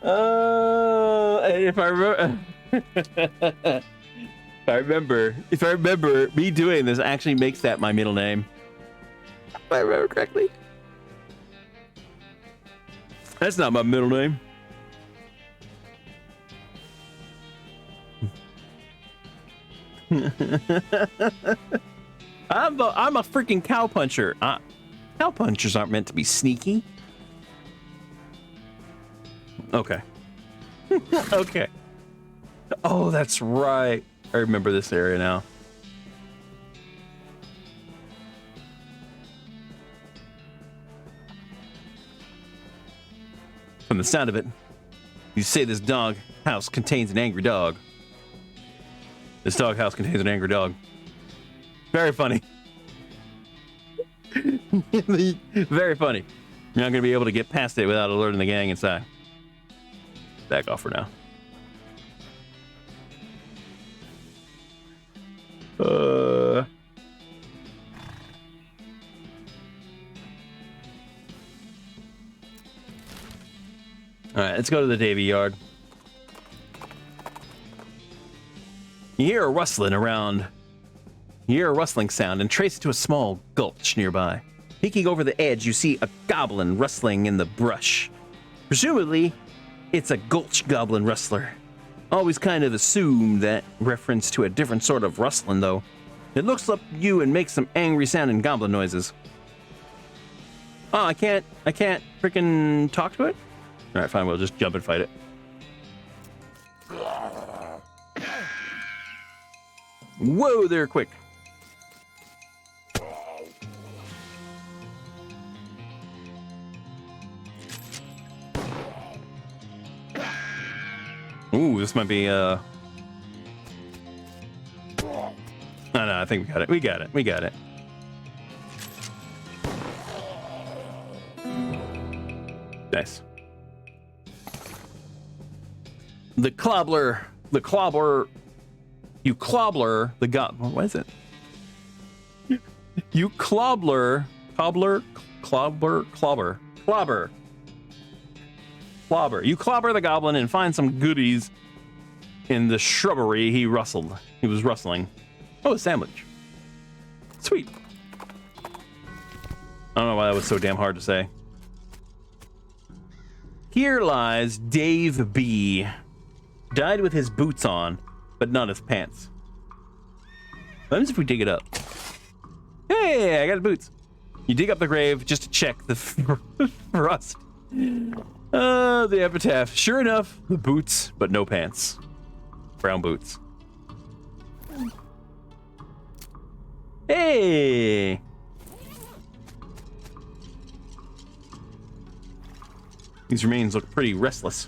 S2: If I remember, me doing this actually makes that my middle name. If I remember correctly. That's not my middle name. I'm a freaking cowpuncher. Cowpunchers aren't meant to be sneaky. Okay. Okay. Oh, that's right. I remember this area now. From the sound of it, you say this dog house contains an angry dog. This dog house contains an angry dog. Very funny. Very funny. You're not going to be able to get past it without alerting the gang inside. Back off for now. All right, let's go to the Davy yard. You hear a rustling around. You hear a rustling sound and trace it to a small gulch nearby. Peeking over the edge, you see a goblin rustling in the brush. Presumably, it's a gulch goblin rustler. Always kind of assumed that reference to a different sort of rustling, though. It looks up at you and makes some angry sounding goblin noises. Oh, I can't freaking talk to it? All right, fine, we'll just jump and fight it. Whoa, they're quick. Ooh, this might be, No, I think we got it. We got it. Nice. The clobbler, you clobbler the what is it? You clobber. You clobber the goblin and find some goodies in the shrubbery he was rustling. Oh, a sandwich. Sweet. I don't know why that was so damn hard to say. Here lies Dave B. Died with his boots on, but not his pants. What happens if we dig it up? Hey, I got boots. You dig up the grave just to check the rust. The epitaph. Sure enough, the boots, but no pants. Brown boots. Hey! These remains look pretty restless.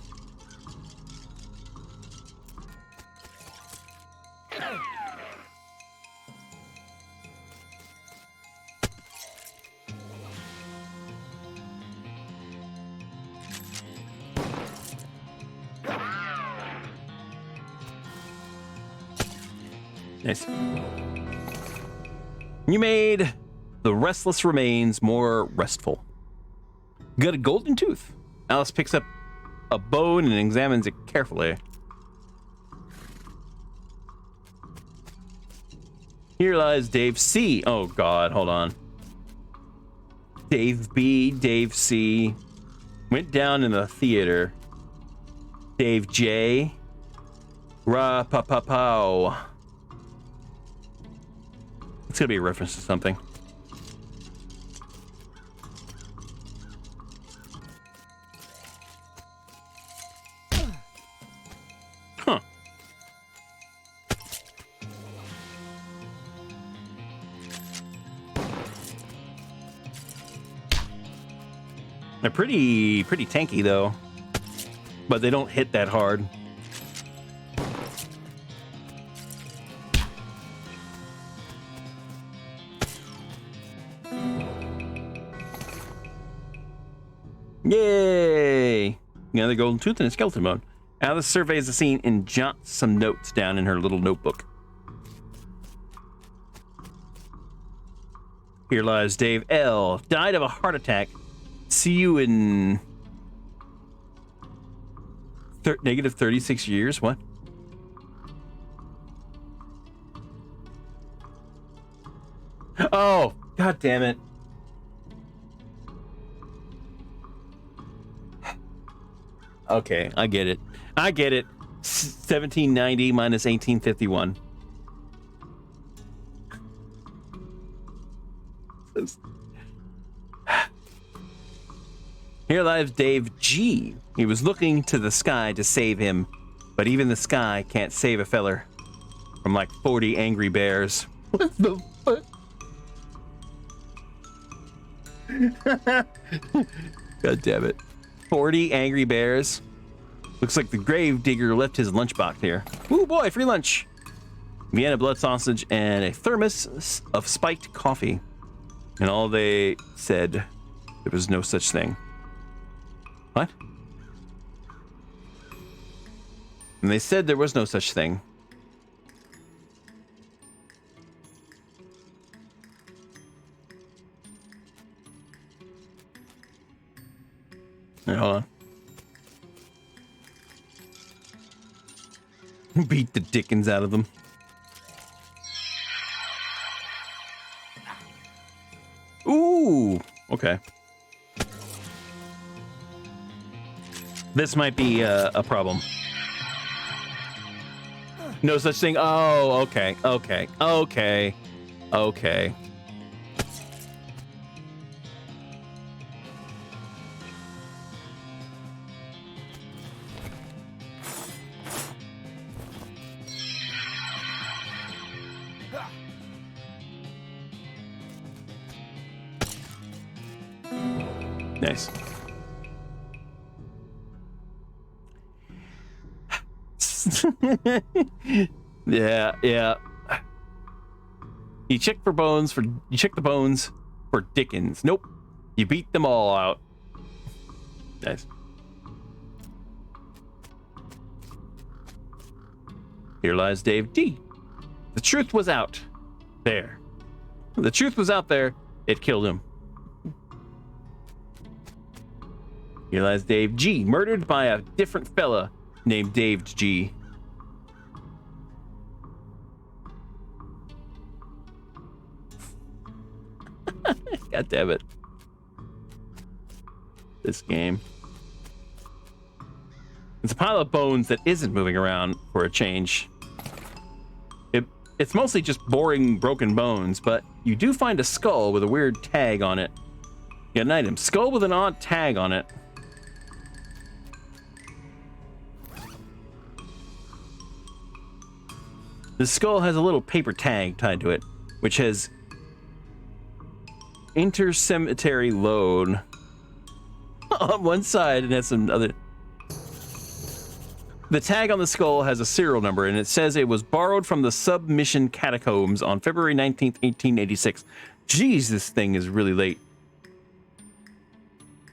S2: Nice. You made the restless remains more restful. Got a golden tooth. Alice picks up a bone and examines it carefully. Here lies Dave C. Oh God, hold on. Dave B, Dave C. Went down in the theater. Dave J. Ra pa pa pow. It's gonna be a reference to something. Huh. They're pretty tanky though, but they don't hit that hard. Yay! Another golden tooth and a skeleton bone. Alice surveys the scene and jots some notes down in her little notebook. Here lies Dave L. Died of a heart attack. See you in... negative 36 years? What? Oh, God damn it. Okay, I get it. 1790 minus 1851. Here lies Dave G. He was looking to the sky to save him, but even the sky can't save a feller from like 40 angry bears. What the fuck? God damn it. 40 angry bears. Looks like the grave digger left his lunchbox here. Ooh boy, free lunch. Vienna blood sausage and a thermos of spiked coffee. And all they said, there was no such thing. What? And they said there was no such thing. Right, hold on. Beat the dickens out of them. Ooh, Ooh, okay. This might be a problem. No such thing. Oh, okay, okay, okay, okay. Nice. Yeah, yeah. You check the bones for Dickens. Nope. You beat them all out. Nice. Here lies Dave D. The truth was out there. The truth was out there. It killed him. Here lies Dave G, murdered by a different fella named Dave G. God damn it. This game. It's a pile of bones that isn't moving around for a change. It's mostly just boring, broken bones, but you do find a skull with a weird tag on it. You get an item. Skull with an odd tag on it. The skull has a little paper tag tied to it, which has intercemetery load on one side and has some other. The tag on the skull has a serial number, and it says it was borrowed from the submission catacombs on February 19th, 1886. Jeez, this thing is really late.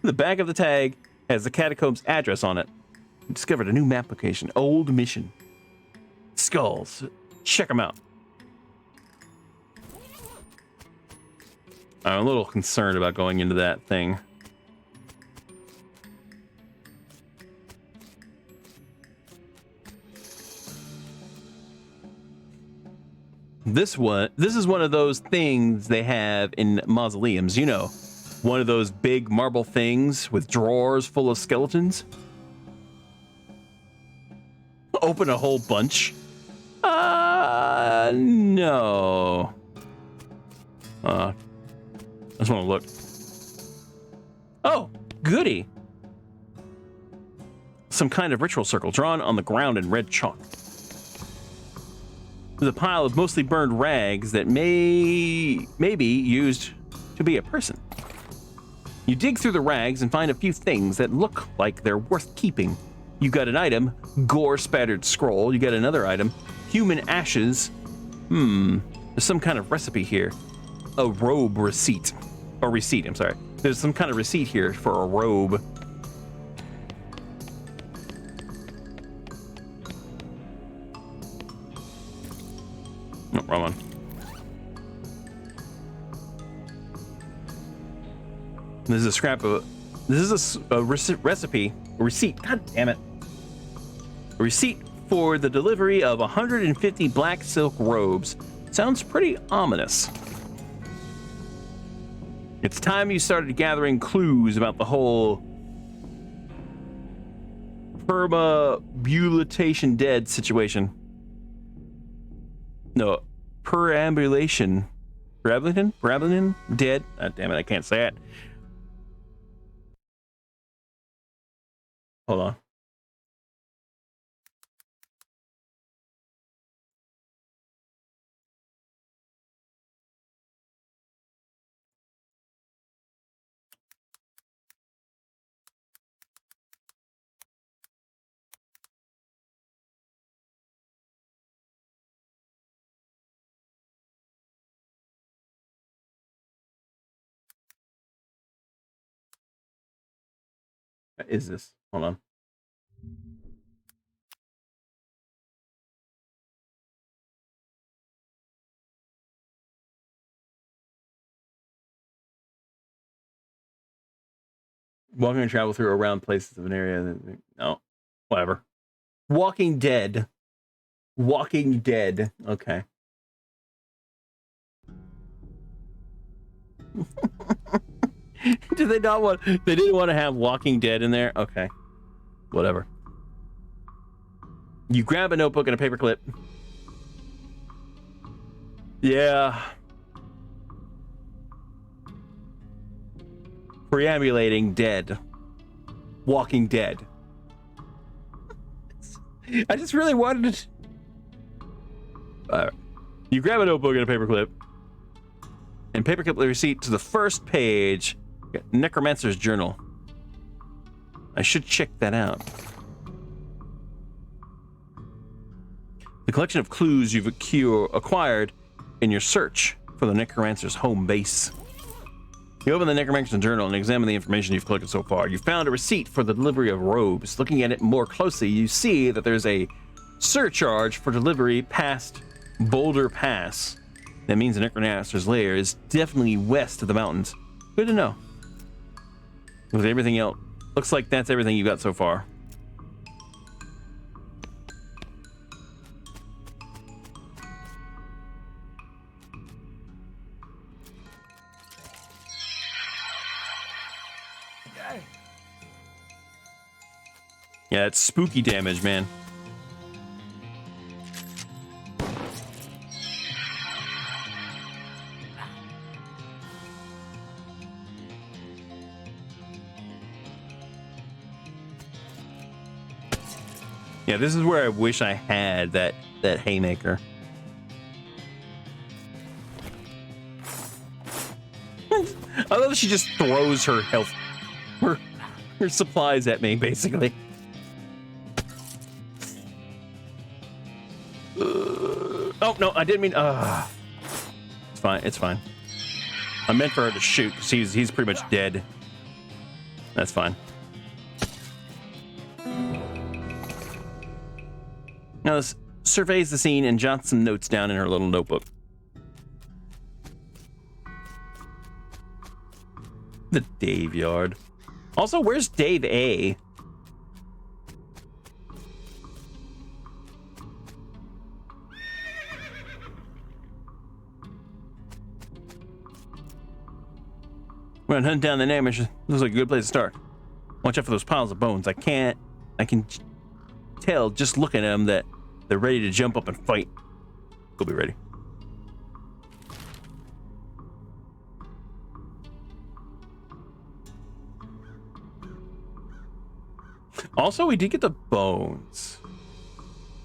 S2: The back of the tag has the catacombs address on it. We discovered a new map location. Old mission. Skulls. Check them out. I'm a little concerned about going into that thing. This is one of those things they have in mausoleums, you know, one of those big marble things with drawers full of skeletons. Open a whole bunch. No. I just want to look. Oh, goody. Some kind of ritual circle drawn on the ground in red chalk. There's a pile of mostly burned rags that may be used to be a person. You dig through the rags and find a few things that look like they're worth keeping. You got an item, gore-spattered scroll. You got another item, human ashes. There's some kind of recipe here. A robe receipt. Or receipt, I'm sorry. There's some kind of receipt here for a robe. No, wrong one. This is a scrap of. This is a recipe, a receipt. God damn it! A receipt for the delivery of 150 black silk robes. Sounds pretty ominous. It's time you started gathering clues about the whole perambulation dead situation. No, perambulation dead. God damn it, I can't say it. Hold on. What is this? Hold on. Walking and travel through around places of an area. No, whatever. Walking Dead. Walking Dead. Okay. Did they not want? They didn't want to have Walking Dead in there. Okay, whatever. You grab a notebook and a paperclip. Yeah. Preambulating dead. Walking Dead. I just really wanted to. You grab a notebook and a paperclip, and paperclip the receipt to the first page. Necromancer's Journal. I should check that out. The collection of clues you've acquired in your search for the Necromancer's home base. You open the Necromancer's Journal and examine the information you've collected so far. You found a receipt for the delivery of robes. Looking at it more closely, you see that there's a surcharge for delivery past Boulder Pass. That means the Necromancer's lair is definitely west of the mountains. Good to know. With everything else, looks like that's everything you got so far. Yeah, it's spooky damage, man. Yeah, this is where I wish I had that haymaker. I love that she just throws her health, her supplies at me, basically. Oh no, I didn't mean. It's fine. It's fine. I meant for her to shoot because he's pretty much dead. That's fine. Now this surveys the scene and jots some notes down in her little notebook. The Dave Yard. Also, where's Dave A? We're gonna hunt down the name. Looks like a good place to start. Watch out for those piles of bones. I can tell just looking at them that they're ready to jump up and fight. Go be ready. Also, we did get the bones.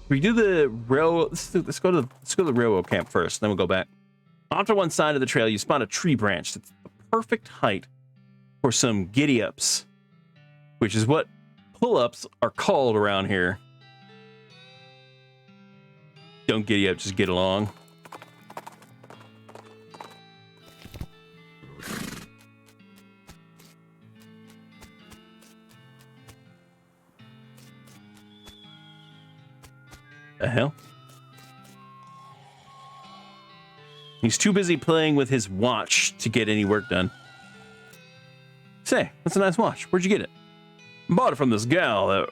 S2: We do the railroad. Let's go to the railroad camp first. Then we'll go back. Off to one side of the trail, you spot a tree branch that's the perfect height for some giddy-ups, which is what pull-ups are called around here. Don't giddy up, just get along. The hell? He's too busy playing with his watch to get any work done. Say, that's a nice watch. Where'd you get it? Bought it from this gal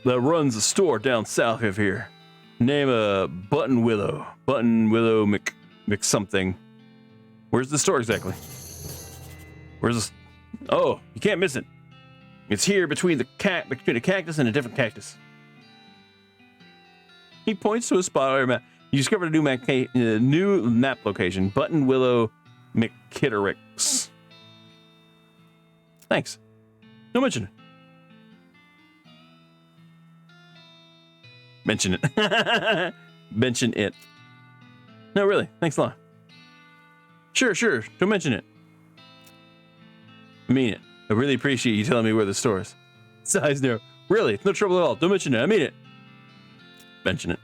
S2: that runs a store down south of here. Name of Button Willow Mc something. Where's the store exactly? Where's this? Oh, you can't miss it. It's here between a cactus and a different cactus. He points to a spot on your map. You discovered a new map location. Button Willow McKittericks. Thanks. Don't mention it. Mention it. Mention it. No, really. Thanks a lot. Sure. Don't mention it. I mean it. I really appreciate you telling me where the store is. Size narrow. Really, no trouble at all. Don't mention it. I mean it. Mention it.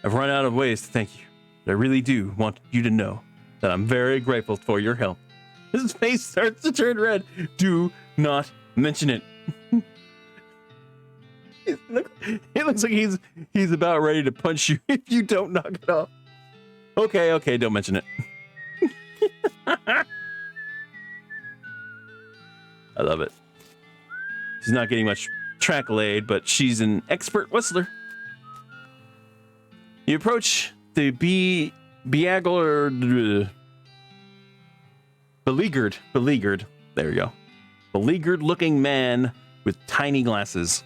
S2: I've run out of ways to thank you, but I really do want you to know that I'm very grateful for your help. His face starts to turn red. Do not mention it. It looks like he's about ready to punch you if you don't knock it off. Okay, don't mention it. I love it. She's not getting much track-laid, but she's an expert whistler. You approach the Beagler Beleaguered. There you go. Beleaguered looking man with tiny glasses.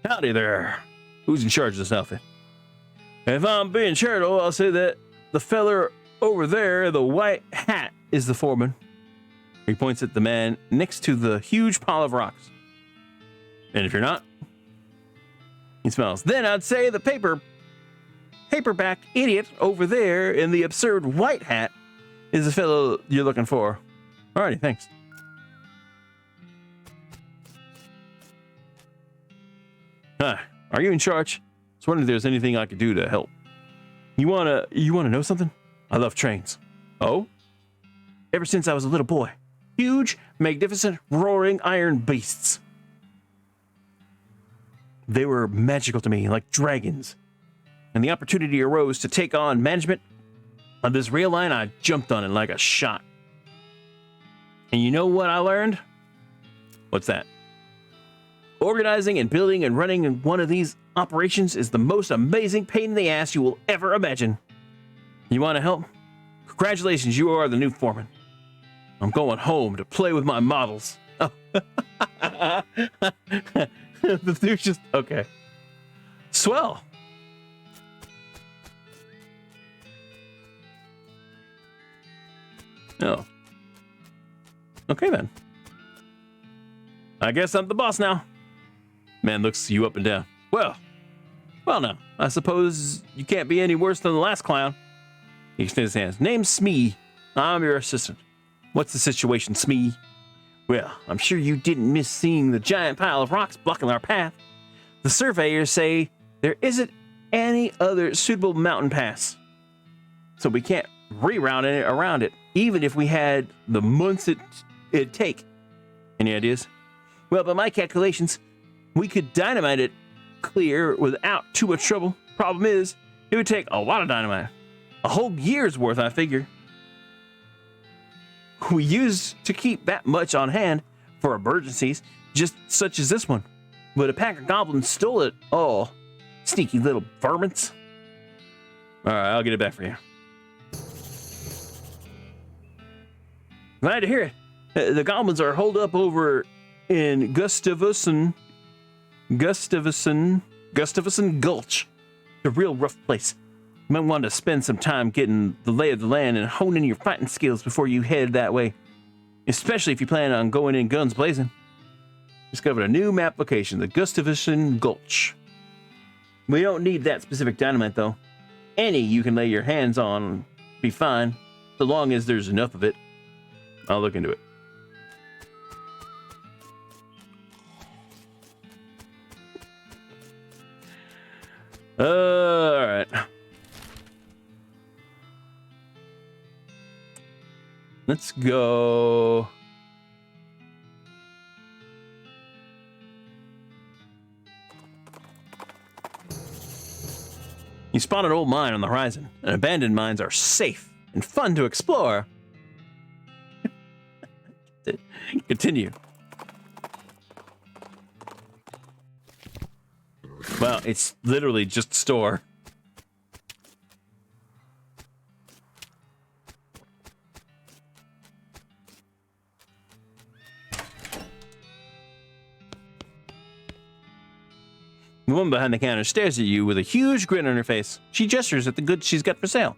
S2: Howdy there. Who's in charge of this outfit? If I'm being charitable, I'll say that the feller over there, the white hat, is the foreman. He points at the man next to the huge pile of rocks. And if you're not, he smells. Then I'd say the paperback idiot over there in the absurd white hat is the fellow you're looking for. Alrighty, thanks. Hi, are you in charge? I was wondering if there's anything I could do to help. You wanna know something? I love trains. Oh? Ever since I was a little boy. Huge, magnificent, roaring iron beasts. They were magical to me, like dragons. And the opportunity arose to take on management of this rail line. I jumped on it like a shot. And you know what I learned? What's that? Organizing and building and running one of these operations is the most amazing pain in the ass you will ever imagine. You want to help? Congratulations, you are the new foreman. I'm going home to play with my models. Oh. The dude's just, okay. Swell. Oh. Okay then. I guess I'm the boss now. Man looks you up and down. Well now, I suppose you can't be any worse than the last clown. He extends his hands. Name's Smee. I'm your assistant. What's the situation, Smee? Well, I'm sure you didn't miss seeing the giant pile of rocks blocking our path. The surveyors say there isn't any other suitable mountain pass. So we can't reroute it around it, even if we had the months it'd take. Any ideas? Well, by my calculations, we could dynamite it clear without too much trouble. Problem is, it would take a lot of dynamite. A whole year's worth, I figure. We used to keep that much on hand for emergencies, just such as this one. But a pack of goblins stole it all. Sneaky little vermins. All right, I'll get it back for you. Glad to hear it. The goblins are holed up over in Gustavusson Gulch. A real rough place. You might want to spend some time getting the lay of the land and honing your fighting skills before you head that way. Especially if you plan on going in guns blazing. Discovered a new map location, the Gustavusson Gulch. We don't need that specific dynamite though. Any you can lay your hands on be fine, so long as there's enough of it. I'll look into it. All right. Let's go. You spot an old mine on the horizon, and abandoned mines are safe and fun to explore. Continue. Well, it's literally just a store. The woman behind the counter stares at you with a huge grin on her face. She gestures at the goods she's got for sale.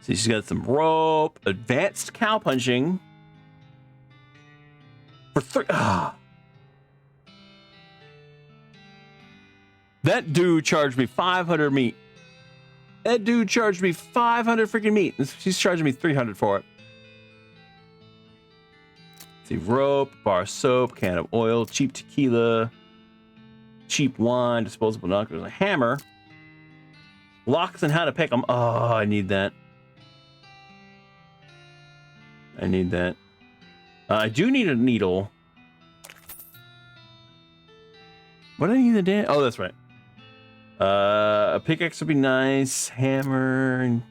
S2: See, she's got some rope, advanced cow punching. For three. That dude charged me 500 meat. That dude charged me 500 freaking meat. She's charging me 300 for it. See, rope, bar of soap, can of oil, cheap tequila, cheap wine, disposable knuckles, a hammer, locks and how to pick them. Oh, I need that. I need that. I do need a needle. What do I need the damn? Oh, that's right. A pickaxe would be nice. Hammer.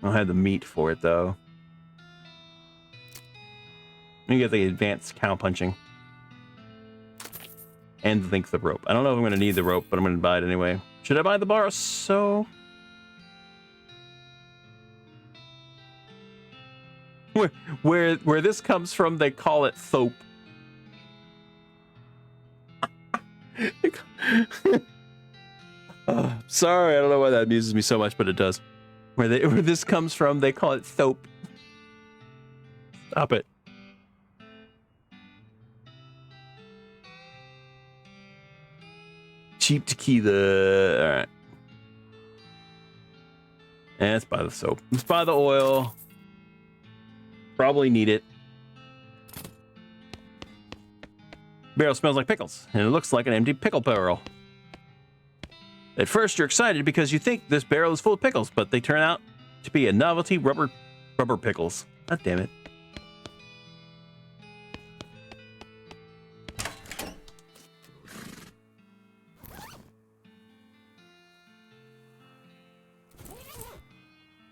S2: I don't have the meat for it though. Let me get the advanced cow punching. And the length of rope. I don't know if I'm going to need the rope, but I'm going to buy it anyway. Should I buy the bar of soap? Where this comes from, they call it soap. Sorry, I don't know why that amuses me so much, but it does. Where this comes from, they call it soap. Stop it. Cheap tequila. All right. And let's buy the soap. Let's buy the oil. Probably need it. Barrel smells like pickles, and it looks like an empty pickle barrel. At first, you're excited because you think this barrel is full of pickles, but they turn out to be a novelty rubber pickles. God damn it.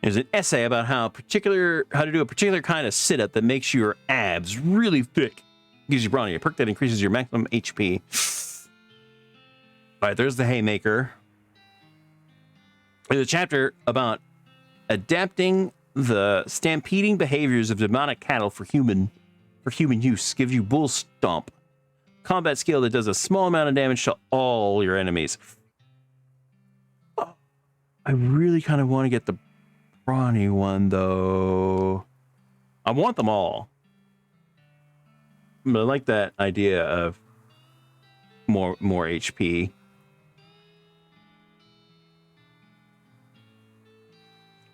S2: There's an essay about how to do a particular kind of sit-up that makes your abs really thick. Gives you brawny, a perk that increases your maximum HP. All right, there's the haymaker. There's a chapter about adapting the stampeding behaviors of demonic cattle for human use. Gives you bull stomp, combat skill that does a small amount of damage to all your enemies. Oh, I really kind of want to get the brawny one though. I want them all. But I like that idea of more HP.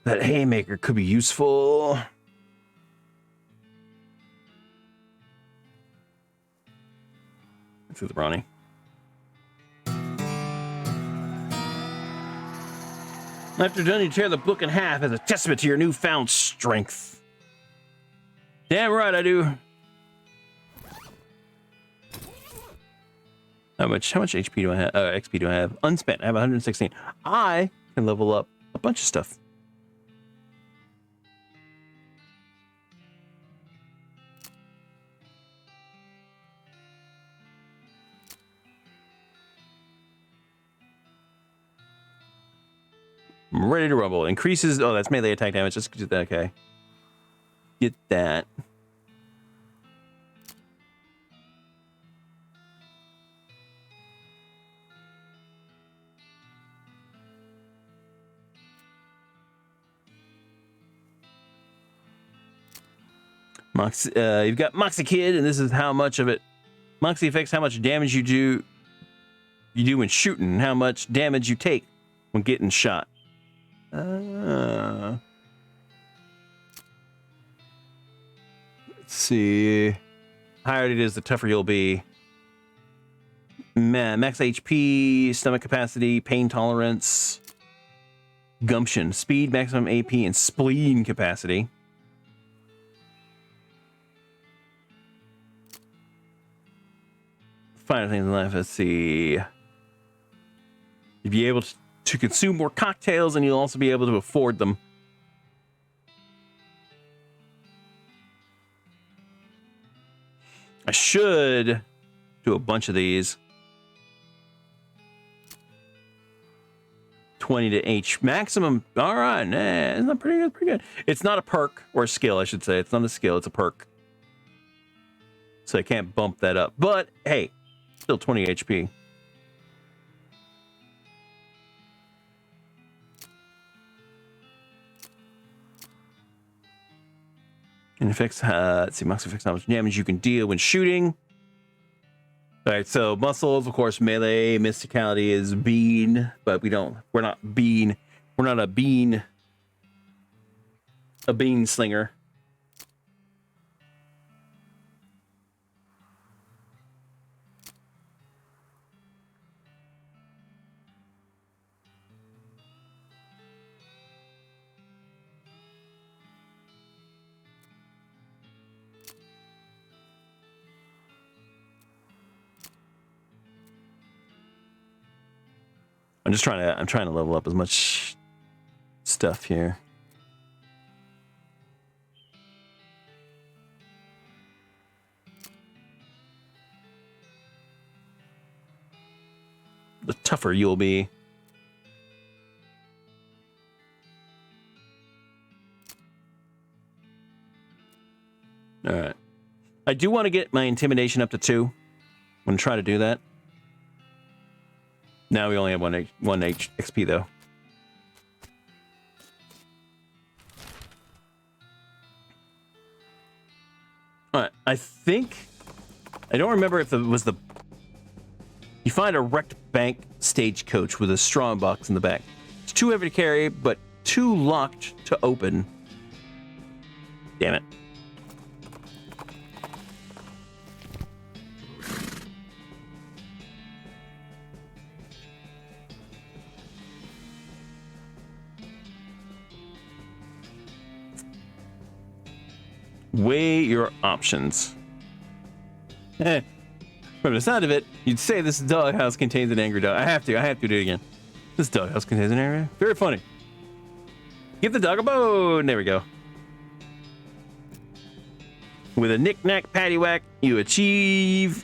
S2: That haymaker could be useful. Let's do the brawny. After done, you tear the book in half as a testament to your newfound strength. Damn right I do. How much HP do I have? XP do I have? Unspent. I have 116. I can level up a bunch of stuff. I'm ready to rumble. Increases. Oh, that's melee attack damage. Let's do that. Okay. Get that. You've got Moxie Kid, and this is how much of it. Moxie affects how much damage you do when shooting, and how much damage you take when getting shot. Let's see. Higher it is, the tougher you'll be. Max HP, stomach capacity, pain tolerance, gumption, speed, maximum AP, and spleen capacity. Final things in life, let's see. You'll be able to consume more cocktails, and you'll also be able to afford them. I should do a bunch of these. 20 to H maximum. All right, nah, isn't that pretty good? Pretty good. It's not a perk or a skill, I should say. It's not a skill, it's a perk. So I can't bump that up. But hey, still 20 HP. And affects, let's see, max affects how much damage you can deal when shooting. All right, so muscles, of course, melee, mysticality is bean, but we're not a bean slinger. I'm trying to level up as much stuff here. The tougher you'll be. I do want to get my intimidation up to 2. I'm going to try to do that. Now we only have 1 XP, though. Alright, I think... I don't remember if it was the... You find a wrecked bank stagecoach with a strong box in the back. It's too heavy to carry, but too locked to open. Damn it. Weigh your options. From the sound of it, you'd say this doghouse contains an angry dog. I have to do it again. This doghouse contains an angry dog. Very funny. Give the dog a bone. There we go. With a knick-knack paddywhack, you achieve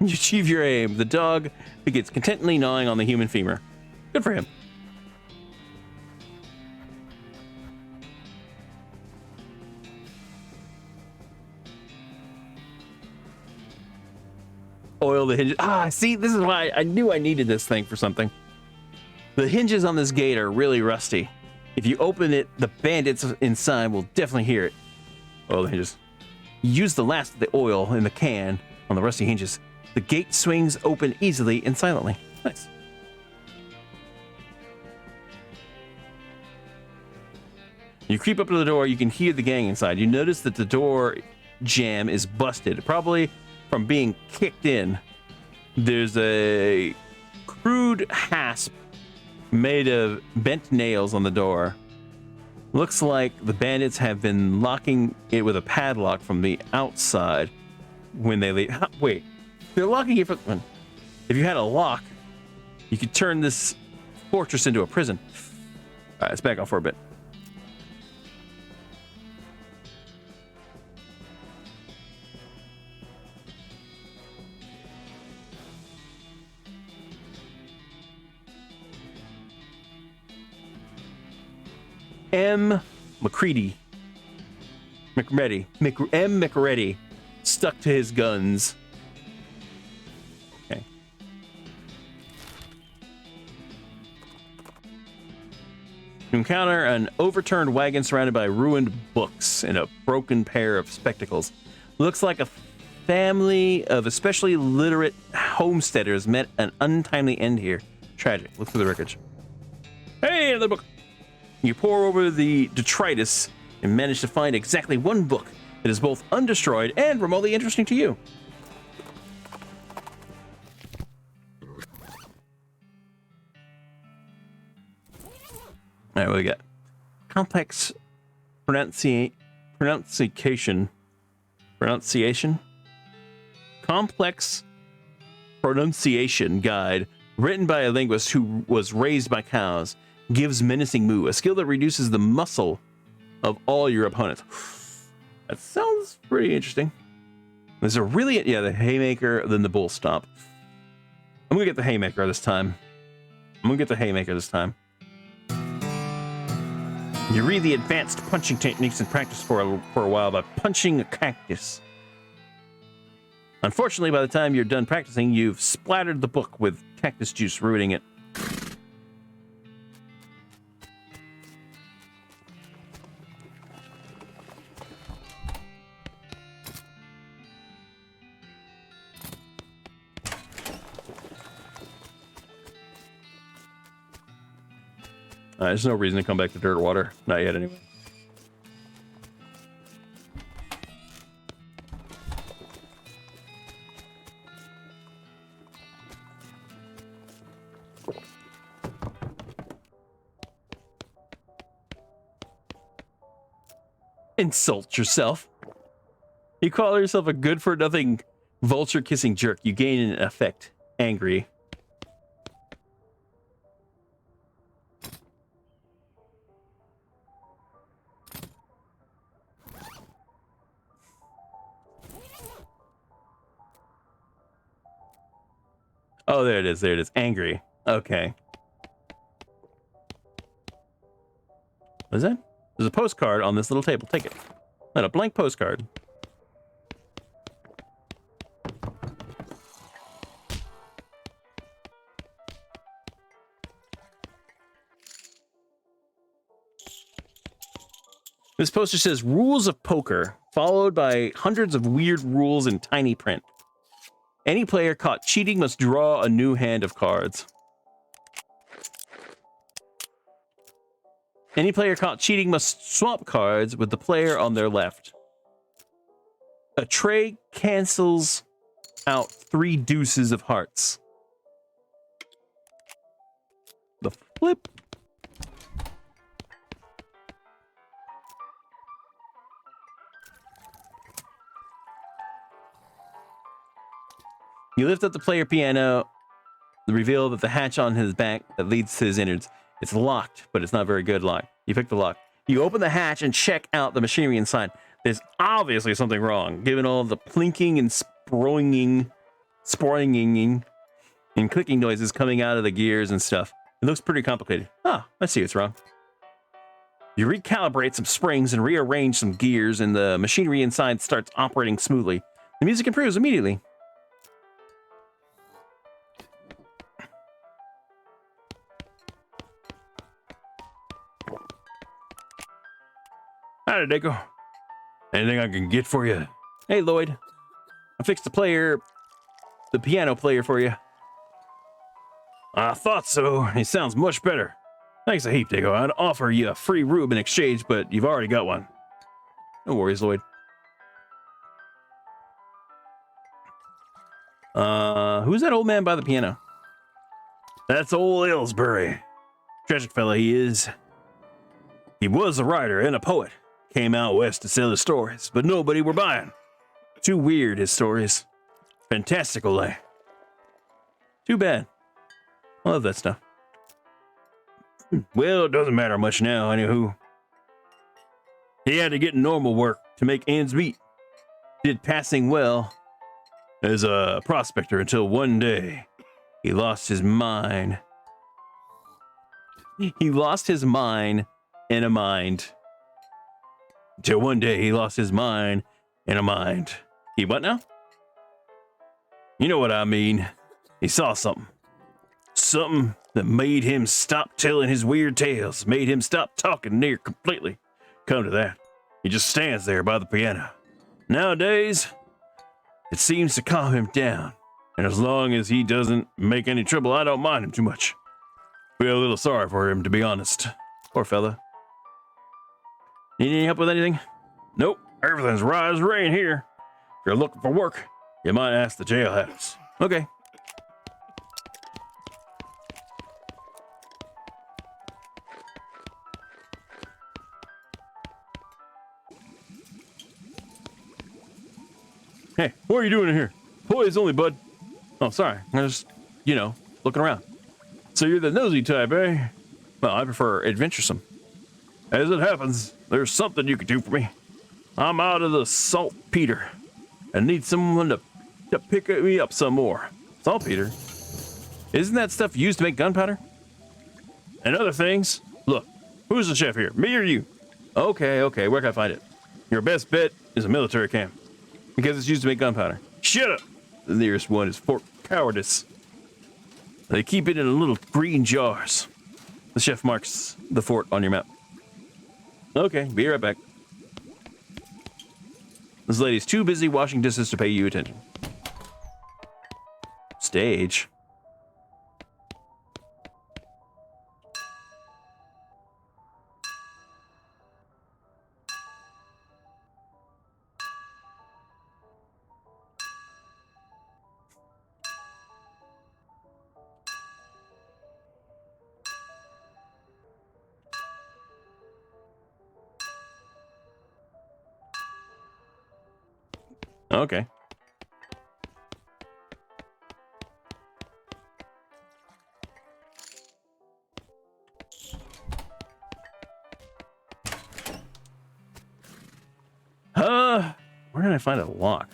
S2: your aim. The dog begins contentedly gnawing on the human femur. Good for him. Oil the hinges. Ah, see, this is why I knew I needed this thing for something. The hinges on this gate are really rusty. If you open it, the bandits inside will definitely hear it. Oil the hinges. Use the last of the oil in the can on the rusty hinges. The gate swings open easily and silently. Nice. You creep up to the door, you can hear the gang inside. You notice that the door jamb is busted, probably from being kicked in. There's a crude hasp made of bent nails on the door. Looks like the bandits have been locking it with a padlock from the outside when they leave. Wait, they're locking it from... If you had a lock, you could turn this fortress into a prison. All right, let's back off for a bit. M. McCready stuck to his guns. Okay. You encounter an overturned wagon surrounded by ruined books and a broken pair of spectacles. Looks like a family of especially literate homesteaders met an untimely end here. Tragic. Look through the wreckage. Hey, another book. You pore over the detritus and manage to find exactly one book that is both undestroyed and remotely interesting to you. All right, what do we got? Complex pronunciation. Complex pronunciation guide written by a linguist who was raised by cows. Gives menacing moo, a skill that reduces the muscle of all your opponents. That sounds pretty interesting. There's a really, yeah, the haymaker, then the bull stomp. I'm gonna get the haymaker this time. You read the advanced punching techniques and practice for a while by punching a cactus. Unfortunately, by the time you're done practicing, you've splattered the book with cactus juice, ruining it. There's no reason to come back to dirt water. Not yet, anyway. Insult yourself. You call yourself a good-for-nothing vulture-kissing jerk. You gain an effect. Angry. Oh, there it is. There it is. Angry. Okay. What is that? There's a postcard on this little table. Take it. Not a blank postcard. This poster says rules of poker, followed by hundreds of weird rules in tiny print. Any player caught cheating must draw a new hand of cards. Any player caught cheating must swap cards with the player on their left. A tray cancels out 3 deuces of hearts. The flip. You lift up the player piano, reveal that the hatch on his back that leads to his innards. It's locked, but it's not very good lock. You pick the lock. You open the hatch and check out the machinery inside. There's obviously something wrong, given all the plinking and springing and clicking noises coming out of the gears and stuff. It looks pretty complicated. Ah, I see what's wrong. You recalibrate some springs and rearrange some gears, and the machinery inside starts operating smoothly. The music improves immediately. Howdy, Deco. Anything I can get for you? Hey, Lloyd. I fixed the piano player for you. I thought so. He sounds much better. Thanks a heap, Deco. I'd offer you a free room in exchange, but you've already got one. No worries, Lloyd. Who's that old man by the piano? That's old Aylesbury. Tragic fella he is. He was a writer and a poet. Came out west to sell his stories, but nobody were buying. Too weird, his stories. Fantastical, like. Too bad. I love that stuff. Well, it doesn't matter much now, anywho. He had to get normal work to make ends meet. Did passing well as a prospector until one day he lost his mind. He lost his mind in a mind. Till one day he lost his mind in a mind. He what now? You know what I mean. He saw something. Something that made him stop telling his weird tales, made him stop talking near completely. Come to that, he just stands there by the piano. Nowadays, it seems to calm him down, and as long as he doesn't make any trouble, I don't mind him too much. Feel a little sorry for him, to be honest. Poor fella. Need any help with anything? Nope, everything's right as rain here. If you're looking for work, you might ask the jailhouse. Okay. Hey, what are you doing in here? Boys only, bud. Oh, sorry. I was, looking around. So you're the nosy type, eh? Well, I prefer adventuresome. As it happens, there's something you could do for me. I'm out of the saltpeter and need someone to pick me up some more. Saltpeter? Isn't that stuff used to make gunpowder? And other things? Look, who's the chef here, me or you? Okay, where can I find it? Your best bet is a military camp, because it's used to make gunpowder. Shut up! The nearest one is Fort Cowardice. They keep it in little green jars. The chef marks the fort on your map. Okay, be right back. This lady's too busy washing dishes to pay you attention. Stage. Okay. Where did I find a lock?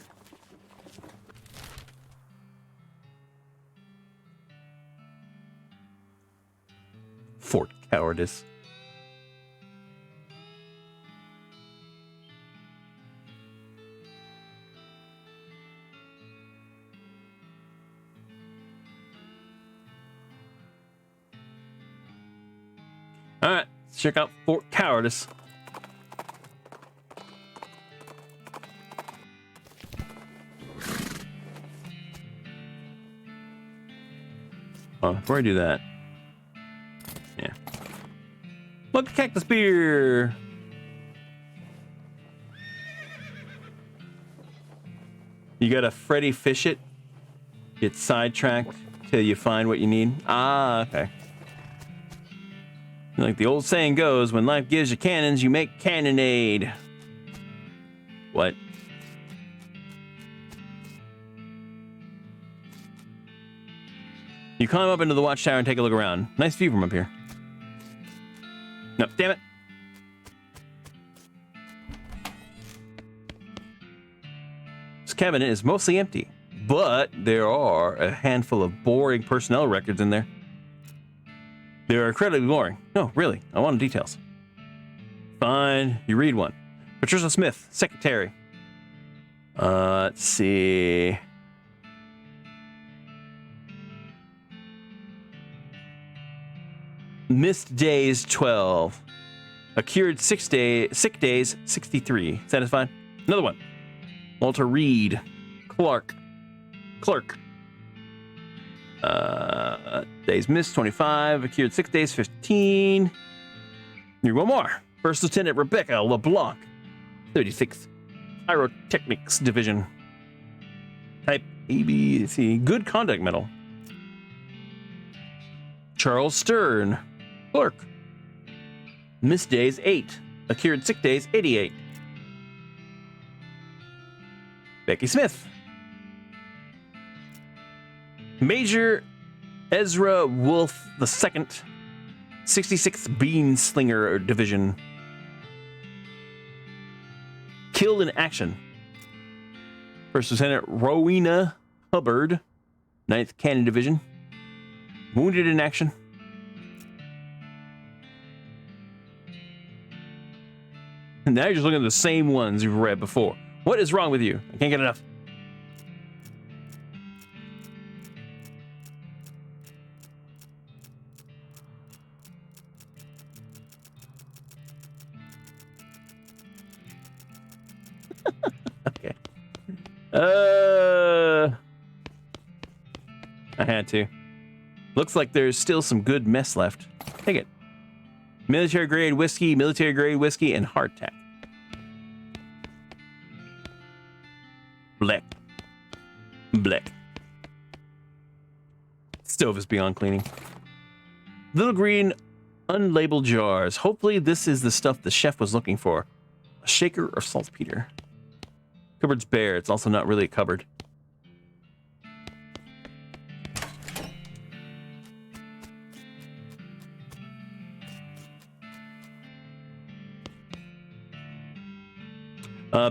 S2: Fort Cowardice. All right, let's check out Fort Cowardice. Oh, before I do that. Yeah. Look, cactus beer. You gotta Freddy fish it. Get sidetracked till you find what you need. Ah, okay. Like the old saying goes, when life gives you cannons, you make cannonade. What? You climb up into the watchtower and take a look around. Nice view from up here. No, damn it. This cabinet is mostly empty, but there are a handful of boring personnel records in there. They're incredibly boring. No, really, I want details. Fine, you read one. Patricia Smith, secretary. Let's see. Missed days 12. Accrued sick days 63. Satisfied? Another one. Walter Reed. Clerk. Days missed 25. Accrued 6 days 15. Here, one more. First Lieutenant Rebecca LeBlanc. 36th Pyrotechnics Division. Type ABC. Good conduct medal. Charles Stern. Clerk. Missed days 8. Accrued sick days 88. Becky Smith. Major Ezra Wolf II, 66th Bean Slinger Division. Killed in action. First Lieutenant Rowena Hubbard, 9th Cannon Division. Wounded in action. And now you're just looking at the same ones you've read before. What is wrong with you? I can't get enough. Okay. I had to. Looks like there's still some good mess left. Take it. Military grade whiskey, and hardtack. Black. Stove is beyond cleaning. Little green unlabeled jars. Hopefully this is the stuff the chef was looking for. A shaker or saltpeter. Cupboard's bare. It's also not really a cupboard.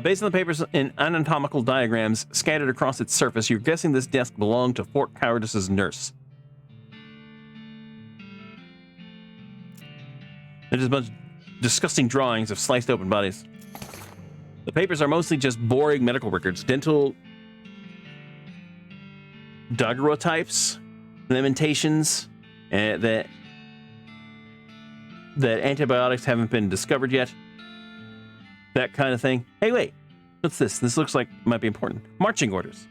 S2: Based on the papers and anatomical diagrams scattered across its surface, you're guessing this desk belonged to Fort Cowardice's nurse. There's just a bunch of disgusting drawings of sliced open bodies. The papers are mostly just boring medical records, dental daguerreotypes, lamentations, that antibiotics haven't been discovered yet. That kind of thing. Hey, wait. What's this? This looks like it might be important. Marching orders.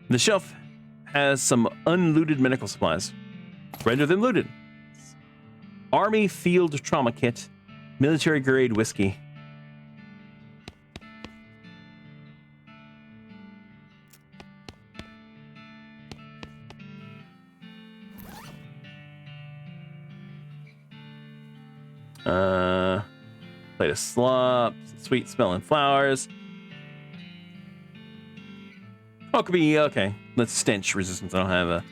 S2: The shelf has some unlooted medical supplies. Render them looted. Army Field Trauma Kit. Military grade whiskey. Plate of slop, sweet smelling flowers. Oh, it could be, okay. Let's stench resistance. I don't have a...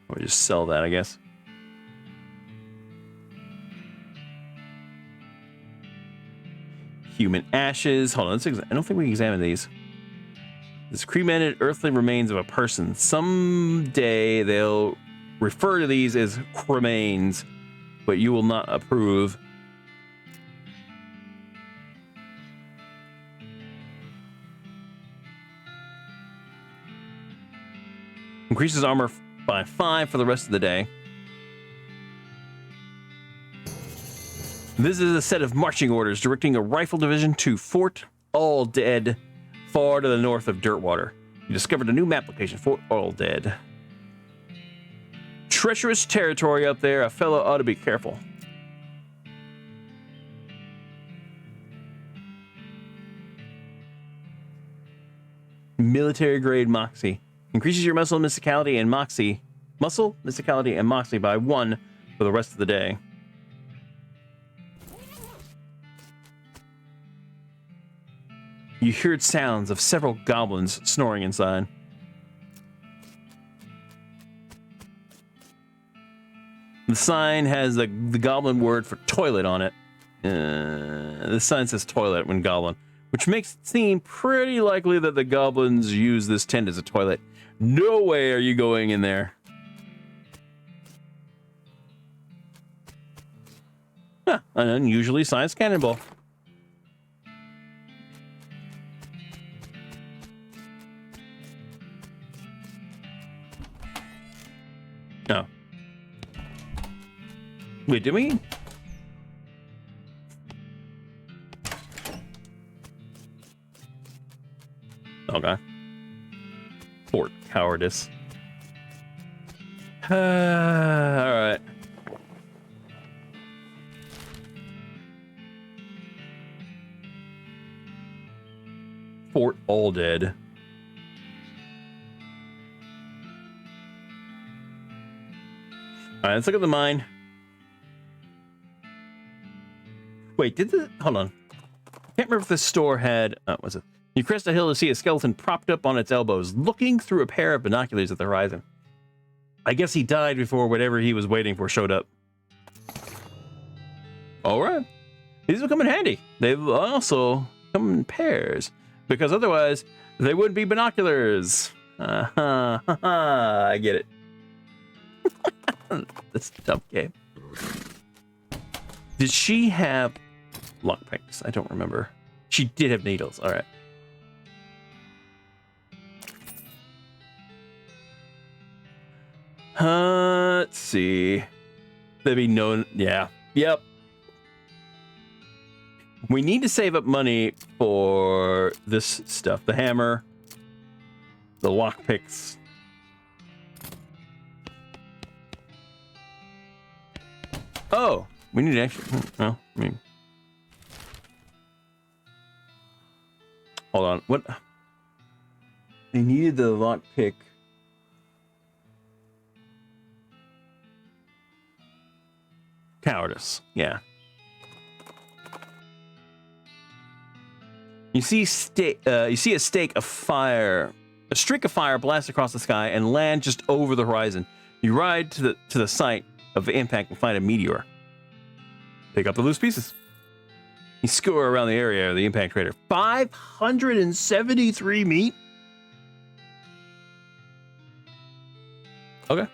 S2: Or just sell that, I guess. Human ashes. Hold on, I don't think we examined these. This cremated earthly remains of a person. Someday they'll refer to these as cremains, but you will not approve. Increases armor by 5 for the rest of the day. This is a set of marching orders directing a rifle division to Fort All Dead, far to the north of Dirtwater. You discovered a new map location, Fort All Dead. Treacherous territory up there. A fellow ought to be careful. Military grade Moxie. Increases your muscle mysticality and Moxie. Muscle, mysticality, and Moxie by 1 for the rest of the day. You heard sounds of several goblins snoring inside. The sign has the goblin word for toilet on it. The sign says toilet when goblin, which makes it seem pretty likely that the goblins use this tent as a toilet. No way are you going in there. Huh, an unusually sized cannonball. No. Wait, did we? Okay. Fort cowardice. All right. Fort All Dead. All right, let's look at the mine. Wait, hold on. Can't remember if this store had, was it? You crest a hill to see a skeleton propped up on its elbows, looking through a pair of binoculars at the horizon. I guess he died before whatever he was waiting for showed up. All right. These will come in handy. They will also come in pairs, because otherwise they wouldn't be binoculars. I get it. That's a dumb game. Did she have lockpicks? I don't remember. She did have needles. All right. Let's see. There'd be no... Yeah. Yep. We need to save up money for this stuff. The hammer. The lockpicks. Oh. We need to actually... Well, I mean... Hold on. What? They needed the lockpick... Cowardice, yeah. You see a streak of fire blast across the sky and land just over the horizon. You ride to the site of the impact and find a meteor. Pick up the loose pieces. You scour around the area of the impact crater. 573 meat? Okay.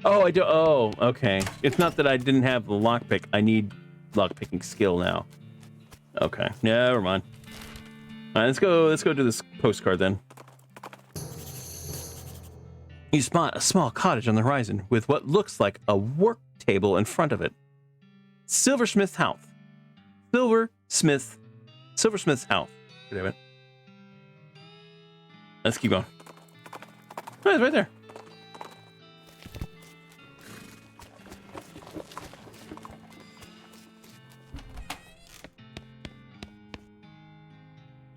S2: Oh, I do. Oh, okay. It's not that I didn't have the lockpick. I need lockpicking skill now. Okay, never mind. All right, let's go do this postcard then. You spot a small cottage on the horizon with what looks like a work table in front of it. Silversmith's house. Silversmith's house. Damn it. Let's keep going. Oh, it's right there.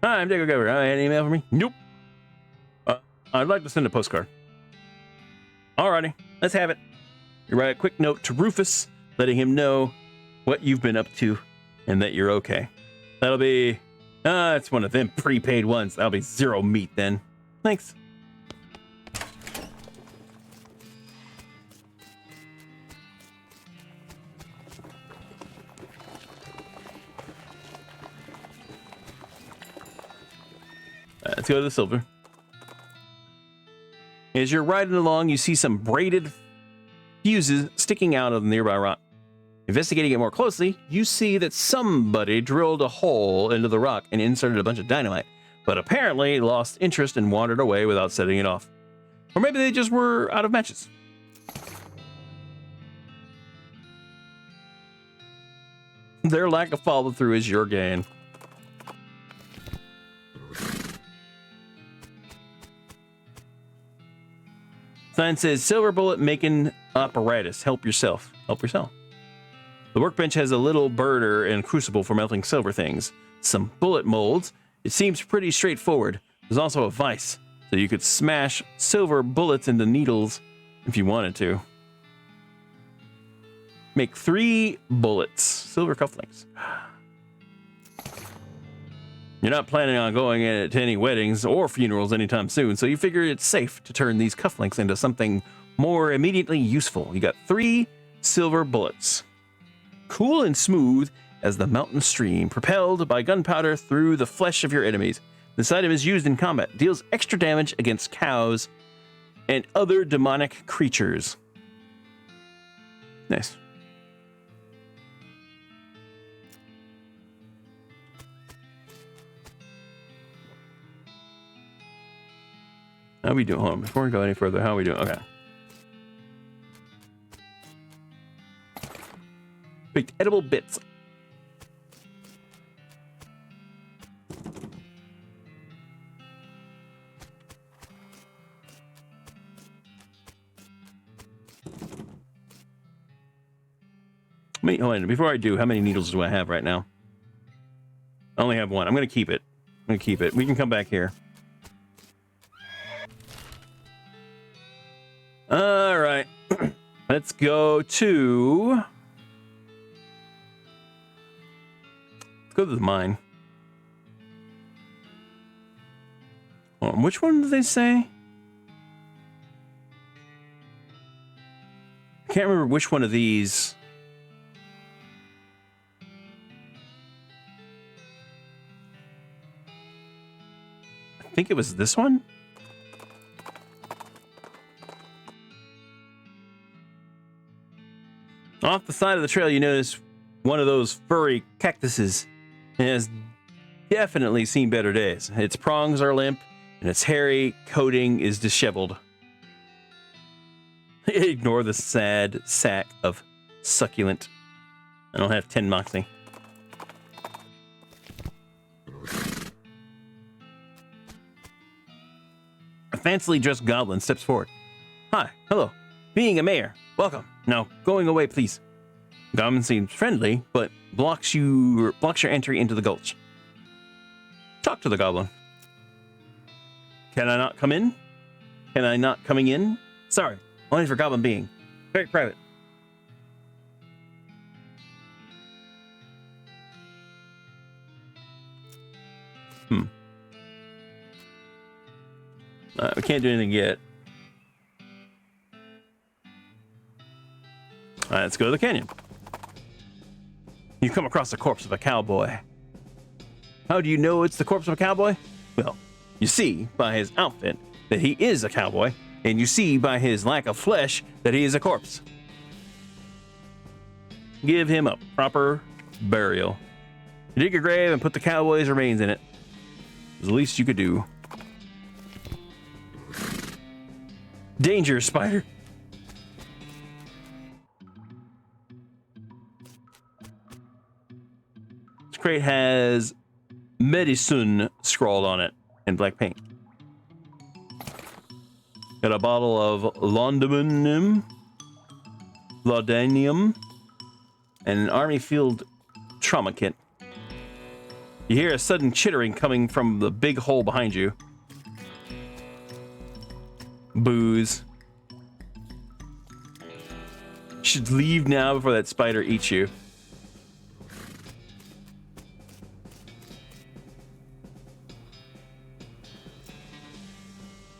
S2: Hi, I'm Diego Gaber. Any email for me? Nope. I'd like to send a postcard. Alrighty, let's have it. You write a quick note to Rufus, letting him know what you've been up to and that you're okay. That'll be... it's one of them prepaid ones. That'll be 0 meat then. Thanks. Let's go to the silver. As you're riding along, you see some braided fuses sticking out of the nearby rock. Investigating it more closely, you see that somebody drilled a hole into the rock and inserted a bunch of dynamite. but apparently lost interest and wandered away without setting it off. Or maybe they just were out of matches. Their lack of follow-through is your gain. Sign says, silver bullet making apparatus. Help yourself. Help yourself. The workbench has a little burner and crucible for melting silver things. Some bullet molds. It seems pretty straightforward. There's also a vise, so you could smash silver bullets into needles if you wanted to. Make 3 bullets. Silver cufflinks. You're not planning on going to any weddings or funerals anytime soon, so you figure it's safe to turn these cufflinks into something more immediately useful. You got 3 silver bullets. Cool and smooth as the mountain stream, propelled by gunpowder through the flesh of your enemies. This item is used in combat, deals extra damage against cows and other demonic creatures. Nice. How we doing? Hold on, before we go any further, how are we doing? Okay. Picked edible bits. Hold on, before I do, how many needles do I have right now? I only have 1. I'm going to keep it. We can come back here. All right. Let's go to... Let's go to the mine. Hold on, which one did they say? I can't remember which one of these... I think it was this one? Off the side of the trail, you notice one of those furry cactuses. It has definitely seen better days. Its prongs are limp, and its hairy coating is disheveled. Ignore the sad sack of succulent. I don't have 10 moxie. A fancily dressed goblin steps forward. Hi, hello. Being a mayor, welcome. Now, going away, please. Goblin seems friendly, but blocks your entry into the gulch. Talk to the goblin. Can I not come in? Can I not coming in? Sorry, only for goblin being. Very private. We can't do anything yet. All right, let's go to the canyon. You come across the corpse of a cowboy. How do you know it's the corpse of a cowboy? Well, you see by his outfit that he is a cowboy, and you see by his lack of flesh that he is a corpse. Give him a proper burial. Dig a grave and put the cowboy's remains in it. It's the least you could do. Danger, spider. This crate has medicine scrawled on it in black paint. Got a bottle of laudanum, and an army field trauma kit. You hear a sudden chittering coming from the big hole behind you. Booze. You should leave now before that spider eats you.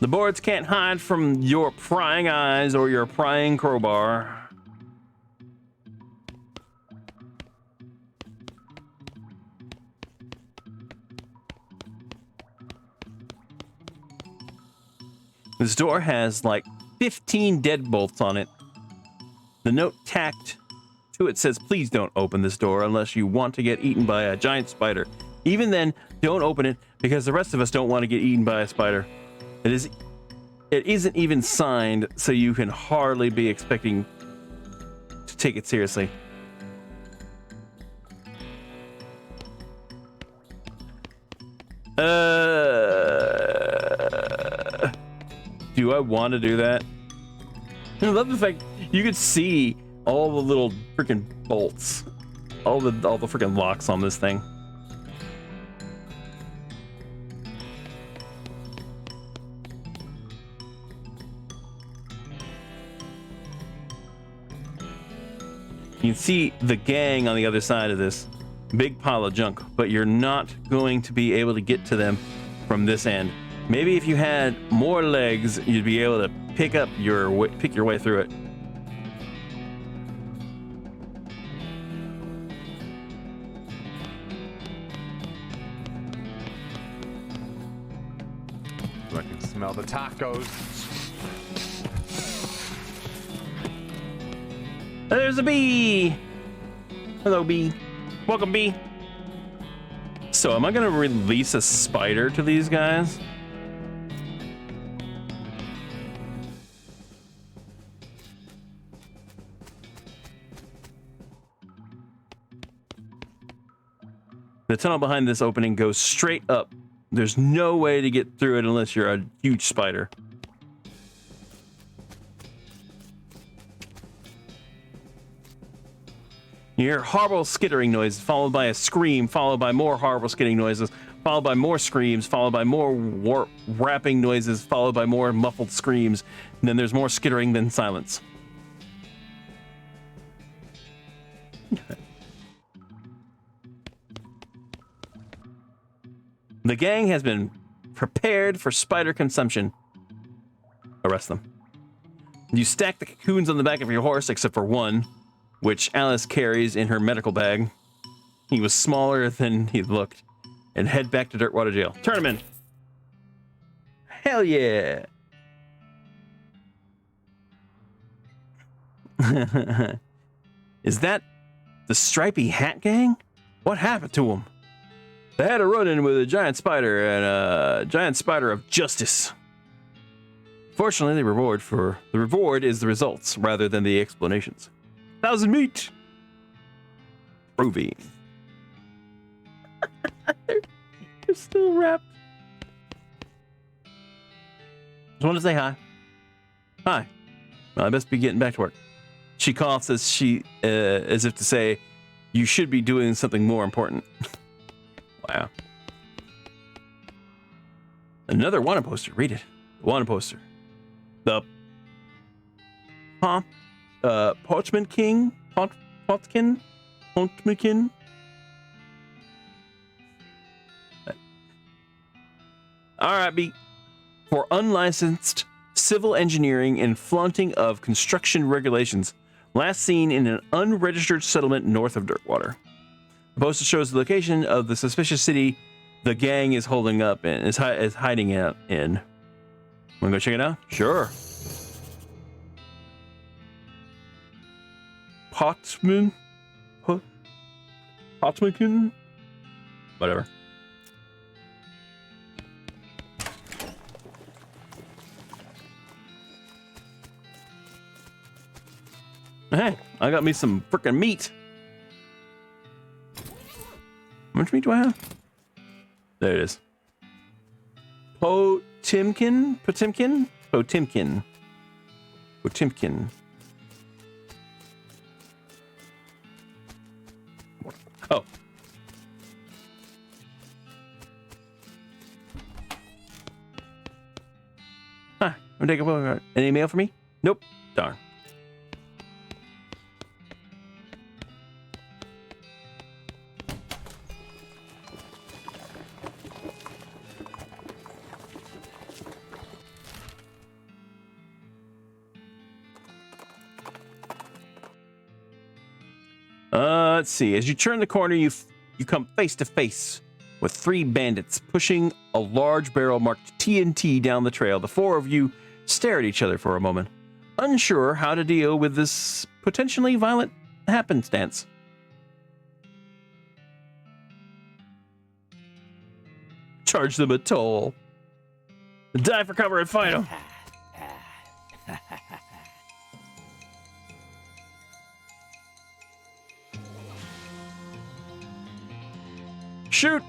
S2: The boards can't hide from your prying eyes or your prying crowbar. This door has like 15 deadbolts on it. The note tacked to it says, please don't open this door unless you want to get eaten by a giant spider. Even then, don't open it because the rest of us don't want to get eaten by a spider. It isn't even signed, so you can hardly be expecting to take it seriously. Do I want to do that? I love the fact you could see all the little freaking bolts, all the freaking locks on this thing. You can see the gang on the other side of this big pile of junk, but you're not going to be able to get to them from this end. Maybe if you had more legs, you'd be able to pick your way through it.
S5: I can smell the tacos.
S2: There's a bee. Hello, bee. Welcome, bee. So, am I gonna release a spider to these guys? The tunnel behind this opening goes straight up. There's no way to get through it unless you're a huge spider. You hear horrible skittering noises, followed by a scream, followed by more horrible skittering noises, followed by more screams, followed by more rapping noises, followed by more muffled screams, and then there's more skittering, then silence. The gang has been prepared for spider consumption. Arrest them. You stack the cocoons on the back of your horse, except for one, which Alice carries in her medical bag. He was smaller than he looked. And head back to Dirtwater Jail. Turn him in. Hell yeah. Is that the Stripy Hat Gang? What happened to him? They had a run-in with a giant spider and a giant spider of justice. Fortunately, the reward is the results rather than the explanations. 1,000 meat. Proving. They're still wrapped. Just want to say hi. Hi. Well, I best be getting back to work. She coughs as if to say, "You should be doing something more important." Wow. Another wanted poster. Read it. The wanted poster. The Parchment King? Potkin? Pontmakin? Alright, B. For unlicensed civil engineering and flaunting of construction regulations. Last seen in an unregistered settlement north of Dirtwater. The poster shows the location of the suspicious city the gang is holding up and is hiding out in. Wanna go check it out? Sure. Potman? Potmakin? Whatever. Hey, I got me some frickin' meat. How much meat do I have? There it is. Potemkin? Potemkin? Potemkin. Potemkin. Oh. Huh. I'm taking a any mail for me? Nope. Darn. Let's see. As you turn the corner, you come face to face with three bandits pushing a large barrel marked TNT down the trail. The four of you stare at each other for a moment, unsure how to deal with this potentially violent happenstance. Charge them a toll. Die for cover and fight them. Shoot!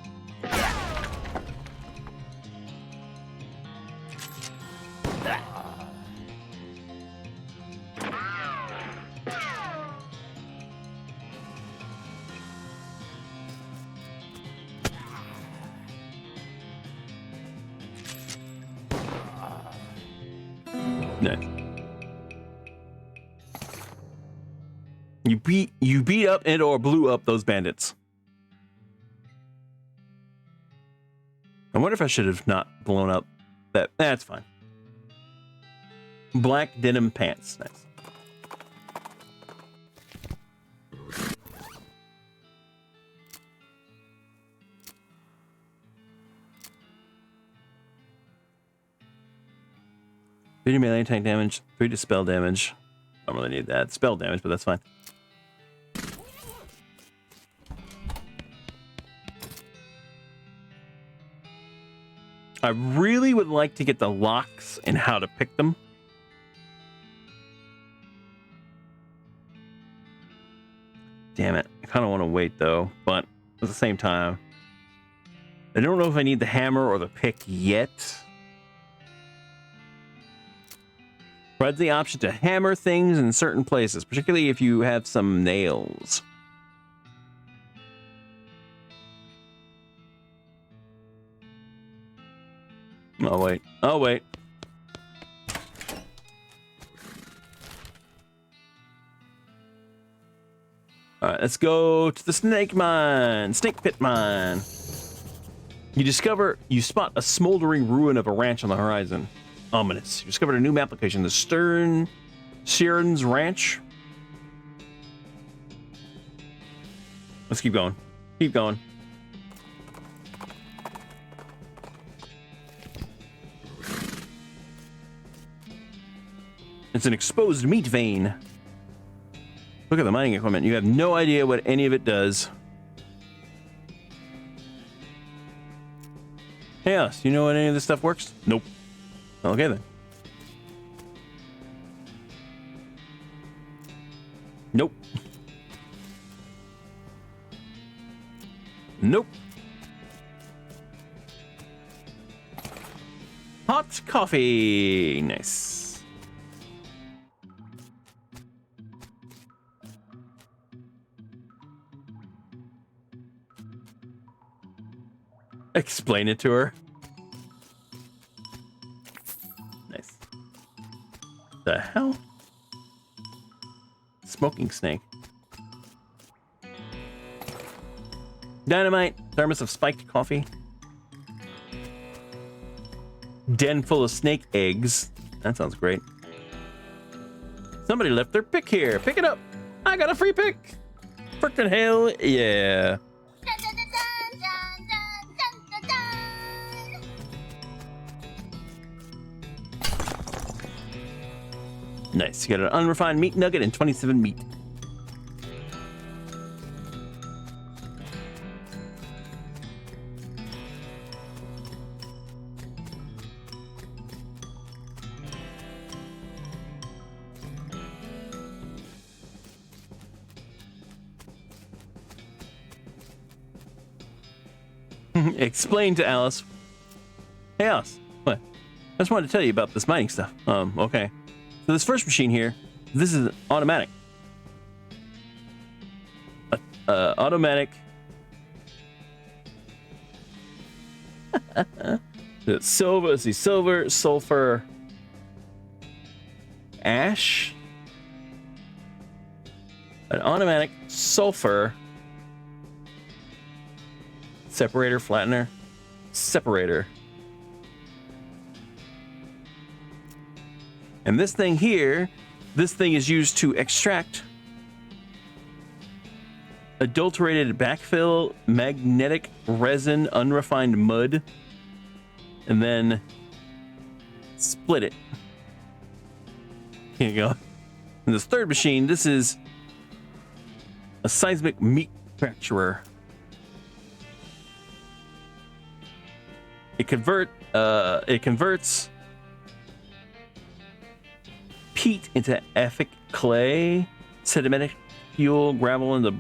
S2: No. You beat up and or blew up those bandits. I wonder if I should have not blown up that. That's fine. Black denim pants. Nice. Three melee tank damage, 3 dispel damage. I don't really need that. Spell damage, but that's fine. I really would like to get the locks and how to pick them. Damn it. I kind of want to wait though, but at the same time, I don't know if I need the hammer or the pick yet. Provides the option to hammer things in certain places, particularly if you have some nails. Oh, wait. Oh, wait. All right, let's go to the snake mine. Snake pit mine. You spot a smoldering ruin of a ranch on the horizon. Ominous. You discovered a new map location, the Sheeran's Ranch. Let's keep going. Keep going. It's an exposed meat vein. Look at the mining equipment. You have no idea what any of it does. Hey, us, you know what any of this stuff works? Nope. Okay, then. Nope. Nope. Hot coffee. Nice. Explain it to her. Nice. The hell? Smoking snake. Dynamite. Thermos of spiked coffee. Den full of snake eggs. That sounds great. Somebody left their pick here. Pick it up. I got a free pick. Frickin' hell yeah. Nice. You got an unrefined meat nugget and 27 meat. Explain to Alice. Hey, Alice. What? I just wanted to tell you about this mining stuff. Okay. So this first machine here, this is automatic. Automatic. Silver, let's see, silver, sulfur, ash. An automatic sulfur separator, flattener, separator. And this thing here, this thing is used to extract adulterated backfill, magnetic resin, unrefined mud, and then split it. Here you go. And this third machine, this is a seismic meat fracturer. It converts peat into effic clay, sedimentic fuel, gravel into.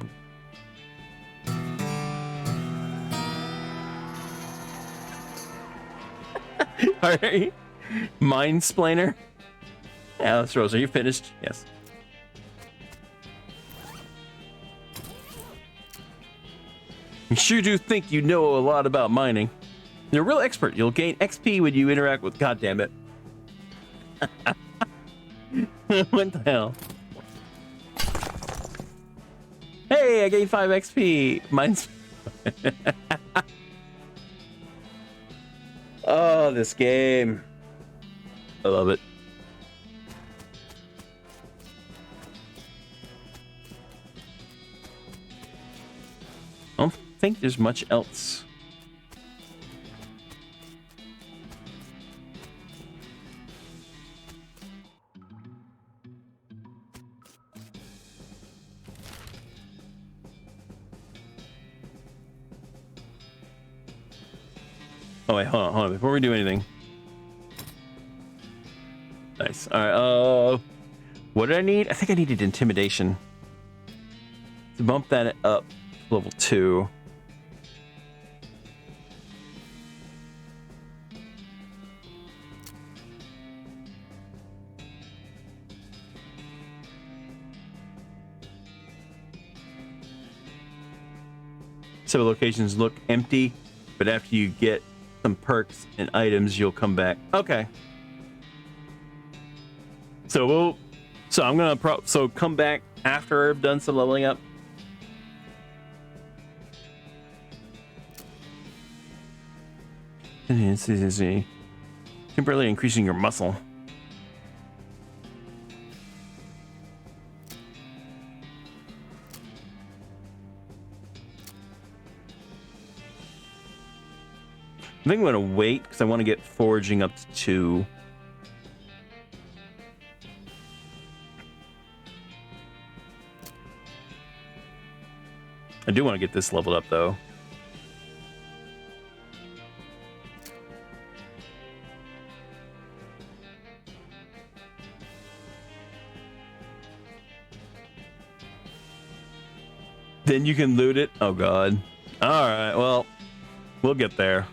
S2: All right, Mindsplainer. Alice Rose, are you finished? Yes. You sure do think you know a lot about mining. You're a real expert. You'll gain XP when you interact with. God damn it! What the hell? Hey, I gained 5 XP. Mine's. Oh, this game. I love it. I don't think there's much else. Oh wait, hold on. Before we do anything. Nice. All right. What did I need? I think I needed intimidation to bump that up to level 2. Several locations look empty, but after you get some perks and items, you'll come back. Okay. So I'm gonna come back after I've done some leveling up. Temporarily increasing your muscle. I think I'm gonna wait because I want to get foraging up to 2. I do want to get this leveled up though. Then you can loot it. Oh god. All right, well, we'll get there.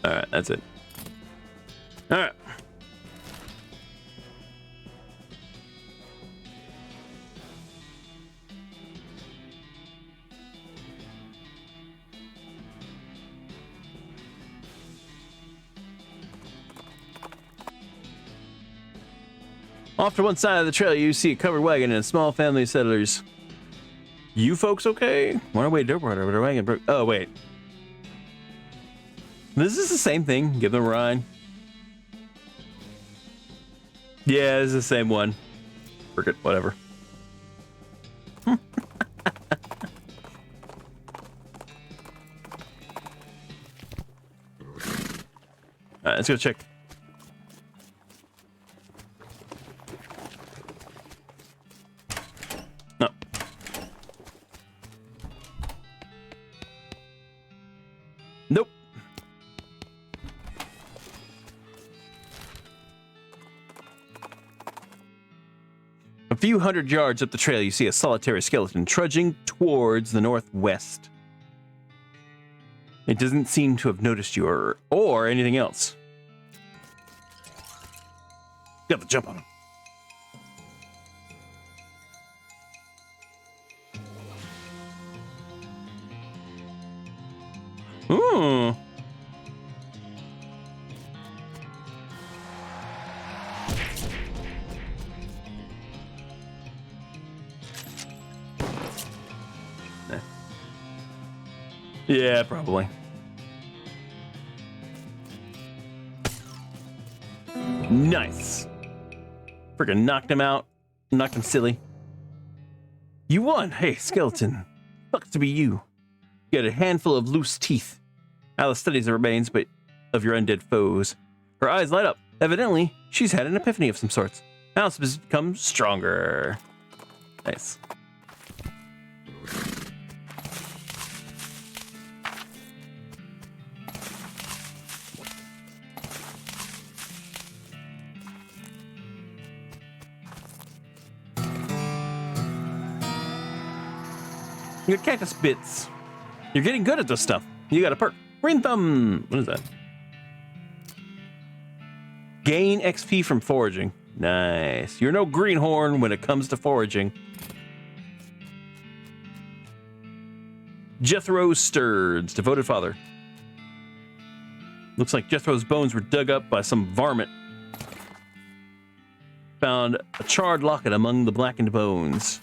S2: All right, that's it. All right. Off to one side of the trail, you see a covered wagon and a small family of settlers. You folks okay? Why away dirt water with a wagon broke. Oh, wait. This is the same thing. Give them a ride. Yeah, it's the same one. Forget whatever. Alright, let's go check. No. Nope. A few hundred yards up the trail, you see a solitary skeleton trudging towards the northwest. It doesn't seem to have noticed you or anything else. You have to jump on him. Ooh. Yeah, probably. Nice. Freaking knocked him out. Knocked him silly. You won. Hey, skeleton. Sucks to be you. You get a handful of loose teeth. Alice studies the remains but of your undead foes. Her eyes light up. Evidently, she's had an epiphany of some sorts. Alice has become stronger. Nice. Your cactus bits. You're getting good at this stuff. You got a perk. Green thumb. What is that? Gain XP from foraging. Nice. You're no greenhorn when it comes to foraging. Jethro Sturds, devoted father. Looks like Jethro's bones were dug up by some varmint. Found a charred locket among the blackened bones.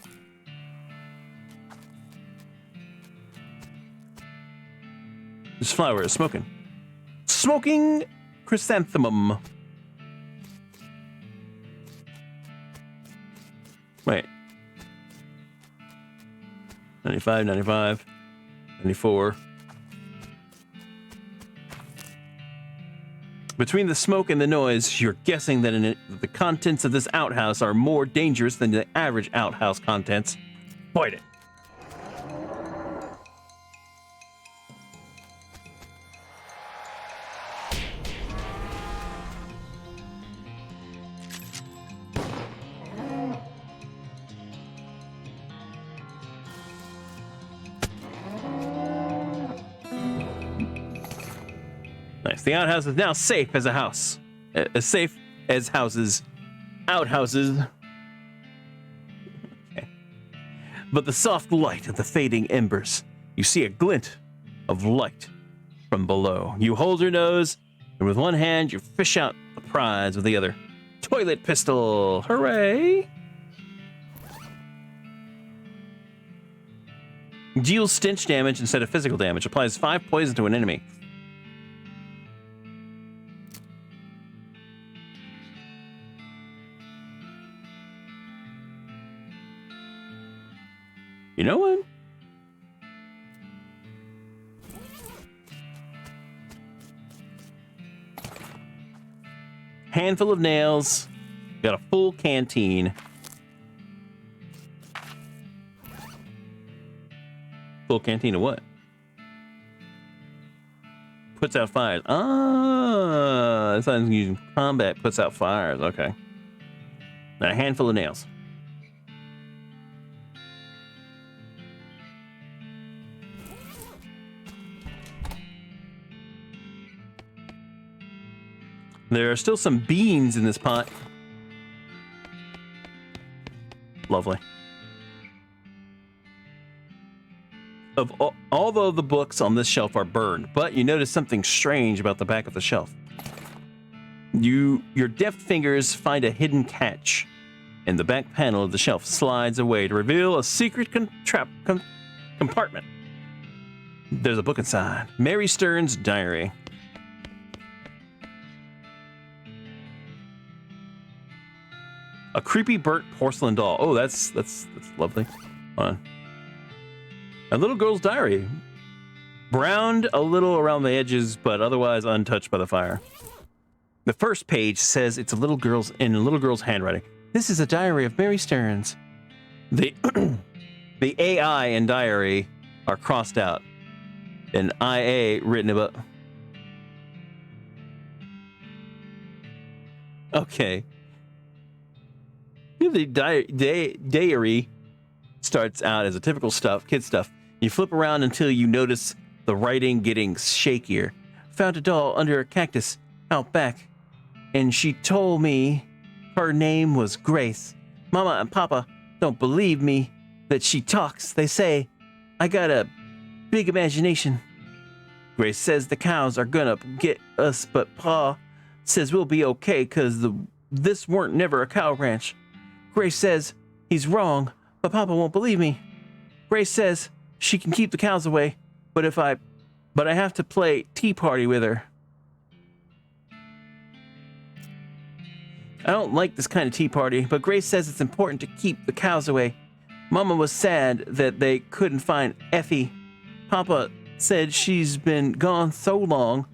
S2: This flower is smoking. Smoking chrysanthemum. Wait. 95, 95, 94. Between the smoke and the noise, you're guessing that the contents of this outhouse are more dangerous than the average outhouse contents. Fight it. Nice. The outhouse is now safe as a house. As safe as houses. Outhouses. Okay. But the soft light of the fading embers. You see a glint of light from below. You hold your nose, and with one hand, you fish out the prize with the other. Toilet pistol. Hooray! Deals stench damage instead of physical damage. Applies 5 poison to an enemy. You know what? Handful of nails. Got a full canteen. Full canteen of what? Puts out fires. Ah, that's not using combat. Puts out fires. Okay. And a handful of nails. There are still some beans in this pot. Lovely. Although the books on this shelf are burned, but you notice something strange about the back of the shelf. Your deft fingers find a hidden catch, and the back panel of the shelf slides away to reveal a secret compartment. There's a book inside. Mary Stern's diary. A creepy burnt porcelain doll. Oh, that's lovely. Hold on. A little girl's diary. Browned a little around the edges, but otherwise untouched by the fire. The first page says it's a little girl's handwriting. This is a diary of Mary Stearns. The AI and diary are crossed out. And IA written above. Okay. The diary starts out as a typical kid stuff. You flip around until you notice the writing getting shakier. Found a doll under a cactus out back, and she told me her name was Grace. Mama and Papa don't believe me that she talks. They say I got a big imagination. Grace says the cows are gonna get us, but Pa says we'll be okay because this weren't never a cow ranch. Grace says he's wrong, but Papa won't believe me. Grace says she can keep the cows away, but I have to play tea party with her. I don't like this kind of tea party, but Grace says it's important to keep the cows away. Mama was sad that they couldn't find Effie, Papa said she's been gone so long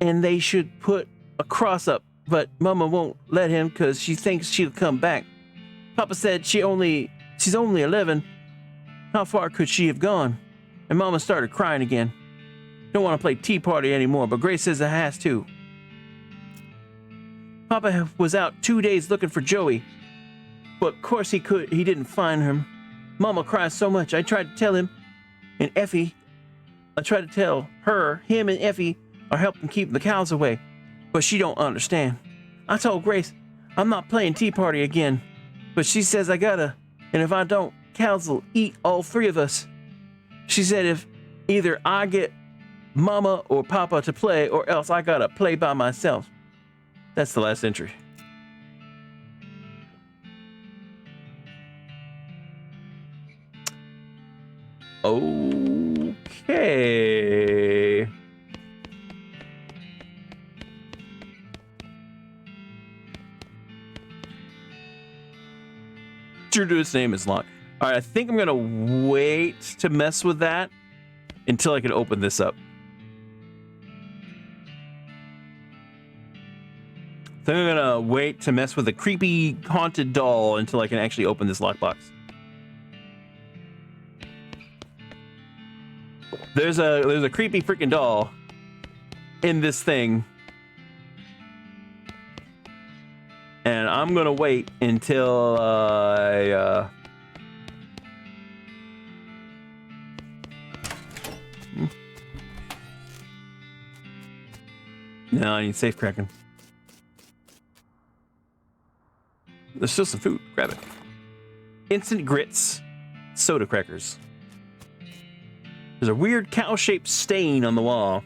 S2: and they should put a cross up, but Mama won't let him because she thinks she'll come back. Papa said she's only 11. How far could she have gone? And Mama started crying again. Don't want to play Tea Party anymore, but Grace says it has to. Papa was out 2 days looking for Joey, but of course he didn't find him. Mama cries so much. I tried to tell him and Effie. I tried to tell her, him and Effie are helping keep the cows away, but she don't understand. I told Grace I'm not playing Tea Party again, but she says I gotta, and if I don't, cows will eat all three of us. She said if either I get Mama or Papa to play, or else I gotta play by myself. That's the last entry. Okay. True to its name is locked. All right, I think I'm gonna wait to mess with that until I can open this up. I think I'm gonna wait to mess with the creepy haunted doll until I can actually open this lockbox. There's a creepy freaking doll in this thing, and I'm gonna wait until No, I need safe cracking. There's still some food. Grab it. Instant grits, soda crackers. There's a weird cow-shaped stain on the wall.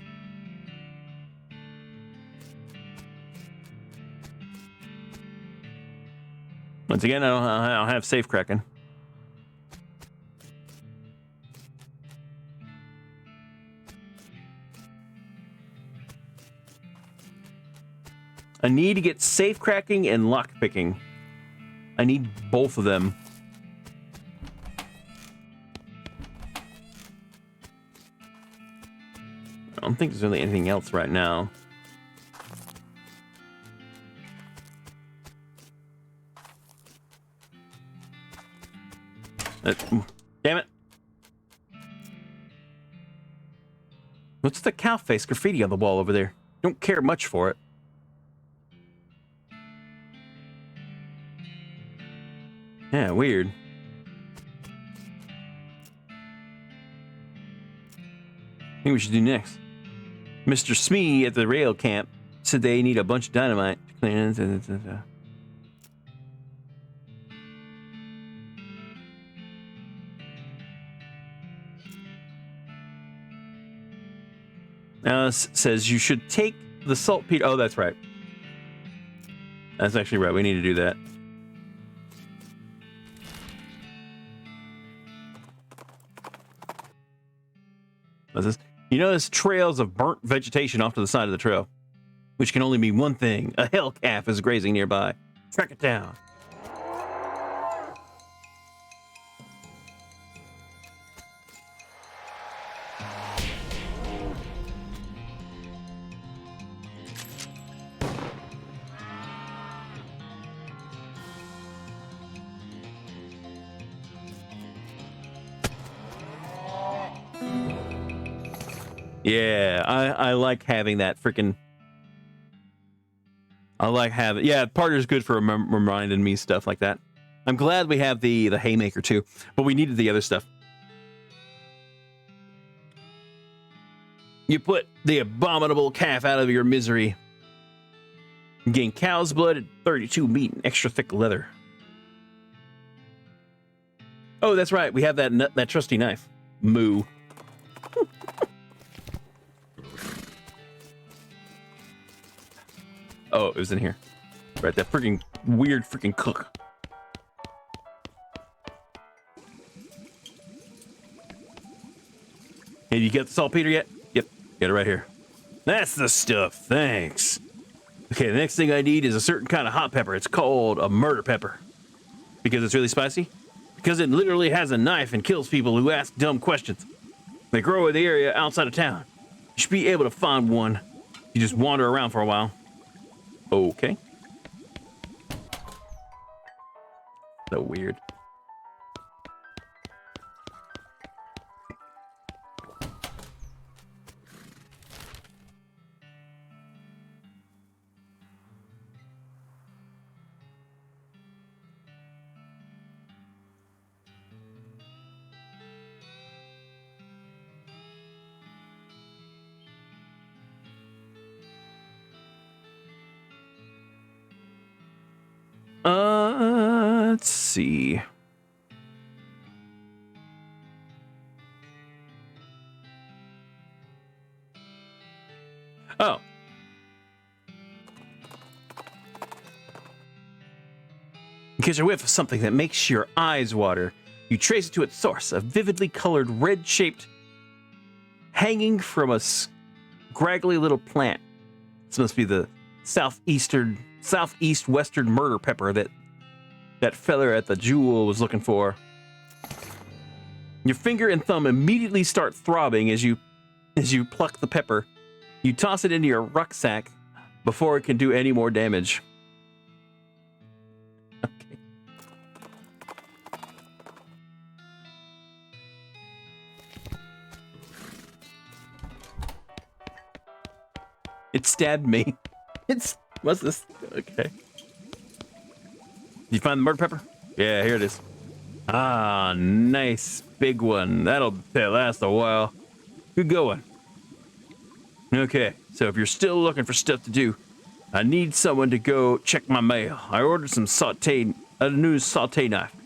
S2: Once again, I don't have safe cracking. I need to get safe cracking and lock picking. I need both of them. I don't think there's really anything else right now. Damn it. What's the cow face graffiti on the wall over there? Don't care much for it. Yeah, weird. I think we should do next. Mr. Smee at the rail camp said they need a bunch of dynamite to clean it. Alice says you should take the saltpeter. Oh, that's right. That's actually right. We need to do that. What's this? You notice trails of burnt vegetation off to the side of the trail, which can only mean one thing. A hell calf is grazing nearby. Track it down. Yeah, I like having that freaking. I like having. Yeah, partner's good for reminding me stuff like that. I'm glad we have the haymaker too, but we needed the other stuff. You put the abominable calf out of your misery. Gain cow's blood, 32 meat, and extra thick leather. Oh, that's right. We have that trusty knife. Moo. Oh, it was in here. Right, that freaking weird freaking cook. Hey, you get the saltpeter yet? Yep, got it right here. That's the stuff, thanks. Okay, the next thing I need is a certain kind of hot pepper. It's called a murder pepper. Because it's really spicy? Because it literally has a knife and kills people who ask dumb questions. They grow in the area outside of town. You should be able to find one. You just wander around for a while. Okay. So weird. Let's see. Oh. In case you're whiff of something that makes your eyes water, you trace it to its source, a vividly colored red-shaped hanging from a scraggly little plant. This must be the southeast-western murder pepper that feller at the jewel was looking for. Your finger and thumb immediately start throbbing as you pluck the pepper. You toss it into your rucksack before it can do any more damage. Okay. It stabbed me. What's this? Okay. You find the murder pepper? Yeah, here it is. Ah, nice big one. That'll last a while. Good going. Okay, so if you're still looking for stuff to do, I need someone to go check my mail. I ordered a new saute knife,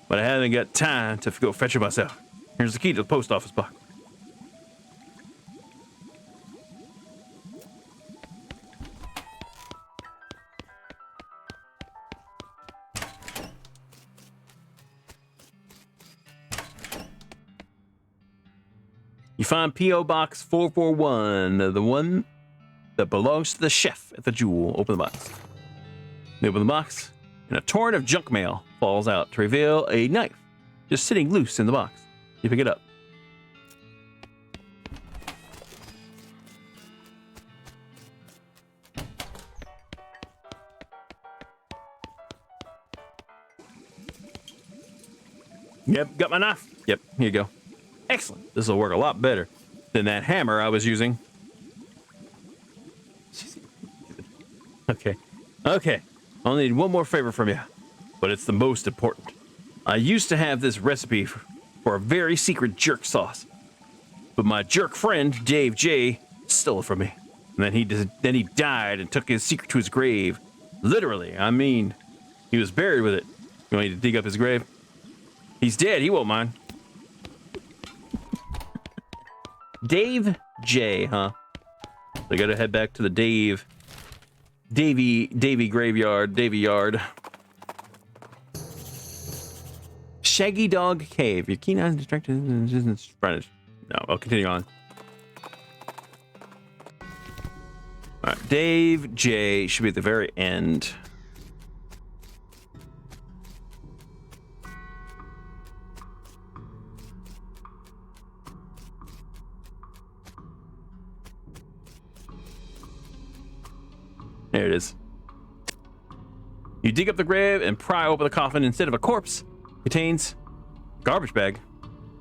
S2: but I haven't got time to go fetch it myself. Here's the key to the post office box. You find P.O. Box 441, the one that belongs to the chef at the Jewel. Open the box. You open the box, and a torrent of junk mail falls out to reveal a knife just sitting loose in the box. You pick it up. Yep, got my knife. Yep, here you go. Excellent. This will work a lot better than that hammer I was using. Okay. I'll need one more favor from you, but it's the most important. I used to have this recipe for a very secret jerk sauce, but my jerk friend, Dave J., stole it from me. And then he died and took his secret to his grave. Literally, I mean, he was buried with it. You want me to dig up his grave? He's dead. He won't mind. Dave J, huh? So I gotta head back to the Davy graveyard, Davy yard. Shaggy Dog Cave. Your keen eyes distracted. No, I'll continue on. All right, Dave J should be at the very end. There it is. You dig up the grave and pry open the coffin. Instead of a corpse, it contains a garbage bag.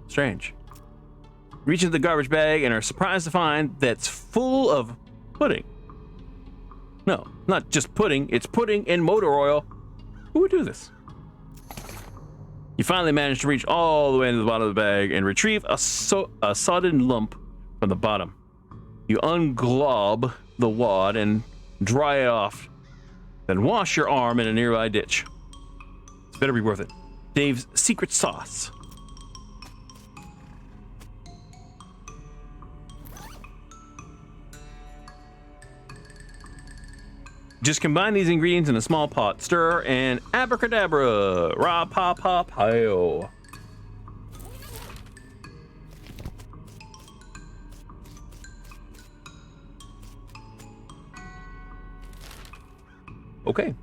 S2: Strange. Reach into the garbage bag and are surprised to find that's full of pudding. No, not just pudding. It's pudding and motor oil. Who would do this? You finally manage to reach all the way into the bottom of the bag and retrieve a sodden lump from the bottom. You unglob the wad and dry it off, then wash your arm in a nearby ditch. It's better be worth it. Dave's secret sauce. Just combine these ingredients in a small pot, stir, and abracadabra, ra-pa-pa-pio. Okay.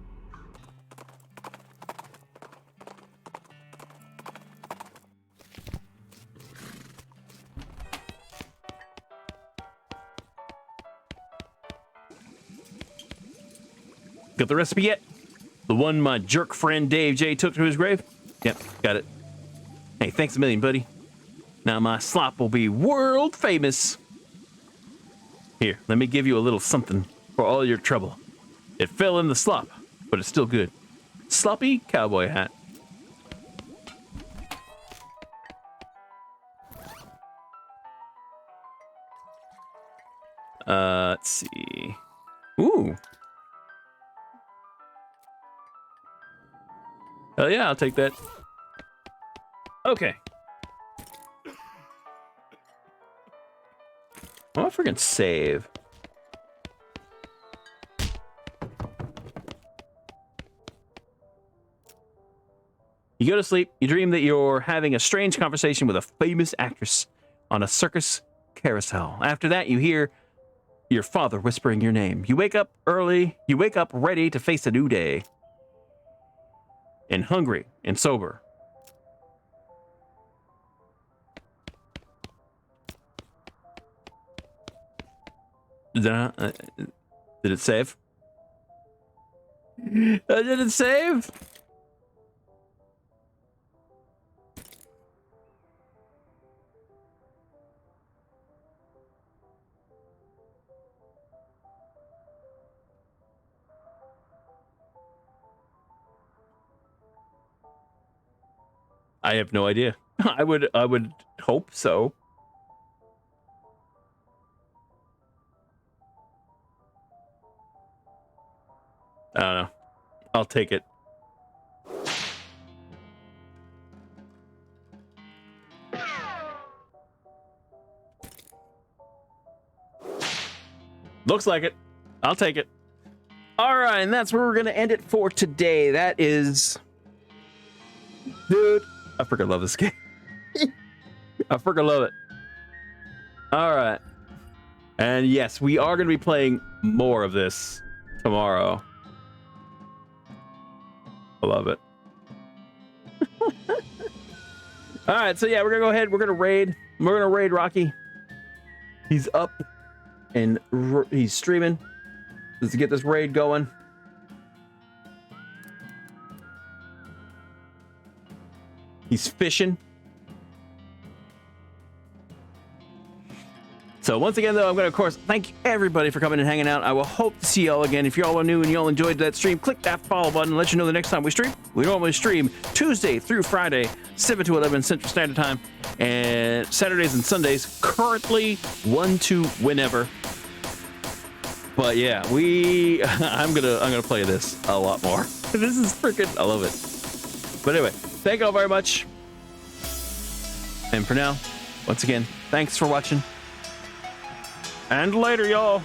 S2: Got the recipe yet? The one my jerk friend Dave J took to his grave? Yep, got it. Hey, thanks a million, buddy. Now my slop will be world famous. Here, let me give you a little something for all your trouble. It fell in the slop, but it's still good. Sloppy cowboy hat. Let's see. Ooh. Hell yeah, I'll take that. Okay. Oh, I freaking save. You go to sleep, you dream that you're having a strange conversation with a famous actress on a circus carousel. After that, you hear your father whispering your name. You wake up early, you wake up ready to face a new day. And hungry and sober. Did it save? Did it save? I have no idea. I would hope so. I don't know. I'll take it. Looks like it. I'll take it. All right, and that's where we're going to end it for today. That is... Dude, I freaking love this game. I freaking love it. All right. And yes, we are going to be playing more of this tomorrow. I love it. All right, so yeah, we're going to go ahead. We're going to raid. We're going to raid Rocky. He's up and he's streaming. Let's get this raid going. He's fishing. So once again, though, I'm going to, of course, thank everybody for coming and hanging out. I will hope to see y'all again. If y'all are new and y'all enjoyed that stream, click that follow button and let you know the next time we stream. We normally stream Tuesday through Friday, 7 to 11 Central Standard Time, and Saturdays and Sundays, currently 1 to whenever. But yeah, I'm gonna play this a lot more. This is freaking, I love it. But anyway, thank you all very much. And for now, once again, thanks for watching. And later, y'all.